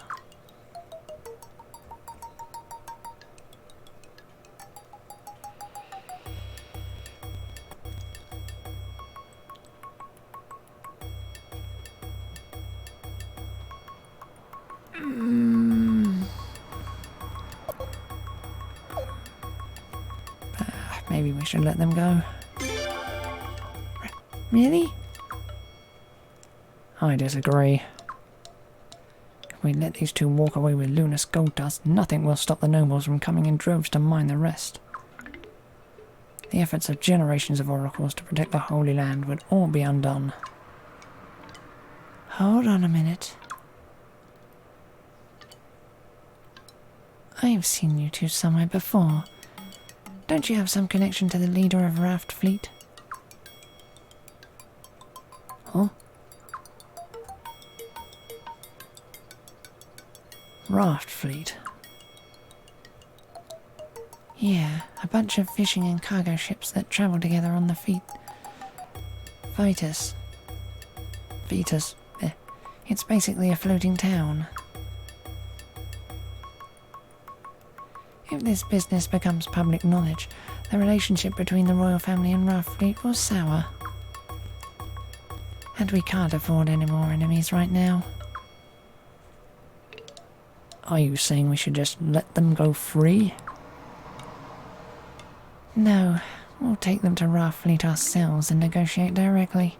[SPEAKER 9] Maybe we should let them go. Really? I disagree. If we let these two walk away with Lunas gold dust, nothing will stop the nobles from coming in droves to mine the rest. The efforts of generations of oracles to protect the Holy Land would all be undone. Hold on a minute. I've seen you two somewhere before. Don't you have some connection to the leader of Raft Fleet? Huh? Raft Fleet? Yeah, a bunch of fishing and cargo ships that travel together on the fleet. Vitus. It's basically a floating town. If this business becomes public knowledge, the relationship between the royal family and Raft Fleet will sour. And we can't afford any more enemies right now. Are you saying we should just let them go free? No,
[SPEAKER 1] We'll take them to Rawfleet ourselves and negotiate directly.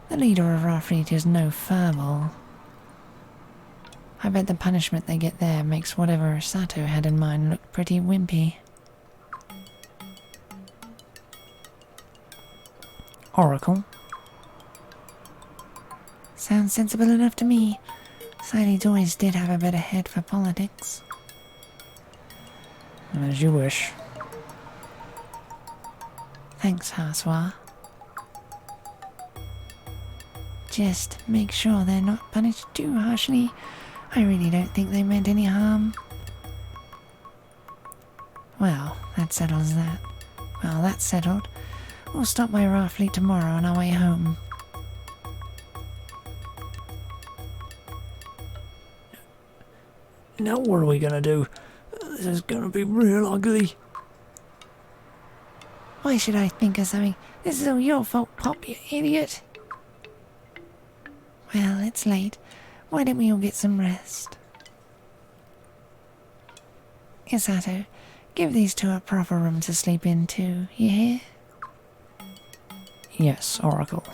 [SPEAKER 1] The leader of Rawfleet is no furball. I bet the punishment they get there makes whatever Sato had in mind look pretty wimpy. Oracle. Sounds sensible enough to me. Siley Doys did have a better head for politics. As you wish. Thanks, Haswa. Just make sure they're not punished too harshly. I really don't think they meant any harm. Well, that settles that. Well, that's settled. We'll stop by Rawfleet tomorrow on our way home.
[SPEAKER 9] Now what are we gonna do? This is gonna be real ugly.
[SPEAKER 1] Why should I think of something? This is all your fault, Pop, you idiot. Well, it's late. Why don't we all get some rest? Isato, give these two a proper room to sleep in too, you hear?
[SPEAKER 9] Yes, Oracle.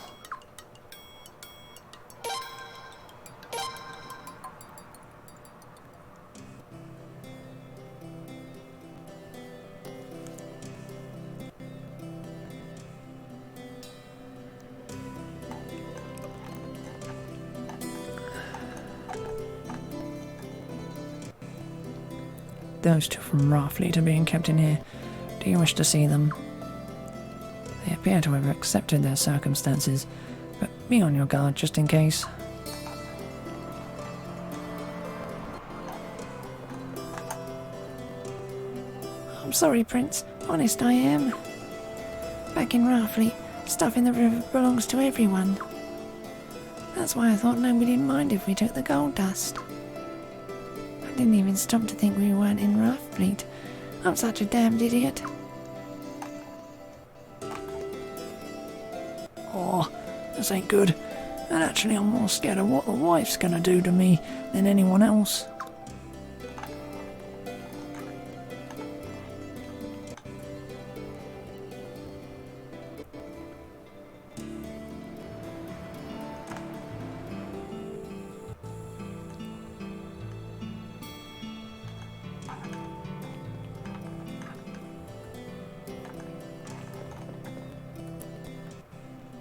[SPEAKER 9] Those two from Rawfleet are being kept in here. Do you wish to see them? They appear to have accepted their circumstances, but be on your guard just in case.
[SPEAKER 1] I'm sorry, Prince. Honest, I am. Back in Rawfleet, stuff in the river belongs to everyone. That's why I thought nobody'd mind if we took the gold dust. I didn't even stop to think we weren't in Rawfleet. I'm such a damned idiot.
[SPEAKER 9] Oh, this ain't good. And actually I'm more scared of what the wife's gonna do to me than anyone else.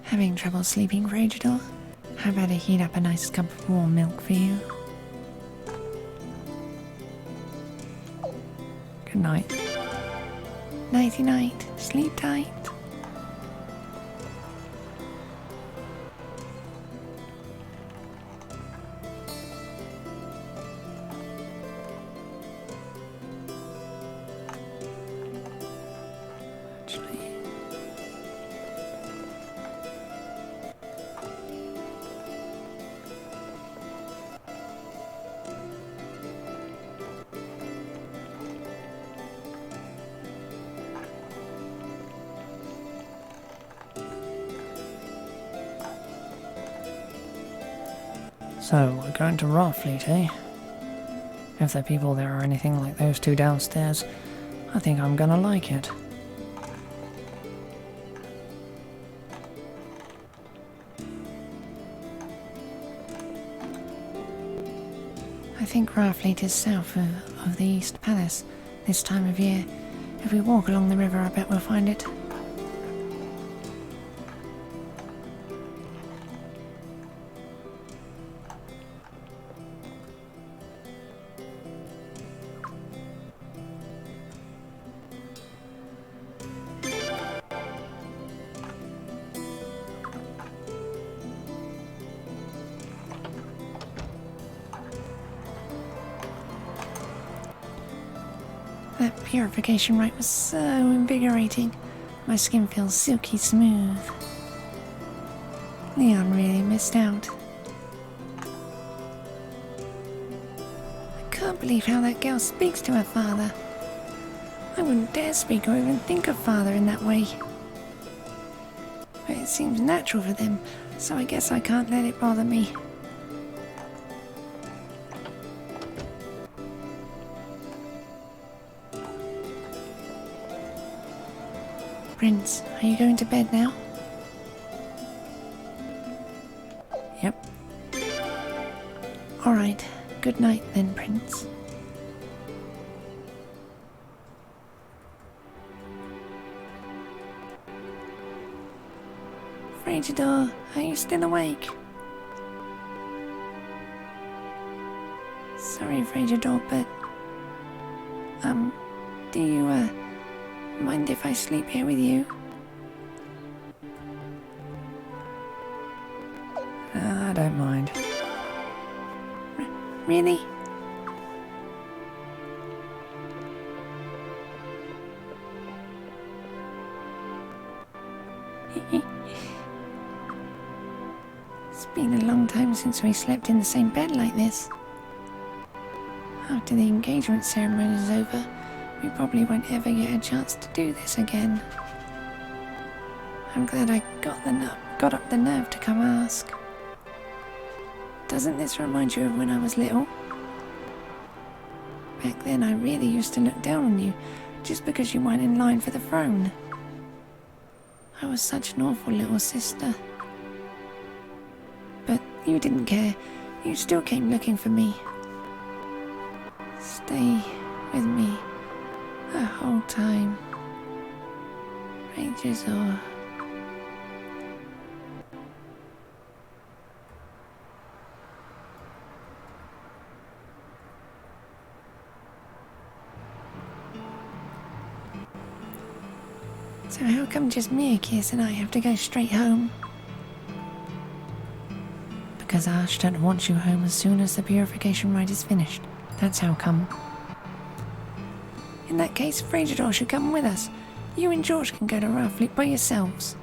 [SPEAKER 1] Having trouble sleeping, Ragedor? How about I heat up a nice cup of warm milk for you?
[SPEAKER 9] Good night.
[SPEAKER 1] Nighty night. Sleep tight.
[SPEAKER 9] So, we're going to Rawfleet, eh? If the people there are anything like those two downstairs, I think I'm gonna like it.
[SPEAKER 1] I think Rawfleet is south of the East Palace this time of year. If we walk along the river, I bet we'll find it. That purification rite was so invigorating. My skin feels silky smooth. Leon really missed out. I can't believe how that girl speaks to her father. I wouldn't dare speak or even think of father in that way. But it seems natural for them, so I guess I can't let it bother me. Prince, are you going to bed now? Yep. Alright, good night then, Prince. Frigidor, are you still awake? Sorry, Frigidor, but... do you, mind if I sleep here with you? I don't mind. Really? It's been a long time since we slept in the same bed like this. After the engagement ceremony is over, we probably won't ever get a chance to do this again. I'm glad I got up the nerve to come ask. Doesn't this remind you of when I was little? Back then I really used to look down on you, just because you weren't in line for the throne. I was such an awful little sister. But you didn't care. You still came looking for me. Stay with me the whole time. Frigidor. So how come just me, Kiss, and I have to go straight home? Because Archduke wants you home as soon as the purification rite is finished. That's how come. In that case, Frigidor should come with us. You and George can go to Raffleet by yourselves.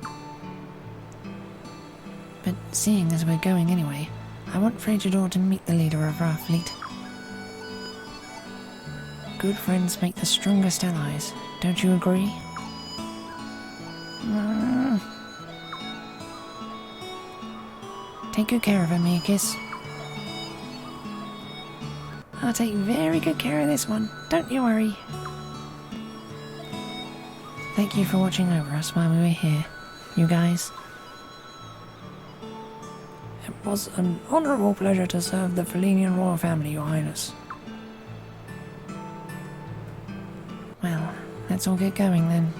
[SPEAKER 1] But seeing as we're going anyway, I want Frigidor to meet the leader of Raffleet. Good friends make the strongest allies, don't you agree? Take good care of him, Miakis. I'll take very good care of this one, don't you worry. Thank you for watching over us while we were here, you guys. It was an honourable pleasure to serve the Felinian royal family, Your Highness. Well, let's all get going then.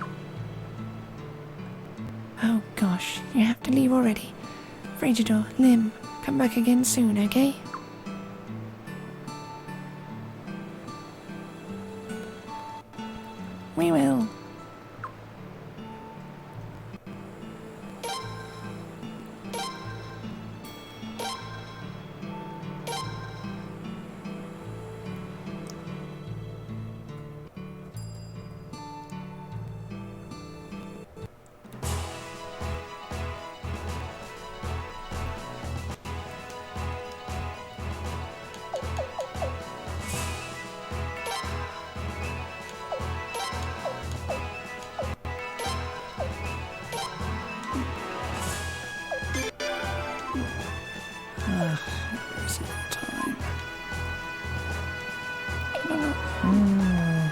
[SPEAKER 1] Oh gosh, you have to leave already. Frigidor, Lim, come back again soon, okay? We will.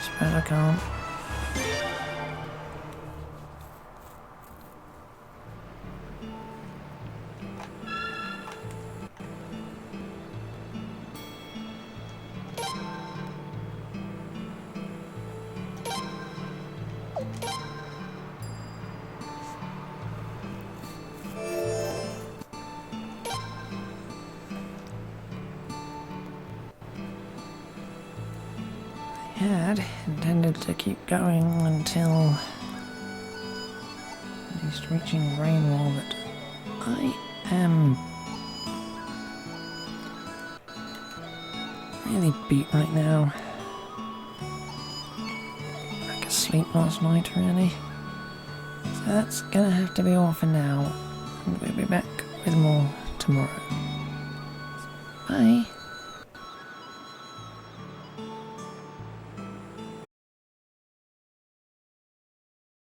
[SPEAKER 1] Suppose I can't. I had intended to keep going until at least reaching Rainwall, but I am really beat right now. Lack of sleep last night, really. So that's gonna have to be all for now, and we'll be back with more tomorrow. Bye.